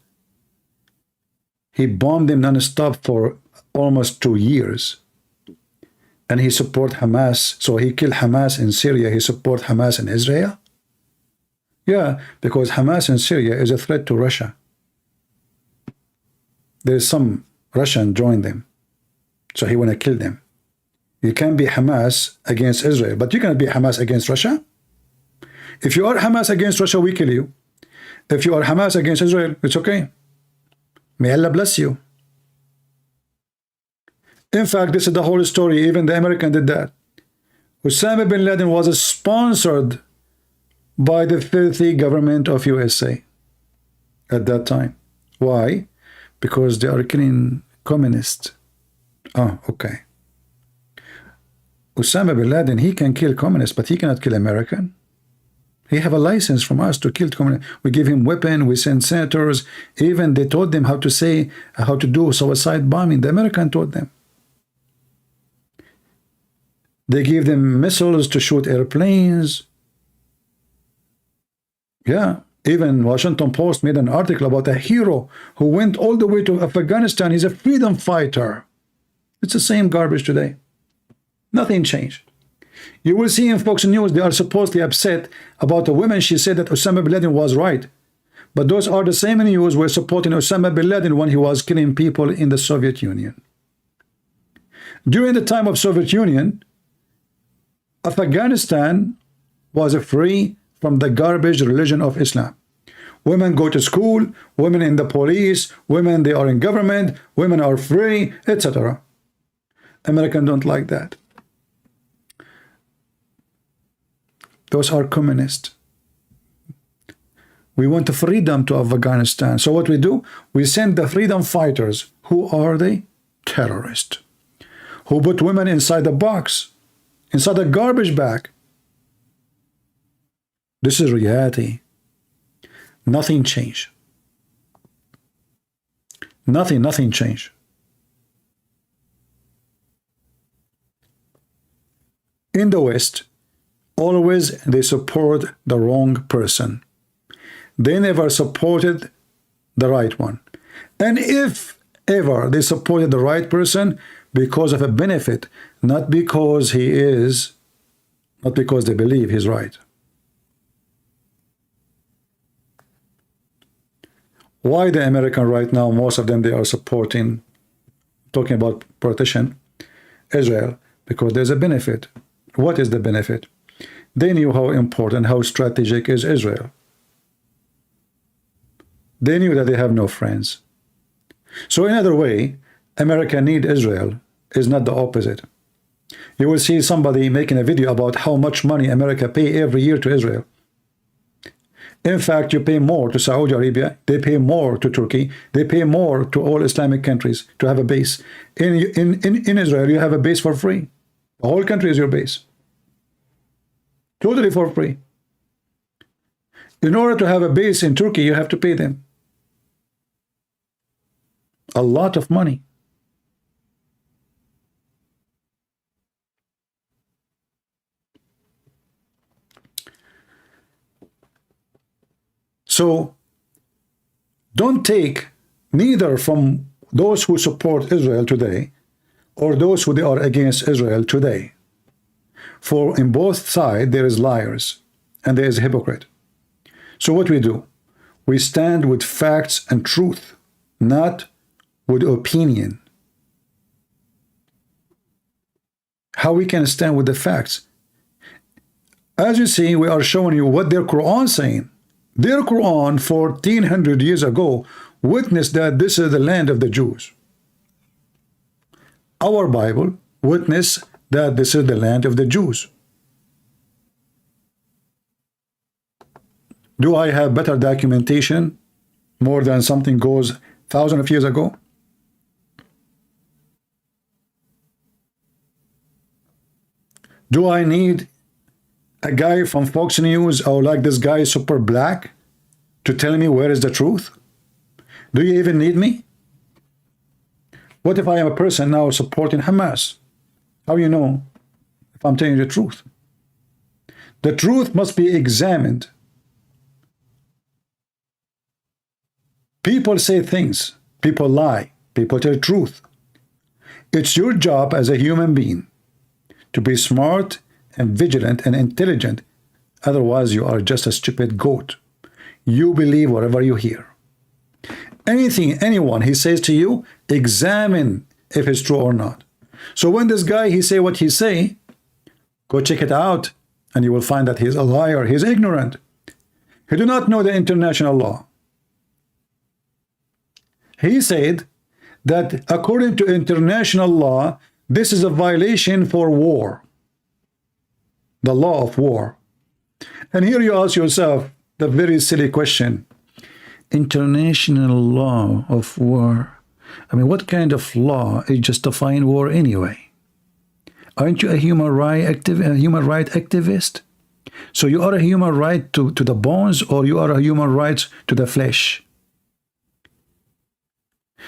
He bombed them non-stop for almost 2 years. And he support Hamas. So he killed Hamas in Syria. He support Hamas in Israel? Yeah, because Hamas in Syria is a threat to Russia. There's some Russian joined them. So he want to kill them. You can't be Hamas against Israel, but you cannot be Hamas against Russia. If you are Hamas against Russia, we kill you. If you are Hamas against Israel, it's okay. May Allah bless you. In fact, this is the whole story. Even the American did that. Osama bin Laden was sponsored by the filthy government of USA at that time. Why? Because they are killing communists. Oh, okay. Osama bin Laden, he can kill communists, but he cannot kill American. He have a license from us to kill communists. We give him weapon, we send senators. Even they told them how to do suicide bombing. The American taught them. They give them missiles to shoot airplanes. Yeah. Even Washington Post made an article about a hero who went all the way to Afghanistan. He's a freedom fighter. It's the same garbage today. Nothing changed. You will see in Fox News, they are supposedly upset about a woman. She said that Osama bin Laden was right. But those are the same news were supporting Osama bin Laden when he was killing people in the Soviet Union. During the time of Soviet Union, Afghanistan was free from the garbage religion of Islam. Women go to school, women in the police, women they are in government, women are free, etc. Americans don't like that. Those are communists. We want the freedom to Afghanistan. So what we do? We send the freedom fighters. Who are they? Terrorists. Who put women inside the box, inside a garbage bag. This is reality. Nothing changed. Nothing changed. In the West, always they support the wrong person. They never supported the right one. And if ever they supported the right person, because of a benefit, not because he is, not because they believe he's right. Why the American right now, most of them, they are supporting, talking about partition, Israel, because there's a benefit. What is the benefit? They knew how important, how strategic is Israel. They knew that they have no friends. So in another way, America need Israel is not the opposite. You will see somebody making a video about how much money America pay every year to Israel. In fact, you pay more to Saudi Arabia, they pay more to Turkey, they pay more to all Islamic countries to have a base. In Israel, you have a base for free. The whole country is your base. Totally for free. In order to have a base in Turkey, you have to pay them a lot of money. So don't take neither from those who support Israel today or those who are against Israel today. For in both sides there is liars and there is hypocrite. So what we do? We stand with facts and truth, not with opinion. How we can stand with the facts? As you see, we are showing you what their Quran is saying. Their Quran 1400 years ago witnessed that this is the land of the Jews. Our Bible witnessed that this is the land of the Jews. Do I have better documentation more than something goes thousands of years ago? Do I need a guy from Fox News or like this guy Super Black to tell me where is the truth? Do you even need me? What if I am a person now supporting Hamas? How you know if I'm telling you the truth? The truth must be examined. People say things, people lie, people tell the truth. It's your job as a human being to be smart and vigilant and intelligent. Otherwise, you are just a stupid goat. You believe whatever you hear. Anything, anyone, he says to you, examine if it's true or not. So when this guy, he say what he say, go check it out, and you will find that he's a liar, he's ignorant. He do not know the international law. He said that according to international law, this is a violation for war. The law of war. And here you ask yourself the very silly question. International law of war. I mean, what kind of law is justifying war anyway? Aren't you a human right activist? So you are a human right to the bones, or you are a human right to the flesh?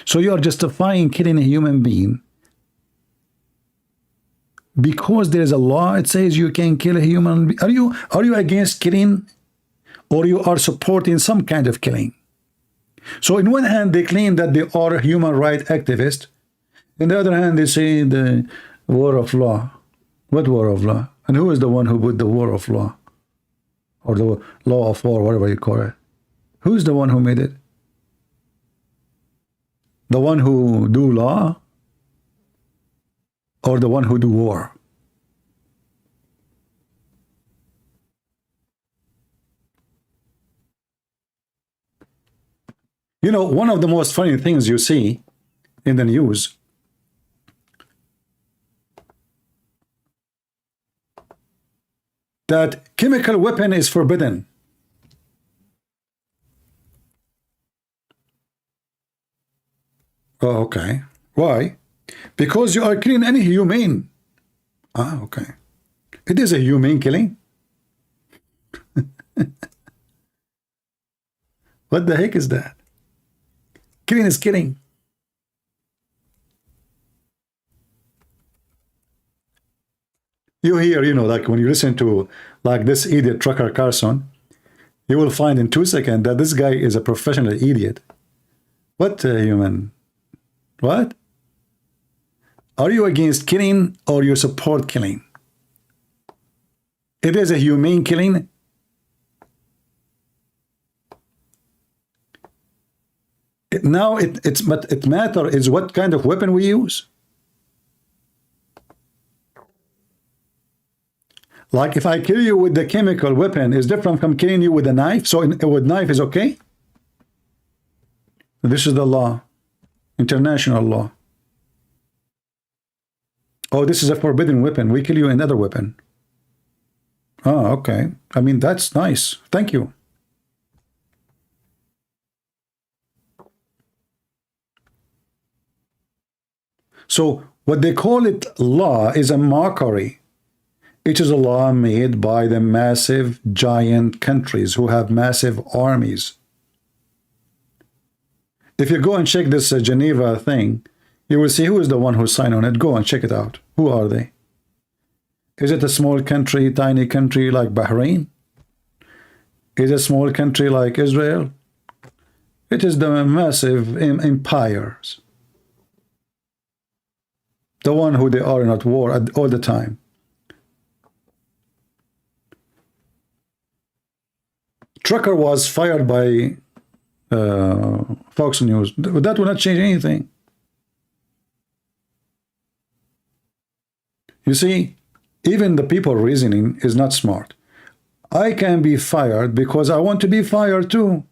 So you are justifying killing a human being because there is a law. It says you can kill a human being. Are you against killing, or you are supporting some kind of killing? So in one hand they claim that they are a human right activist. In the other hand they say the war of law. What war of law? And who is the one who put the war of law, or the law of war, whatever you call it? Who's the one who made it? The one who do law, or the one who do war? You know, one of the most funny things you see in the news, that chemical weapon is forbidden. Oh, okay. Why? Because you are killing any humane. Ah, okay. It is a humane killing. What the heck is that? Killing is killing. You hear, you know, like when you listen to like this idiot Trucker Carson, you will find in 2 seconds that this guy is a professional idiot. What human? What? Are you against killing, or you support killing? It is a humane killing. Now it matters is what kind of weapon we use. Like if I kill you with the chemical weapon is different from killing you with a knife. So with knife is okay. This is the law, international law. Oh, this is a forbidden weapon. We kill you in another weapon. Oh, okay. I mean, that's nice. Thank you. So what they call it law is a mockery. It is a law made by the massive giant countries who have massive armies. If you go and check this Geneva thing, you will see who is the one who signed on it. Go and check it out. Who are they? Is it a small country, tiny country like Bahrain? is a small country like Israel. It is the massive empires, the one who they are in at war all the time. Trucker was fired by Fox News. That will not change anything. You see, even the people reasoning is not smart. I can be fired because I want to be fired too.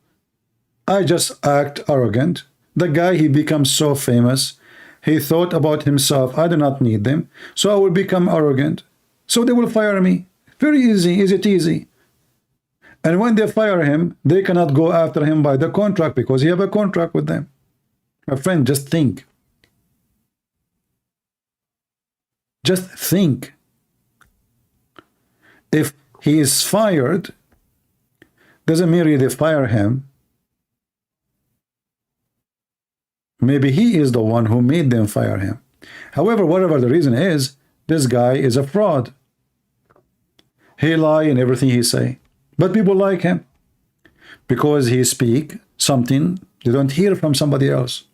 I just act arrogant. The guy, he becomes so famous. He thought about himself, I do not need them, so I will become arrogant. So they will fire me. Very easy. Is it easy? And when they fire him, they cannot go after him by the contract because he have a contract with them. My friend, just think. Just think. If he is fired, doesn't mean they fire him. Maybe he is the one who made them fire him. However, whatever the reason is, this guy is a fraud. He lie in everything he say. But people like him because he speak something they don't hear from somebody else.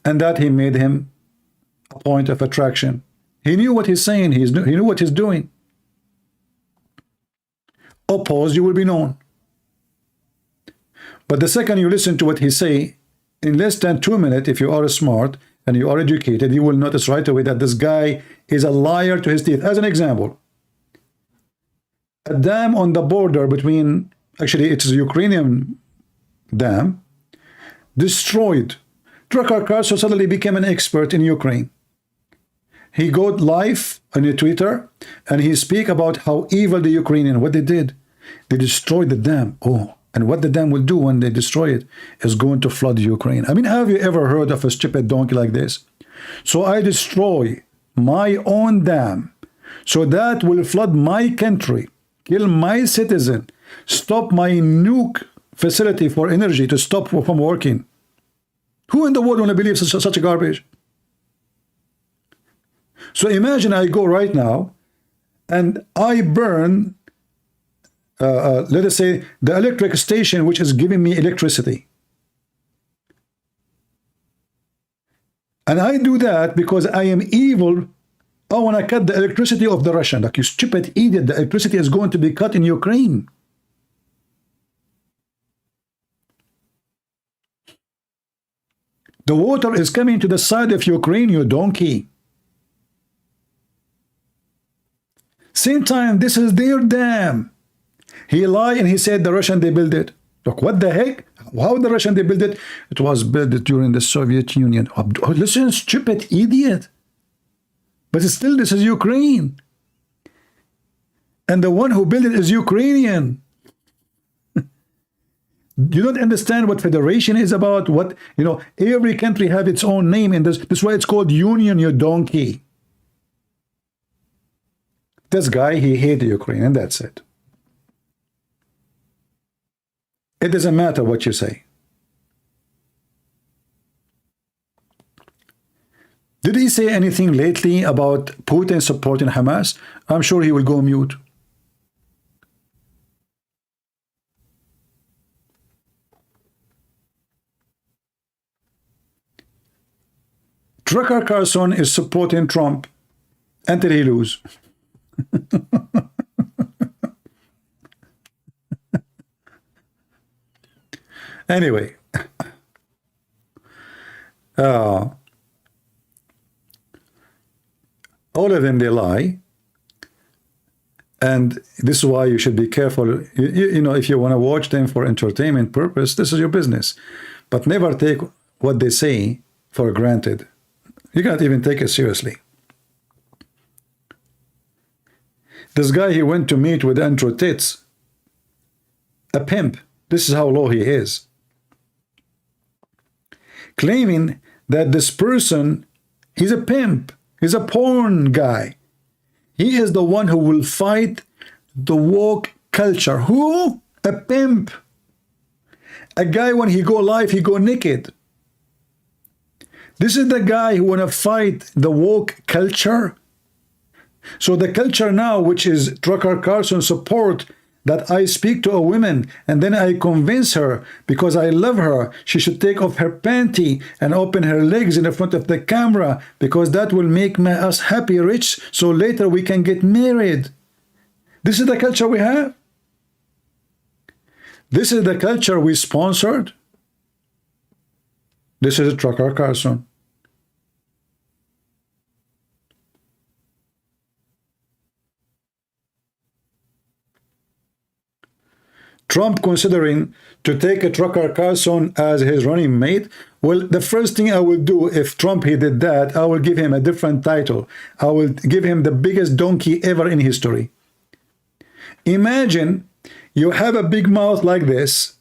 And that he made him a point of attraction. He knew what he's saying. He knew what he's doing. Oppose, you will be known. But the second you listen to what he say, in less than 2 minutes, if you are smart and you are educated, you will notice right away that this guy is a liar to his teeth. As an example, a dam on the border between, actually it's a Ukrainian dam, destroyed. Trucker Carson suddenly became an expert in Ukraine. He got live on Twitter and he speak about how evil the Ukrainian, what they did. They destroyed the dam. Oh, and what the dam will do when they destroy it is going to flood Ukraine. I mean, have you ever heard of a stupid donkey like this? So I destroy my own dam, so that will flood my country, kill my citizen, stop my nuke facility for energy to stop from working. Who in the world want to believe such a garbage? So imagine I go right now and I burn, let us say, the electric station which is giving me electricity. And I do that because I am evil. I want to cut the electricity of the Russian. Like, you stupid idiot, the electricity is going to be cut in Ukraine. The water is coming to the side of Ukraine, you donkey. Same time, this is their dam. He lied and he said the Russian, they built it. Look, what the heck? How the Russian, they built it? It was built during the Soviet Union. Oh, listen, stupid idiot. But still, this is Ukraine. And the one who built it is Ukrainian. You don't understand what federation is about. What, you know, every country have its own name, and this is why it's called union, you donkey. This guy, he hated Ukraine, and that's it. It doesn't matter what you say. Did he say anything lately about Putin supporting Hamas? I'm sure he will go mute. Trucker Carson is supporting Trump until he lose. Anyway, all of them, they lie, and this is why you should be careful. You know, if you want to watch them for entertainment purpose, this is your business, but never take what they say for granted. You can't even take it seriously. This guy, he went to meet with Andrew Tits, a pimp. This is how low he is. Claiming that this person, he's a pimp. He's a porn guy. He is the one who will fight the woke culture. Who? A pimp. A guy, when he go live, he go naked. This is the guy who want to fight the woke culture. So the culture now, which is Trucker Carson support that I speak to a woman and then I convince her because I love her, she should take off her panty and open her legs in the front of the camera because that will make us happy, rich, so later we can get married. This is the culture we have. This is the culture we sponsored. This is a Tucker Carlson. Trump considering to take a Tucker Carlson as his running mate. Well, the first thing I will do if Trump he did that, I will give him a different title. I will give him the biggest donkey ever in history. Imagine you have a big mouth like this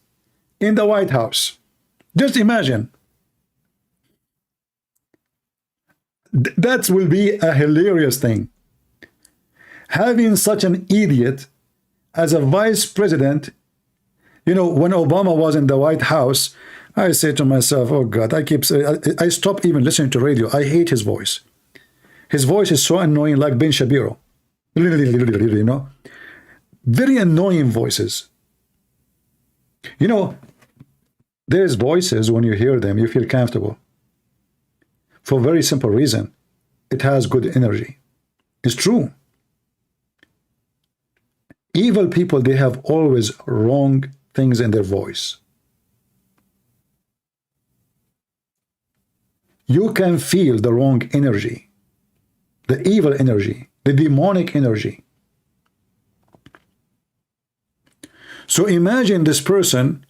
in the White House. Just imagine. That will be a hilarious thing. Having such an idiot as a vice president. You know, when Obama was in the White House, I say to myself, oh God, I stop even listening to radio. I hate his voice. His voice is so annoying, like Ben Shapiro. You know, very annoying voices. You know, there's voices, when you hear them, you feel comfortable. For a very simple reason. It has good energy. It's true. Evil people, they have always wrong things in their voice. You can feel the wrong energy, the evil energy, the demonic energy. So imagine this person,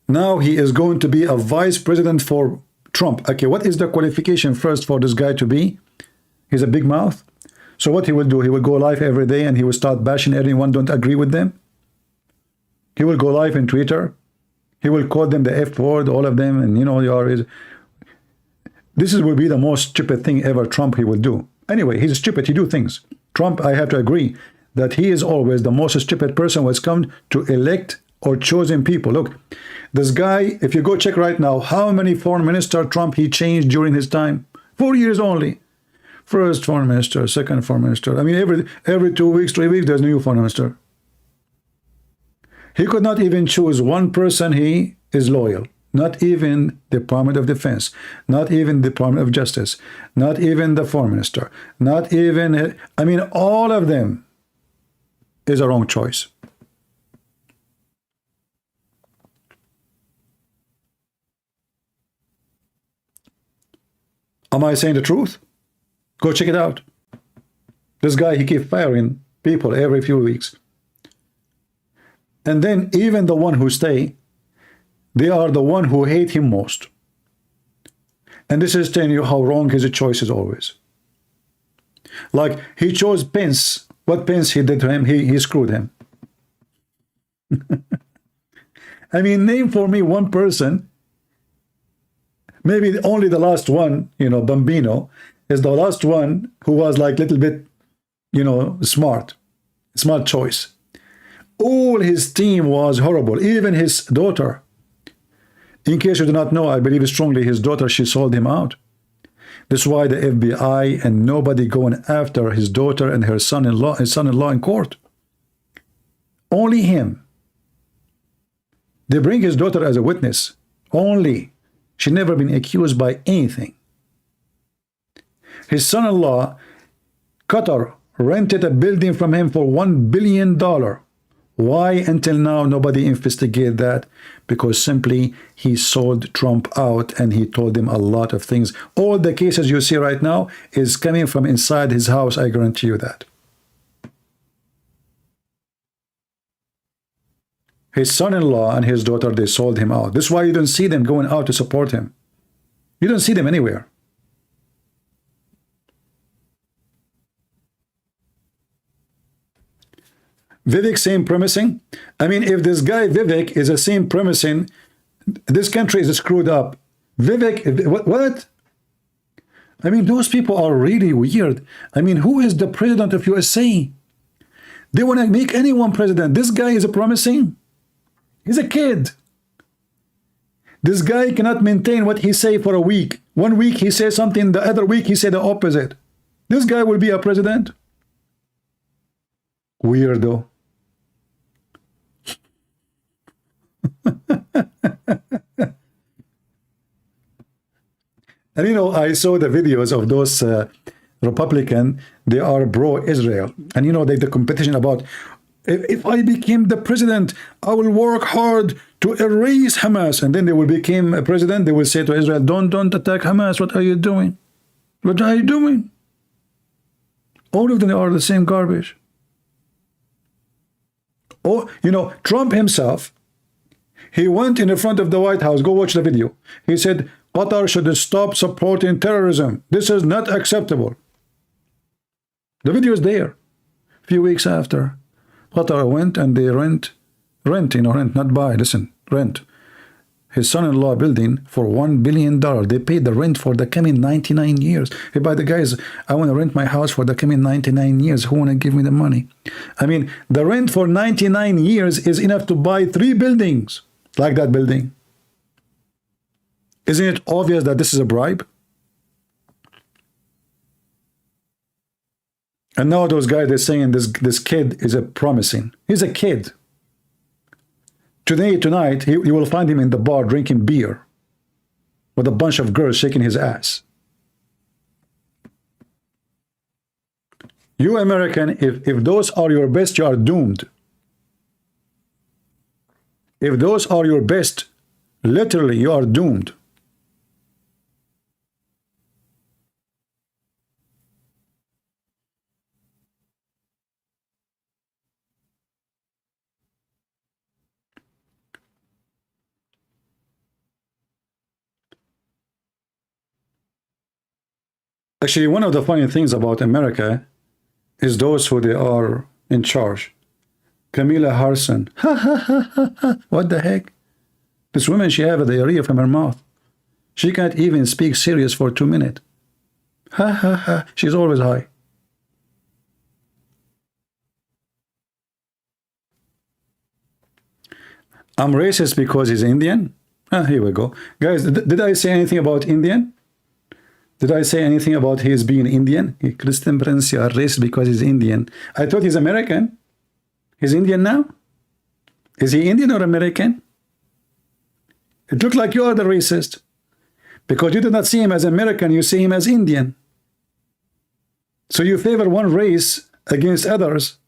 now he is going to be a vice president for Trump. Okay, what is the qualification first for this guy to be? He's a big mouth. So what he will do, he will go live every day and he will start bashing everyone don't agree with them. He will go live in Twitter. He will call them the F word, all of them, and you know, will be the most stupid thing ever Trump he will do. Anyway, he's stupid, he do things. Trump, I have to agree that he is always the most stupid person when it's come to elect or chosen people. Look, this guy, if you go check right now, how many foreign minister Trump he changed during his time? 4 years only. First foreign minister, second foreign minister. I mean, every 2 weeks, 3 weeks, there's a new foreign minister. He could not even choose one person he is loyal. Not even the Department of Defense. Not even the Department of Justice. Not even the foreign minister. Not even, I mean, all of them is a wrong choice. Am I saying the truth? Go check it out. This guy, he keeps firing people every few weeks. And then even the one who stay, they are the one who hate him most. And this is telling you how wrong his choice is always. Like, he chose Pence. What Pence he did to him, he screwed him. I mean, name for me one person, maybe only the last one, you know, Bambino, is the last one who was like little bit, you know, smart choice. All his team was horrible, even his daughter. In case you do not know, I believe strongly his daughter, she sold him out. That's why the FBI and nobody going after his daughter and her son-in-law in court. Only him. They bring his daughter as a witness. Only. She never been accused by anything. His son-in-law, Qatar, rented a building from him for $1 billion. Why until now nobody investigated that? Because simply he sold Trump out and he told him a lot of things. All the cases you see right now is coming from inside his house, I guarantee you that. His son-in-law and his daughter, they sold him out. This is why you don't see them going out to support him. You don't see them anywhere. Vivek same premising. I mean, if this guy Vivek is the same premising, this country is screwed up. Vivek, what? I mean, those people are really weird. I mean, who is the president of USA? They want to make anyone president. This guy is a promising. He's a kid. This guy cannot maintain what he say for a week. 1 week he says something, the other week he said the opposite. This guy will be a president? Weirdo. And you know, I saw the videos of those Republican, they are pro-Israel. And you know, the competition about, if I became the president, I will work hard to erase Hamas. And then they will become a president, they will say to Israel, don't attack Hamas. What are you doing? What are you doing? All of them are the same garbage. Oh, you know, Trump himself, he went in the front of the White House. Go watch the video. He said, Qatar should stop supporting terrorism. This is not acceptable. The video is there. A few weeks after, Qatar went and they rent, not buy, listen, rent. His son-in-law building for $1 billion. They paid the rent for the coming 99 years. Hey, by the guys, I want to rent my house for the coming 99 years. Who want to give me the money? I mean, the rent for 99 years is enough to buy 3 buildings like that building. Isn't it obvious that this is a bribe? And now those guys are saying this kid is a promising. He's a kid. Tonight, you will find him in the bar drinking beer with a bunch of girls shaking his ass. You American, if those are your best, you are doomed. If those are your best, literally, you are doomed. Actually, one of the funny things about America is those who they are in charge. Camilla Harrison. Ha ha ha ha ha. What the heck? This woman, she have a diarrhea from her mouth. She can't even speak serious for 2 minutes. Ha ha ha. She's always high. I'm racist because he's Indian? Ah, here we go. Guys, did I say anything about Indian? Did I say anything about his being Indian? Christian Prince, you are racist because he's Indian. I thought he's American. He's Indian now? Is he Indian or American? It looks like you are the racist. Because you do not see him as American, you see him as Indian. So you favor one race against others.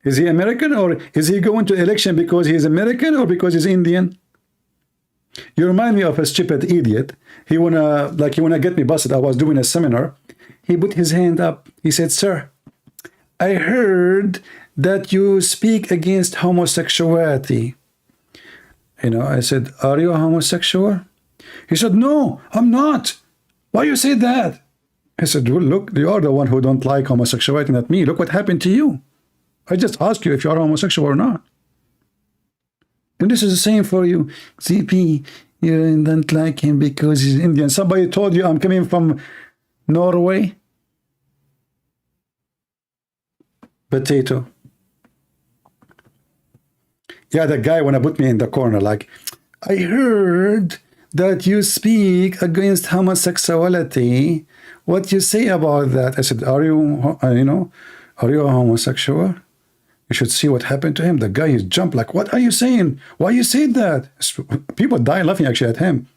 Is he American, or is he going to election because he is American or because he's Indian? You remind me of a stupid idiot. He wanna get me busted. I was doing a seminar. He put his hand up. He said, "Sir, I heard that you speak against homosexuality." You know, I said, "Are you a homosexual?" He said, "No, I'm not. Why you say that?" I said, "Well, look, you are the one who don't like homosexuality, not me. Look what happened to you. I just asked you if you are homosexual or not. And this is the same for you. CP, you don't like him because he's Indian. Somebody told you I'm coming from Norway? Potato." Yeah, the guy wanna put me in the corner like, "I heard that you speak against homosexuality. What you say about that?" I said, "Are you, are you a homosexual? You should see what happened to him." The guy, he jumped like, "What are you saying? Why you said that?" People die laughing actually at him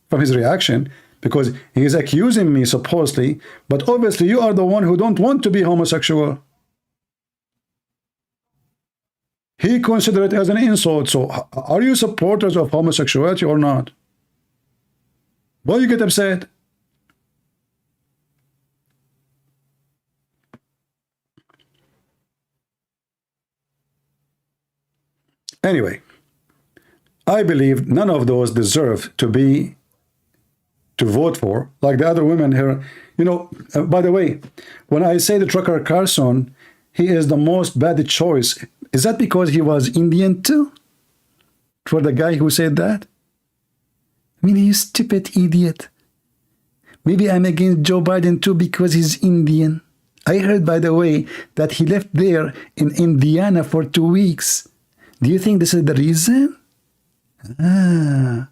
from his reaction, because he is accusing me supposedly, but obviously you are the one who don't want to be homosexual. He considered it as an insult. So are you supporters of homosexuality or not? Why you get upset? Anyway, I believe none of those deserve to vote for, like the other women here. You know, by the way, when I say the Trucker Carson, he is the most bad choice, is that because he was Indian too? For the guy who said that? I mean, he's a stupid idiot. Maybe I'm against Joe Biden too because he's Indian. I heard, by the way, that he left there in Indiana for 2 weeks. Do you think this is the reason? I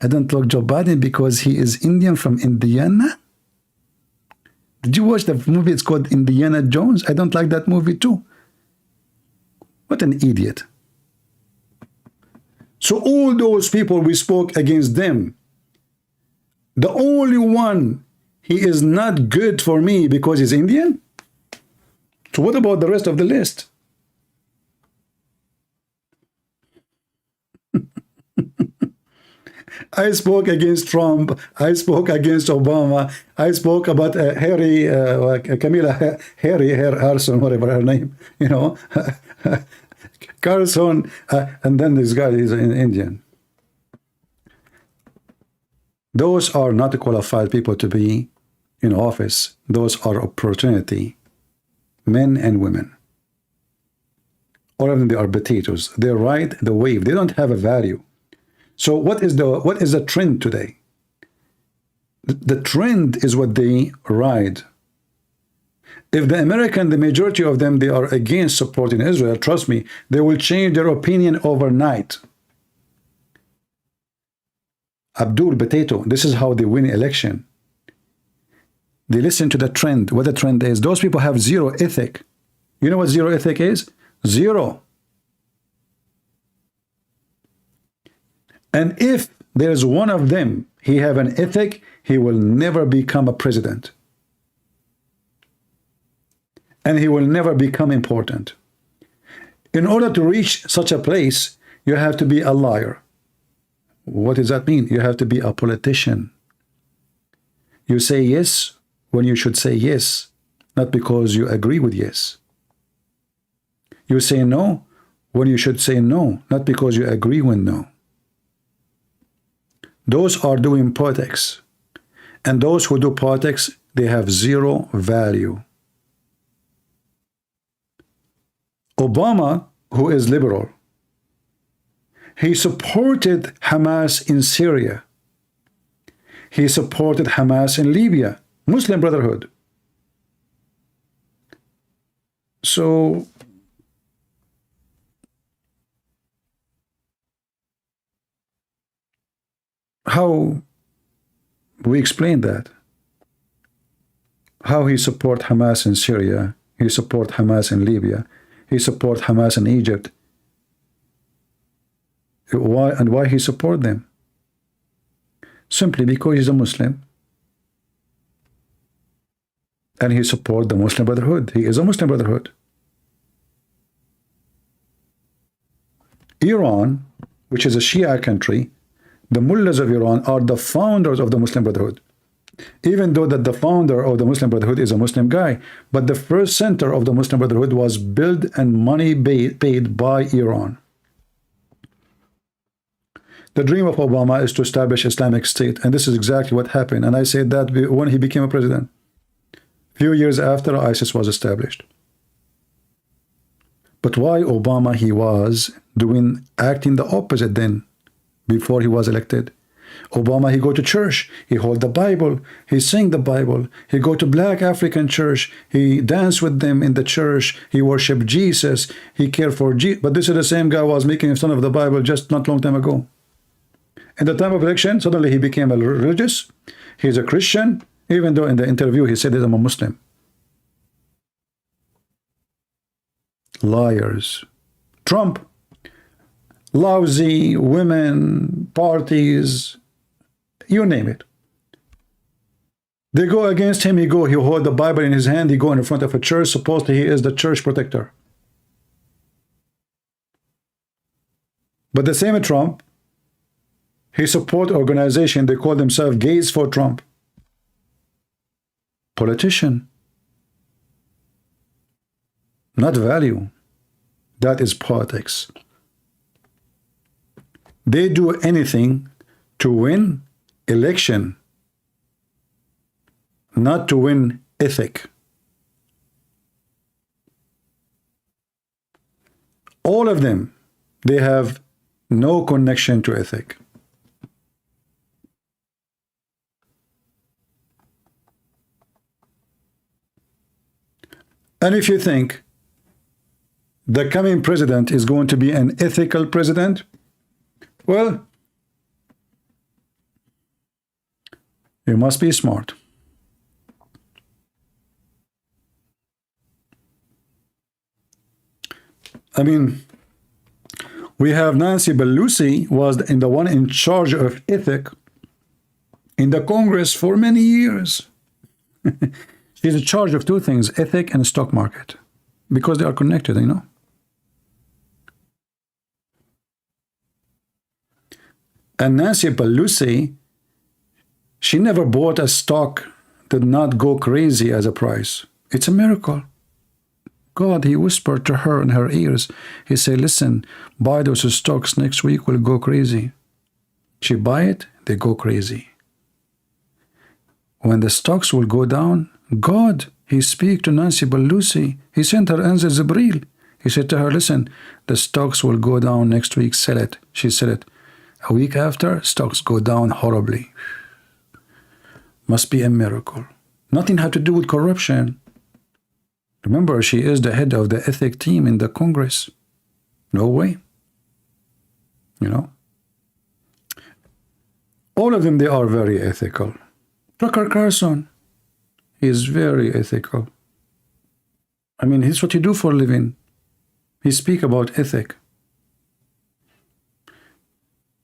don't like Joe Biden because he is Indian from Indiana. Did you watch the movie? It's called Indiana Jones. I don't like that movie too. What an idiot. So all those people, we spoke against them. The only one, he is not good for me because he's Indian. So what about the rest of the list? I spoke against Trump. I spoke against Obama. I spoke about Camilla Harrison, whatever her name, you know, Carlson, and then this guy is an Indian. Those are not qualified people to be in office. Those are opportunity, men and women. All of them, they are potatoes. They ride the wave. They don't have a value. So what is the trend today? The trend is what they ride. If the American, the majority of them, they are against supporting Israel, trust me, they will change their opinion overnight. Abdul, potato, this is how they win election. They listen to the trend. What the trend is, those people have zero ethic. You know what zero ethic is? Zero. And if there's one of them, he have an ethic, he will never become a president. And he will never become important. In order to reach such a place, you have to be a liar. What does that mean? You have to be a politician. You say yes when you should say yes, not because you agree with yes. You say no when you should say no, not because you agree with no. Those are doing politics. And those who do politics, they have zero value. Obama, who is liberal, he supported Hamas in Syria. He supported Hamas in Libya, Muslim Brotherhood. So, how we explain that? How he support Hamas in Syria, he support Hamas in Libya, he support Hamas in Egypt. Why he support them? Simply because he's a Muslim. And he support the Muslim Brotherhood. He is a Muslim Brotherhood. Iran, which is a Shia country, the mullahs of Iran are the founders of the Muslim Brotherhood. Even though that the founder of the Muslim Brotherhood is a Muslim guy, but the first center of the Muslim Brotherhood was built and money paid by Iran. The dream of Obama is to establish Islamic State, and this is exactly what happened. And I said that when he became a president. Few years after, ISIS was established. But why Obama, he was acting the opposite then, before he was elected? Obama, he go to church, he hold the Bible, he sing the Bible, he go to black African church, he dance with them in the church, he worship Jesus, he care for Jesus. But this is the same guy who was making fun of the Bible just not long time ago. In the time of election, suddenly he became a religious, he's a Christian, even though in the interview he said that I'm a Muslim. Liars. Trump, lousy women, parties, you name it. They go against him, he hold the Bible in his hand, he go in front of a church, supposedly he is the church protector. But the same Trump, he support organization, they call themselves Gays for Trump. Politician. Not value. That is politics. They do anything to win election, not to win ethic. All of them, they have no connection to ethic. And if you think the coming president is going to be an ethical president, well, you must be smart. I mean, We have Nancy Pelosi was in the one in charge of ethics in the Congress for many years. She's in charge of two things, ethics and stock market, because they are connected, you know. And Nancy Pelosi, she never bought a stock did not go crazy as a price. It's a miracle. God, he whispered to her in her ears. He said, listen, buy those stocks next week will go crazy. She buy it, they go crazy. When the stocks will go down, God, he speak to Nancy Pelosi. He sent her angel Jibril. He said to her, listen, the stocks will go down next week, sell it. She said it. A week after, stocks go down horribly. Must be a miracle. Nothing had to do with corruption. Remember, she is the head of the ethics team in the Congress. No way. You know? All of them, they are very ethical. Tucker Carlson is very ethical. I mean, he's what he do for a living. He speak about ethic.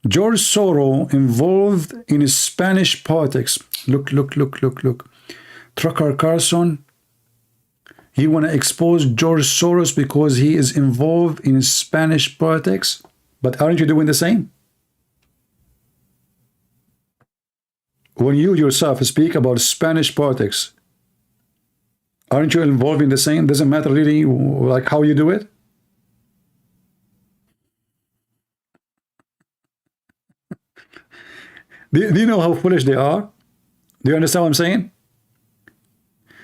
George Soros involved in Spanish politics. Look. Tucker Carlson, he want to expose George Soros because he is involved in Spanish politics. But aren't you doing the same? When you yourself speak about Spanish politics, aren't you involved in the same? Doesn't matter really like how you do it. Do you know how foolish they are? Do you understand what I'm saying?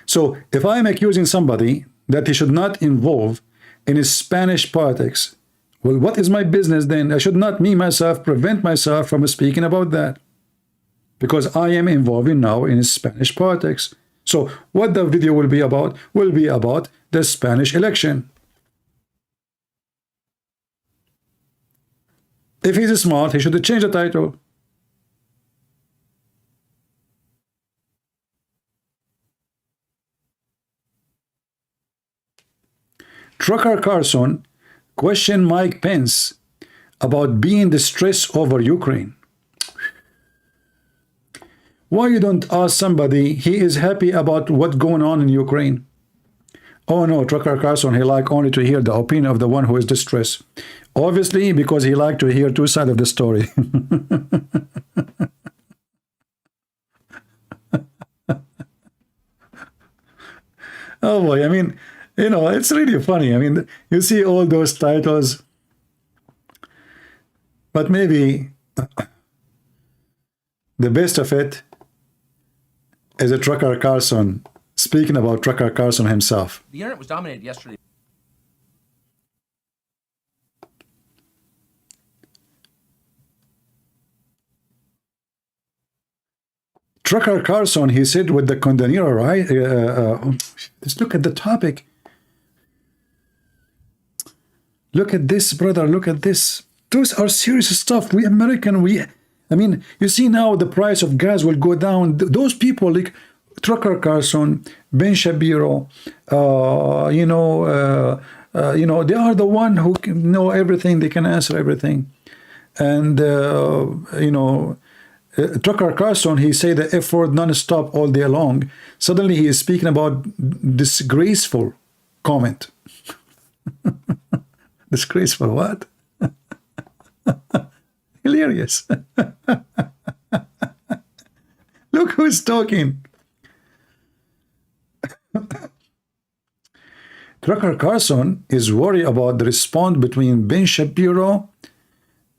So if I'm accusing somebody that he should not involve in his Spanish politics, well, what is my business then? I should not, me, myself, prevent myself from speaking about that. Because I am involving now in Spanish politics. So what the video will be about the Spanish election. If he's smart, he should change the title. Tucker Carlson questioned Mike Pence about being distressed over Ukraine. Why you don't ask somebody he is happy about what's going on in Ukraine? Oh no, Tucker Carlson, he like only to hear the opinion of the one who is distressed. Obviously, because he like to hear two sides of the story. Oh boy, I mean, you know, it's really funny. I mean, you see all those titles, but maybe the best of it is a Tucker Carlson speaking about Tucker Carlson himself. The internet was dominated yesterday. Tucker Carlson, he said with the Condonero, right? Let's look at the topic. Look at this, brother. Look at this. Those are serious stuff. We American, I mean, you see now the price of gas will go down. Those people like Tucker Carlson, Ben Shapiro, you know, they are the one who can know everything. They can answer everything. And, you know, Tucker Carlson, he say the F word non-stop all day long. Suddenly he is speaking about disgraceful comment. Disgraceful what? Hilarious. Look who's talking. Tucker Carlson is worried about the response between Ben Shapiro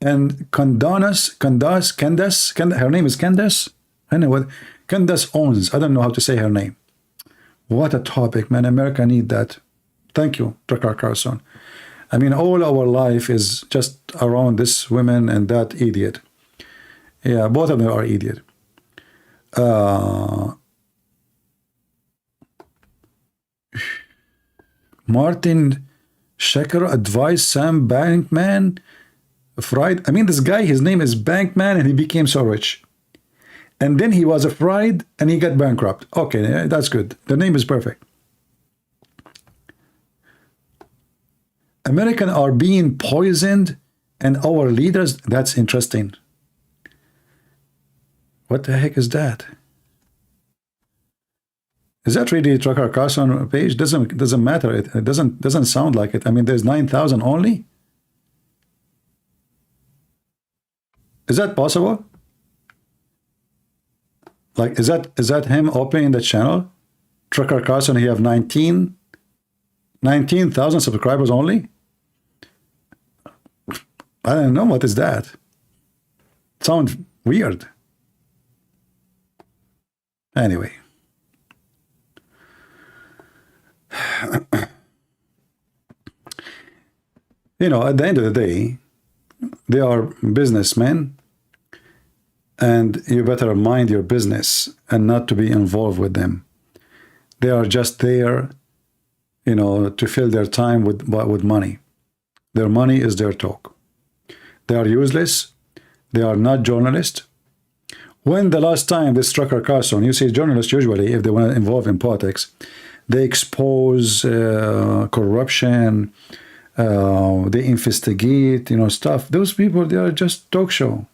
and Candace, her name is Candace. I know what Candace owns. I don't know how to say her name. What a topic, man. America need that. Thank you, Tucker Carlson. I mean, all our life is just around this woman and that idiot. Yeah, both of them are idiot. Martin Shecker advised Sam Bankman Fried. I mean, this guy, his name is Bankman, and he became so rich. And then he was afraid, and he got bankrupt. Okay, that's good. The name is perfect. Americans are being poisoned And our leaders, that's interesting. What the heck is that? Is that really Tucker Carlson page? Doesn't matter. It doesn't sound like it. I mean, there's 9,000 only. Is that possible? Like, is that him opening the channel? Tucker Carlson, he have 19,000 subscribers only? I don't know, what is that? Sounds weird. Anyway. You know, at the end of the day, they are businessmen, and you better mind your business and not to be involved with them. They are just there, you know, to fill their time with money. Their money is their talk. They are useless. They are not journalists. When the last time this Tucker Carlson, you see journalists usually, if they want to involve in politics, they expose corruption, they investigate, you know, stuff. Those people, they are just talk show.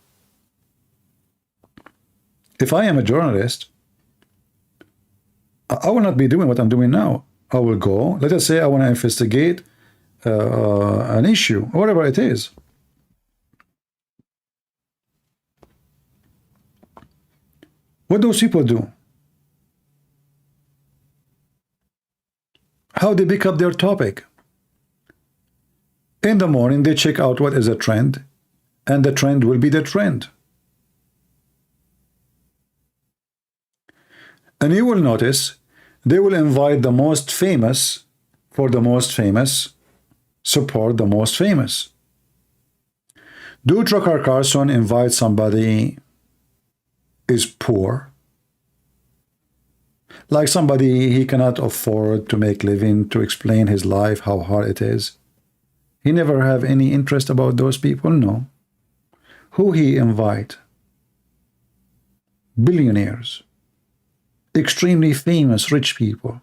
If I am a journalist, I will not be doing what I'm doing now. I will go, let us say I want to investigate an issue, whatever it is. What those people do? How they pick up their topic? In the morning, they check out what is a trend, and the trend will be the trend. And you will notice they will invite the most famous for the most famous, support the most famous. Do Tucker Carlson invite somebody is poor? Like somebody he cannot afford to make living, to explain his life, how hard it is. He never have any interest about those people? No. Who he invite? Billionaires. Extremely famous, rich people.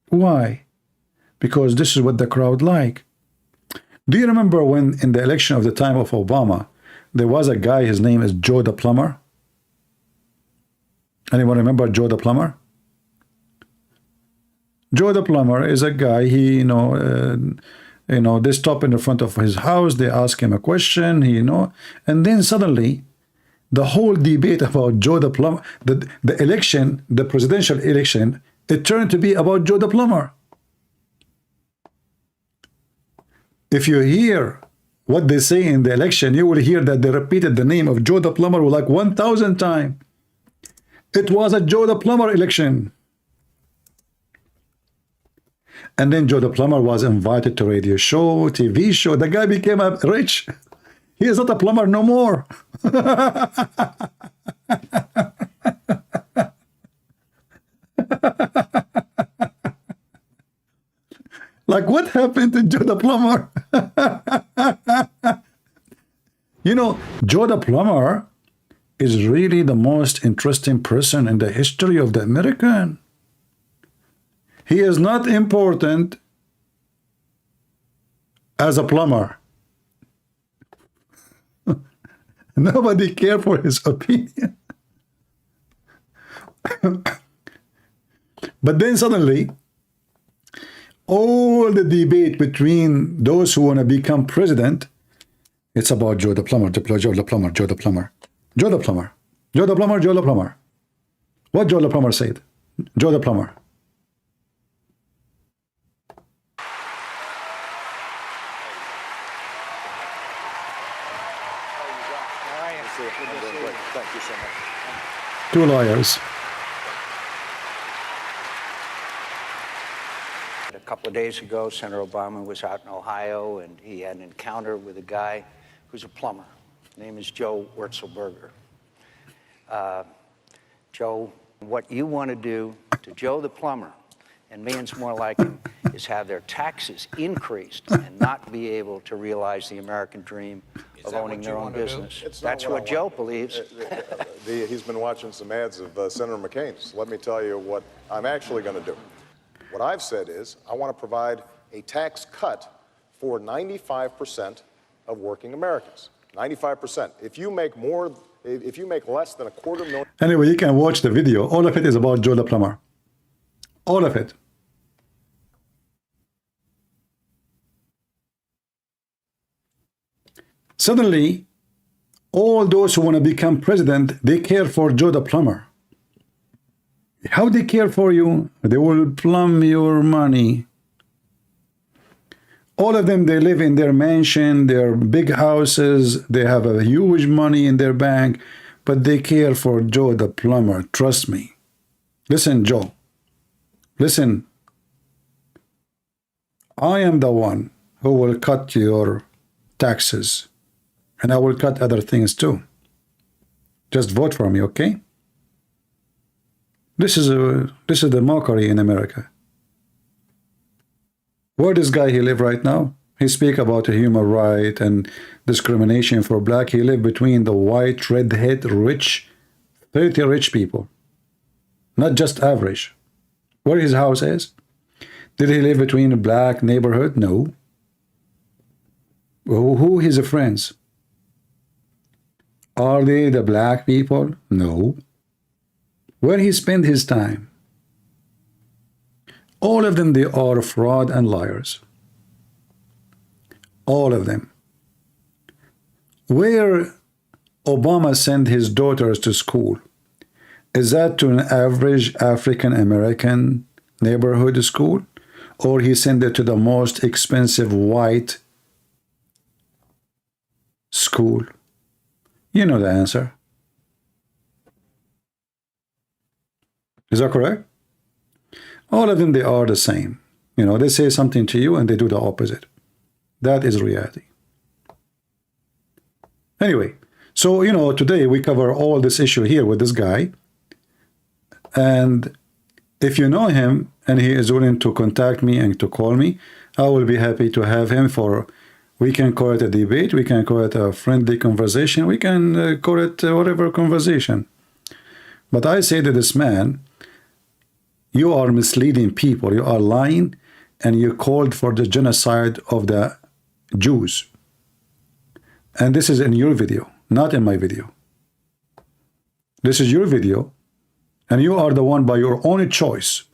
Why? Because this is what the crowd like. Do you remember when in the election of the time of Obama, there was a guy, his name is Joe the Plumber? Anyone remember Joe the Plumber? Joe the Plumber is a guy, he, they stop in the front of his house, they ask him a question, and then suddenly, the whole debate about Joe the Plumber, the election, the presidential election, it turned to be about Joe the Plumber. If you hear what they say in the election, you will hear that they repeated the name of Joe the Plumber like 1,000 times. It was a Joe the Plumber election. And then Joe the Plumber was invited to radio show, TV show. The guy became rich. He is not a plumber no more. Like, what happened to Joe the Plumber? Joe the Plumber is really the most interesting person in the history of the American. He is not important as a plumber. Nobody cares for his opinion. But then suddenly, all the debate between those who want to become president, it's about Joe the Plumber, Joe the Plumber, Joe the Plumber, Joe the Plumber, Joe the Plumber, Joe the Plumber. What Joe the Plumber said? Joe the Plumber. Two lawyers. A couple of days ago, Senator Obama was out in Ohio, and he had an encounter with a guy who's a plumber. His name is Joe Wurzelberger. Joe, what you want to do to Joe the plumber, and millions more like him, is have their taxes increased and not be able to realize the American dream of owning their own business. That's what Joe believes. He's been watching some ads of Senator McCain's. Let me tell you what I'm actually going to do. What I've said is I want to provide a tax cut for 95% of working Americans. 95%. If you make less than $250,000. Anyway, you can watch the video. All of it is about Joe the plumber. All of it. Suddenly, all those who want to become president, they care for Joe the plumber. How they care for you? They will plumb your money. All of them, they live in their mansion, their big houses, they have a huge money in their bank, but they care for Joe the plumber. Trust me. Listen, Joe. Listen. I am the one who will cut your taxes, and I will cut other things too. Just vote for me, okay? This is the mockery in America. Where this guy he live right now? He speak about a human right and discrimination for black. He live between the white, redhead, rich, filthy rich people. Not just average. Where his house is? Did he live between a black neighborhood? No. Who his friends? Are they the black people? No. Where he spend his time? All of them, they are fraud and liars. All of them. Where Obama sent his daughters to school, is that to an average African-American neighborhood school? Or he sent it to the most expensive white school? You know the answer. Is that correct? All of them, they are the same. You know, they say something to you and they do the opposite. That is reality. Anyway, so, you know, today we cover all this issue here with this guy. And if you know him and he is willing to contact me and to call me, I will be happy to have him for, we can call it a debate, we can call it a friendly conversation, we can call it whatever conversation. But I say to this man, you are misleading people, you are lying, and you called for the genocide of the Jews. And this is in your video, not in my video. This is your video, and you are the one by your own choice.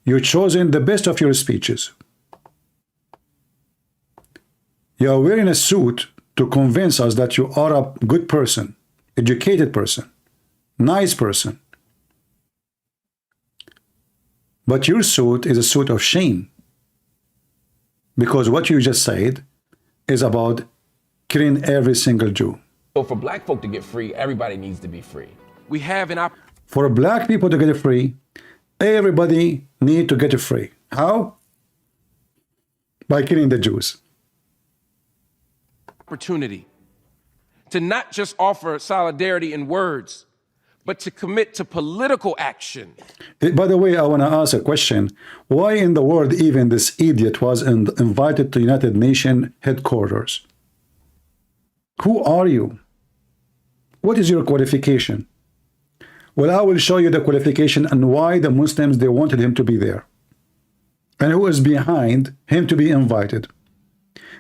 You've chosen the best of your speeches. You are wearing a suit to convince us that you are a good person, educated person, nice person. But your suit is a suit of shame. Because what you just said is about killing every single Jew. So for black folk to get free, everybody needs to be free. We have an For black people to get free, everybody need to get free. How? By killing the Jews. opportunity to not just offer solidarity in words, but to commit to political action. By the way, I want to ask a question. Why in the world even this idiot was invited to United Nations headquarters? Who are you? What is your qualification? Well, I will show you the qualification and why the Muslims, they wanted him to be there. And who is behind him to be invited.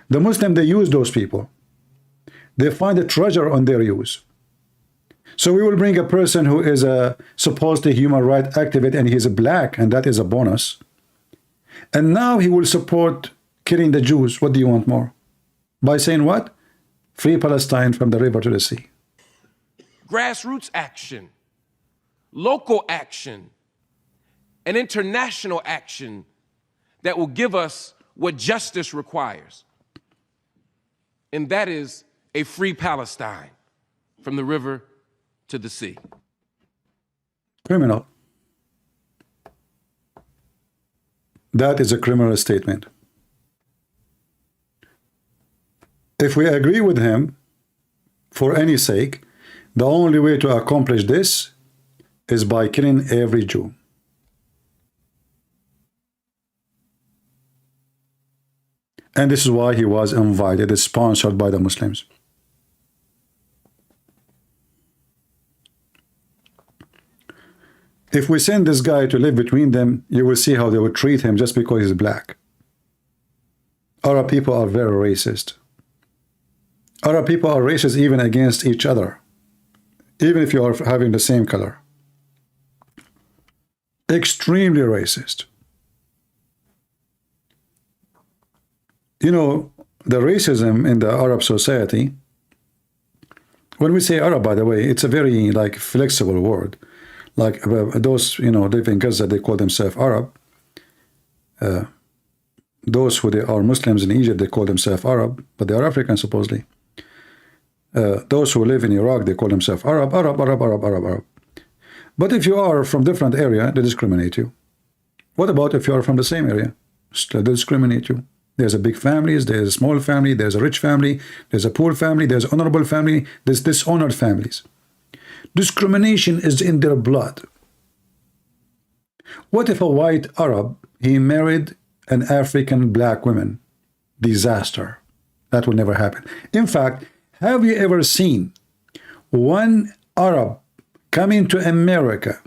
The Muslim, they use those people. They find a treasure on their use. So we will bring a person who is a supposedly human rights activist and he's a black, and that is a bonus. And now he will support killing the Jews. What do you want more? By saying what? Free Palestine from the river to the sea. Grassroots action, local action, and international action that will give us what justice requires. And that is a free Palestine from the river to the sea. Criminal. That is a criminal statement. If we agree with him, for any sake, the only way to accomplish this is by killing every Jew. And this is why he was invited, sponsored by the Muslims. If we send this guy to live between them, you will see how they would treat him just because he's black. Arab people are very racist. Arab people are racist even against each other, even if you are having the same color. Extremely racist. You know, the racism in the Arab society, when we say Arab, by the way, it's a very like flexible word. Like those, you know, live in Gaza, they call themselves Arab. Those who they are Muslims in Egypt, they call themselves Arab, but they are African supposedly. Those who live in Iraq, they call themselves Arab. But if you are from different area, they discriminate you. What about if you are from the same area? Still they discriminate you. There's a big families, there's a small family, there's a rich family, there's a poor family, there's honorable family, there's dishonored families. Discrimination is in their blood. What if a white Arab, he married an African black woman? Disaster. That will never happen. In fact, have you ever seen one Arab coming to America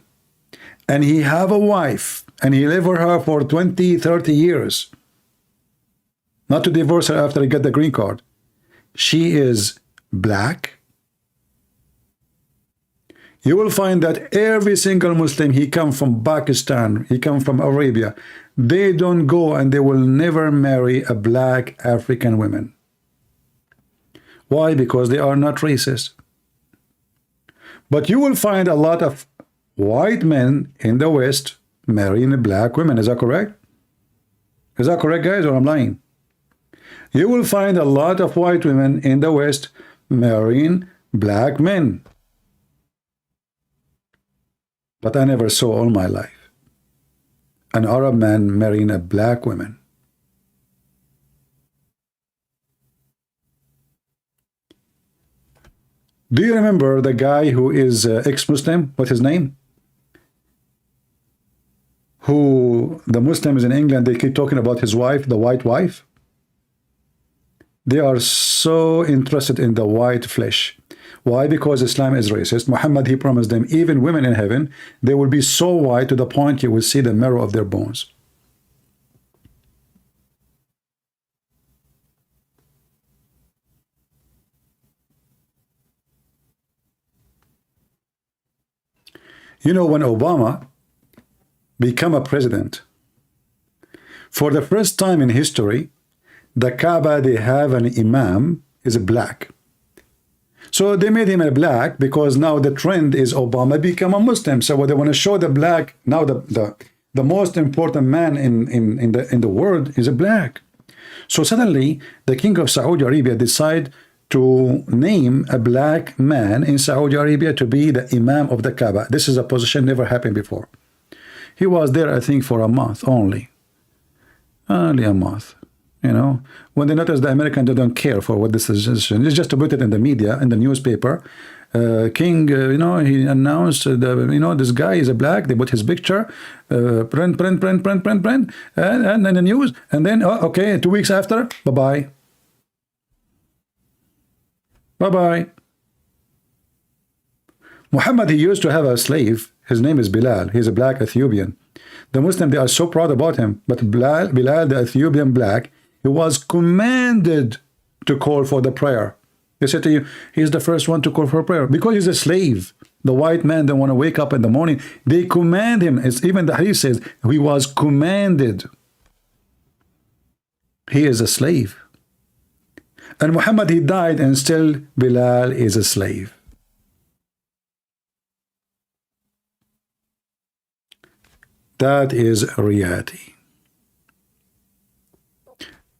and he have a wife and he live with her for 20, 30 years? Not to divorce her after he get the green card. She is black. You will find that every single Muslim, he come from Pakistan, he come from Arabia, they don't go and they will never marry a black African woman. Why? Because they are not racist. But you will find a lot of white men in the West marrying black women. Is that correct? Is that correct, guys, or I'm lying? You will find a lot of white women in the West marrying black men. But I never saw all my life an Arab man marrying a black woman. Do you remember the guy who is ex-Muslim? What's his name? Who the Muslims in England, they keep talking about his wife, the white wife. They are so interested in the white flesh. Why? Because Islam is racist. Muhammad, he promised them, even women in heaven, they will be so white to the point you will see the marrow of their bones. You know, when Obama became a president, for the first time in history, the Kaaba, they have an imam, is black. So they made him a black because now the trend is Obama become a Muslim. So what they want to show the black, now the most important man in the world is a black. So suddenly the king of Saudi Arabia decide to name a black man in Saudi Arabia to be the imam of the Kaaba. This is a position never happened before. He was there, I think, for a month only. Only a month. You know, when they notice the American, they don't care for what this decision is, just to put it in the media, in the newspaper. King, you know, he announced, you know, this guy is a black. They put his picture, print, and in the news. And then, oh, okay, 2 weeks after, bye-bye. Bye-bye. Muhammad, he used to have a slave. His name is Bilal. He's a black Ethiopian. The Muslims, they are so proud about him. But Bilal, the Ethiopian black, he was commanded to call for the prayer. They said to you, he's the first one to call for prayer because he's a slave. The white man don't want to wake up in the morning. They command him. It's even the hadith says he was commanded. He is a slave. And Muhammad, he died, and still Bilal is a slave. That is reality.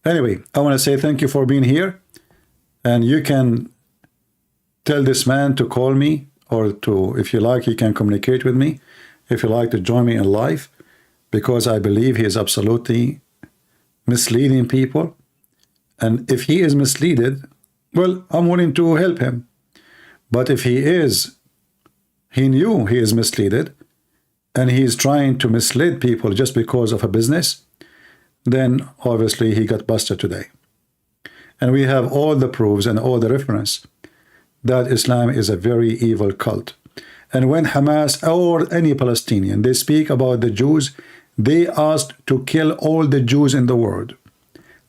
Anyway, I want to say thank you for being here. And you can tell this man to call me, or to, if you like, you can communicate with me. If you like to join me in live, because I believe he is absolutely misleading people. And if he is misleaded, well, I'm willing to help him. But if he knew he is misleaded, and he is trying to mislead people just because of a business, then obviously he got busted today. And we have all the proofs and all the reference that Islam is a very evil cult. And when Hamas or any Palestinian, they speak about the Jews, they asked to kill all the Jews in the world.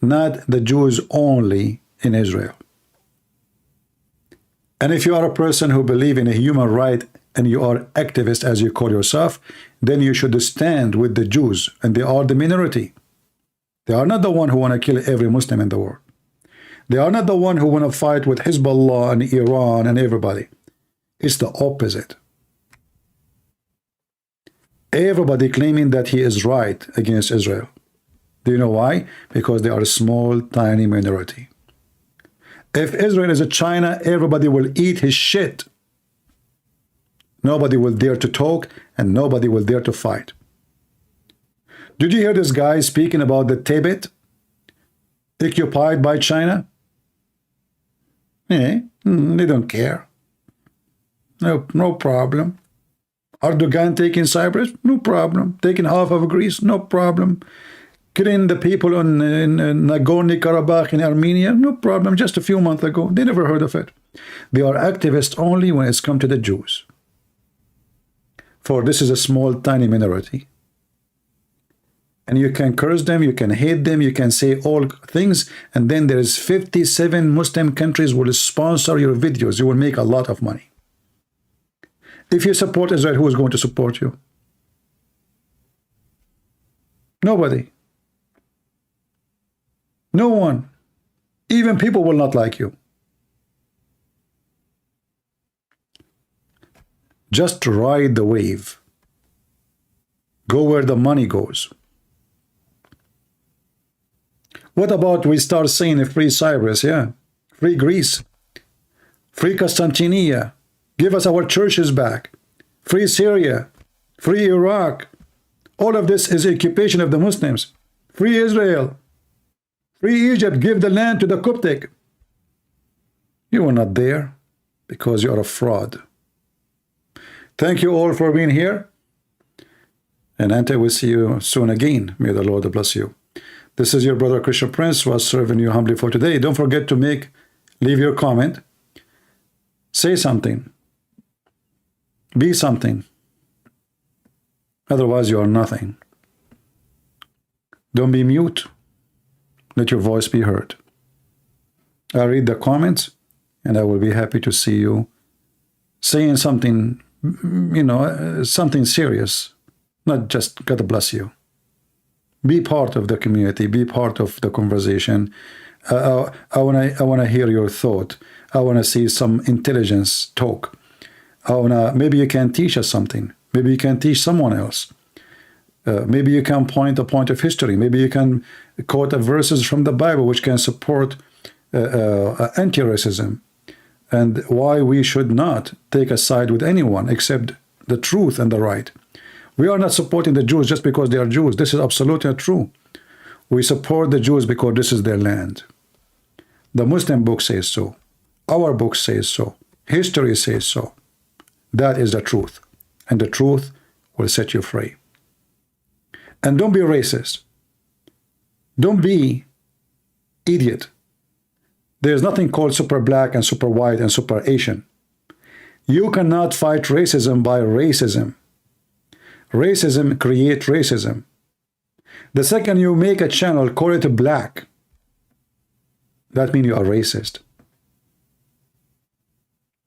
not the Jews only in Israel. And if you are a person who believes in a human right and you are activist as you call yourself, then you should stand with the Jews, and they are the minority. They are not the one who want to kill every Muslim in the world. They are not the one who want to fight with Hezbollah and Iran and everybody. It's the opposite. Everybody claiming that he is right against Israel. Do you know why? Because they are a small, tiny minority. If Israel is a China, everybody will eat his shit. Nobody will dare to talk, and nobody will dare to fight. Did you hear this guy speaking about the Tibet occupied by China? They don't care. No problem. Erdogan taking Cyprus? No problem. Taking half of Greece? No problem. Killing the people in Nagorno-Karabakh in Armenia? No problem. Just a few months ago. They never heard of it. They are activists only when it's come to the Jews. For this is a small, tiny minority. And you can curse them, you can hate them, you can say all things, and then there is 57 Muslim countries will sponsor your videos. You will make a lot of money. If you support Israel, who is going to support you? Nobody. No one. Even people will not like you. Just ride the wave. Go where the money goes. What about we start saying free Cyprus, yeah? Free Greece. Free Constantinia. Give us our churches back. Free Syria. Free Iraq. All of this is occupation of the Muslims. Free Israel. Free Egypt. Give the land to the Coptic. You are not there because you are a fraud. Thank you all for being here. And Ante, we'll see you soon again. May the Lord bless you. This is your brother Christian Prince, who was serving you humbly for today. Don't forget to leave your comment. Say something. Be something. Otherwise, you are nothing. Don't be mute. Let your voice be heard. I'll read the comments, and I will be happy to see you saying something, something serious. Not just God bless you. Be part of the community. Be part of the conversation. I want to hear your thought. I want to see some intelligence talk. Maybe you can teach us something. Maybe you can teach someone else. Maybe you can point a point of history. Maybe you can quote verses from the Bible which can support anti-racism and why we should not take a side with anyone except the truth and the right. We are not supporting the Jews just because they are Jews. This is absolutely not true. We support the Jews because this is their land. The Muslim book says so. Our book says so. History says so. That is the truth. And the truth will set you free. And don't be racist. Don't be idiot. There is nothing called super black and super white and super Asian. You cannot fight racism by racism. Racism creates racism. The second you make a channel, call it black, that means you are racist.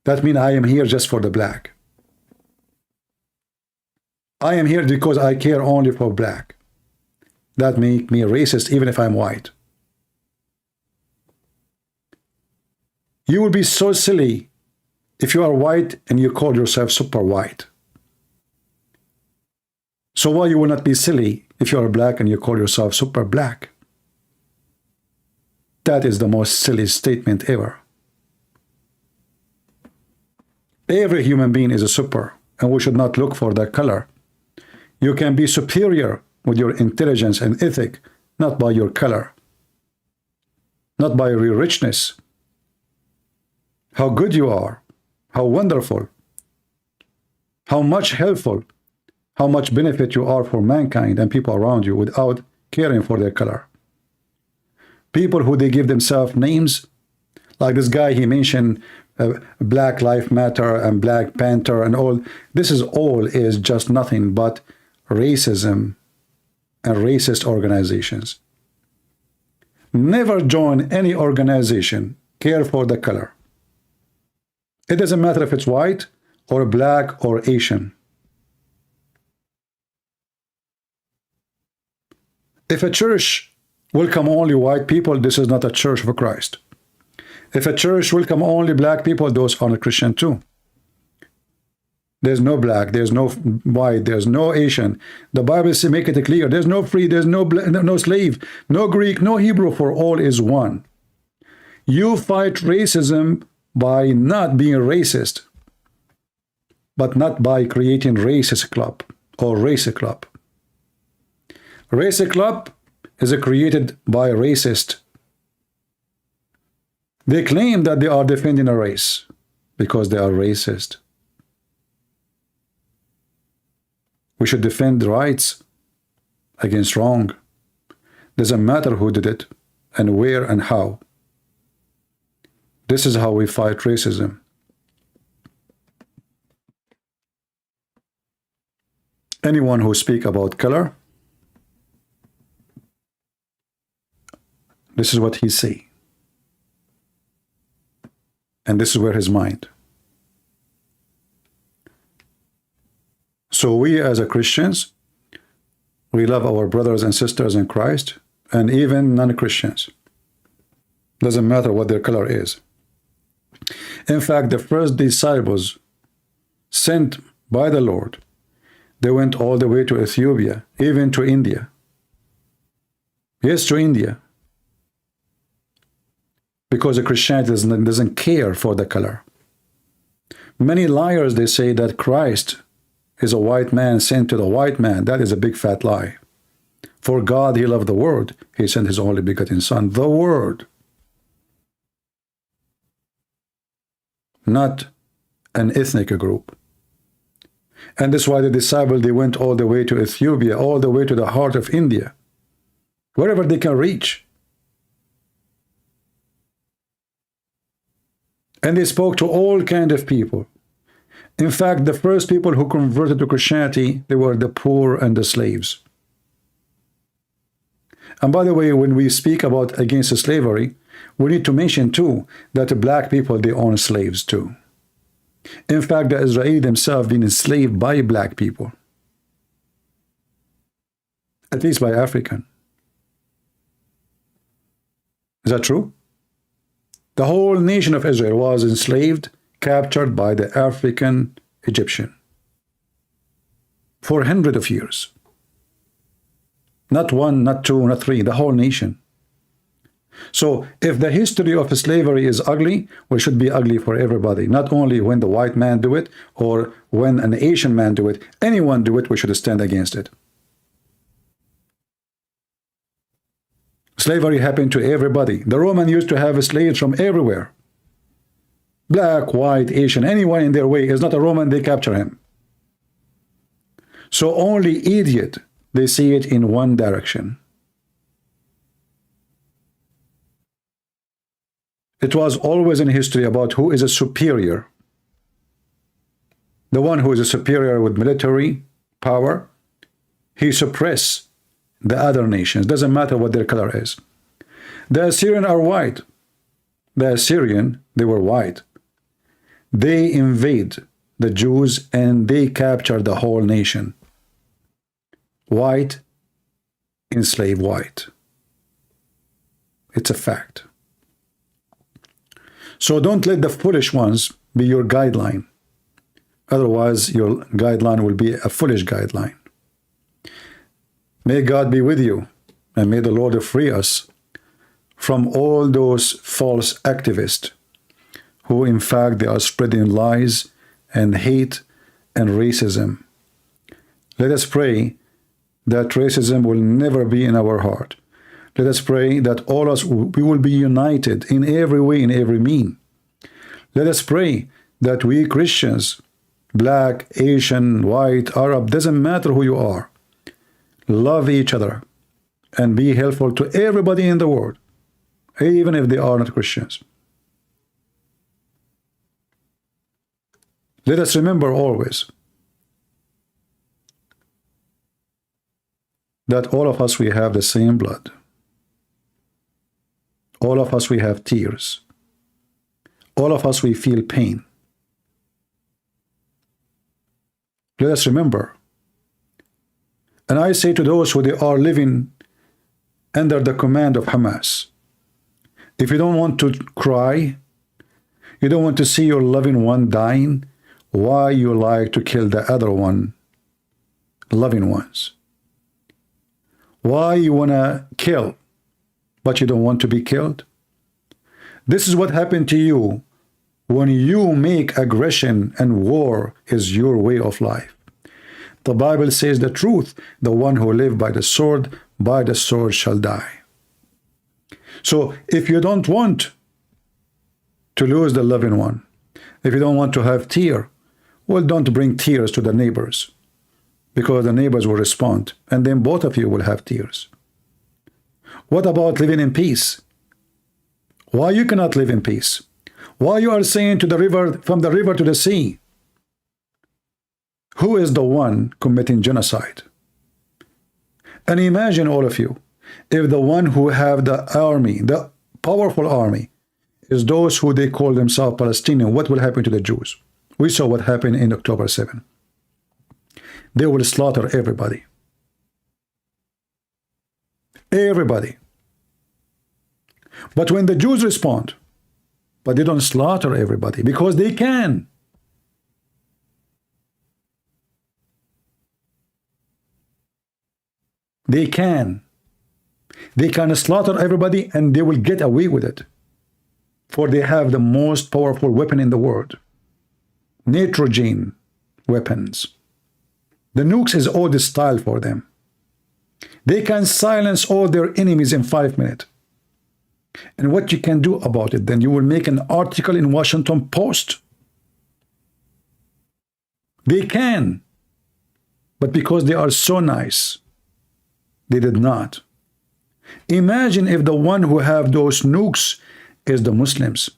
That means I am here just for the black. I am here because I care only for black. That makes me racist even if I'm white. You will be so silly if you are white and you call yourself super white. So why you will not be silly if you are black and you call yourself super black? That is the most silly statement ever. Every human being is a super, and we should not look for that color. You can be superior with your intelligence and ethic, not by your color, not by your richness. How good you are, how wonderful, how much helpful, how much benefit you are for mankind and people around you without caring for their color. People who they give themselves names, like this guy, he mentioned Black Lives Matter and Black Panther and all. This is just nothing but racism and racist organizations. Never join any organization. Care for the color. It doesn't matter if it's white or black or Asian. If a church welcome only white people, this is not a church of Christ. If a church welcome only black people, those are not Christian too. There's no black, there's no white, there's no Asian. The Bible says, make it clear, there's no free, there's no slave, no Greek, no Hebrew, for all is one. You fight racism by not being racist, but not by creating racist club or race club. Race club is created by a racist. They claim that they are defending a race because they are racist. We should defend rights against wrong. Doesn't matter who did it and where and how. This is how we fight racism. Anyone who speaks about color, this is what he say. And this is where his mind. So we as a Christians, we love our brothers and sisters in Christ, and even non-Christians. Doesn't matter what their color is. In fact, the first disciples sent by the Lord, they went all the way to Ethiopia, even to India. Yes, to India. Because the Christianity doesn't care for the color. Many liars, they say that Christ is a white man sent to the white man. That is a big fat lie. For God, he loved the world. He sent his only begotten son, the word. Not an ethnic group. And that's why the disciples, they went all the way to Ethiopia, all the way to the heart of India, wherever they can reach. And they spoke to all kinds of people. In fact, the first people who converted to Christianity, they were the poor and the slaves. And by the way, when we speak about against slavery, we need to mention too that the black people, they own slaves too. In fact, the Israeli themselves been enslaved by black people. At least by African. Is that true? The whole nation of Israel was enslaved, captured by the African Egyptian for hundreds of years. Not one, not two, not three, the whole nation. So if the history of slavery is ugly, well, it should be ugly for everybody. Not only when the white man do it or when an Asian man do it. Anyone do it, we should stand against it. Slavery happened to everybody. The Roman used to have slaves from everywhere. Black, white, Asian, anyone in their way is not a Roman, they capture him. So only idiot, they see it in one direction. It was always in history about who is a superior. The one who is a superior with military power, he suppresses the other nations. Doesn't matter what their color is. The Assyrian are white. The Assyrian, they were white. They invade the Jews and they capture the whole nation. White enslave white. It's a fact. So don't let the foolish ones be your guideline. Otherwise, your guideline will be a foolish guideline. May God be with you, and may the Lord free us from all those false activists who, in fact, they are spreading lies and hate and racism. Let us pray that racism will never be in our heart. Let us pray that all us, we will be united in every way, in every mean. Let us pray that we Christians, black, Asian, white, Arab, doesn't matter who you are, love each other and be helpful to everybody in the world, even if they are not Christians. Let us remember always that all of us, we have the same blood. All of us, we have tears. All of us, we feel pain. Let us remember. And I say to those who they are living under the command of Hamas, if you don't want to cry, you don't want to see your loving one dying, why you like to kill the other one, loving ones? Why you want to kill, but you don't want to be killed? This is what happened to you when you make aggression and war is your way of life. The Bible says the truth, the one who lives by the sword shall die. So if you don't want to lose the loving one, if you don't want to have tears, well, don't bring tears to the neighbors, because the neighbors will respond, and then both of you will have tears. What about living in peace? Why you cannot live in peace? Why you are saying to the river, from the river to the sea? Who is the one committing genocide? And imagine, all of you, if the one who have the army, the powerful army, is those who they call themselves Palestinian, what will happen to the Jews? We saw what happened in October 7. They will slaughter everybody. Everybody. But when the Jews respond, but they don't slaughter everybody because they can. They can. They can slaughter everybody and they will get away with it. For they have the most powerful weapon in the world. Nitrogen weapons. The nukes is all the style for them. They can silence all their enemies in 5 minutes. And what you can do about it, then you will make an article in Washington Post. They can. But because they are so nice, they did not. Imagine if the one who have those nukes is the Muslims,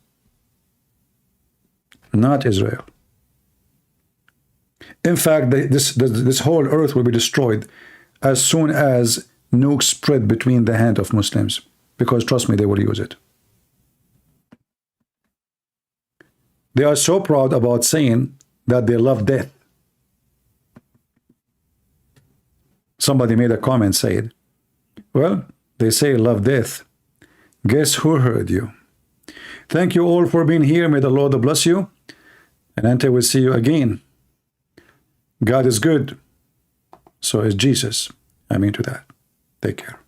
not Israel. In fact, this whole earth will be destroyed as soon as nukes spread between the hand of Muslims, because trust me, they will use it. They are so proud about saying that they love death. Somebody made a comment saying, well, they say love death. Guess who heard you? Thank you all for being here. May the Lord bless you. And until we see you again, God is good. So is Jesus. I'm into that. Take care.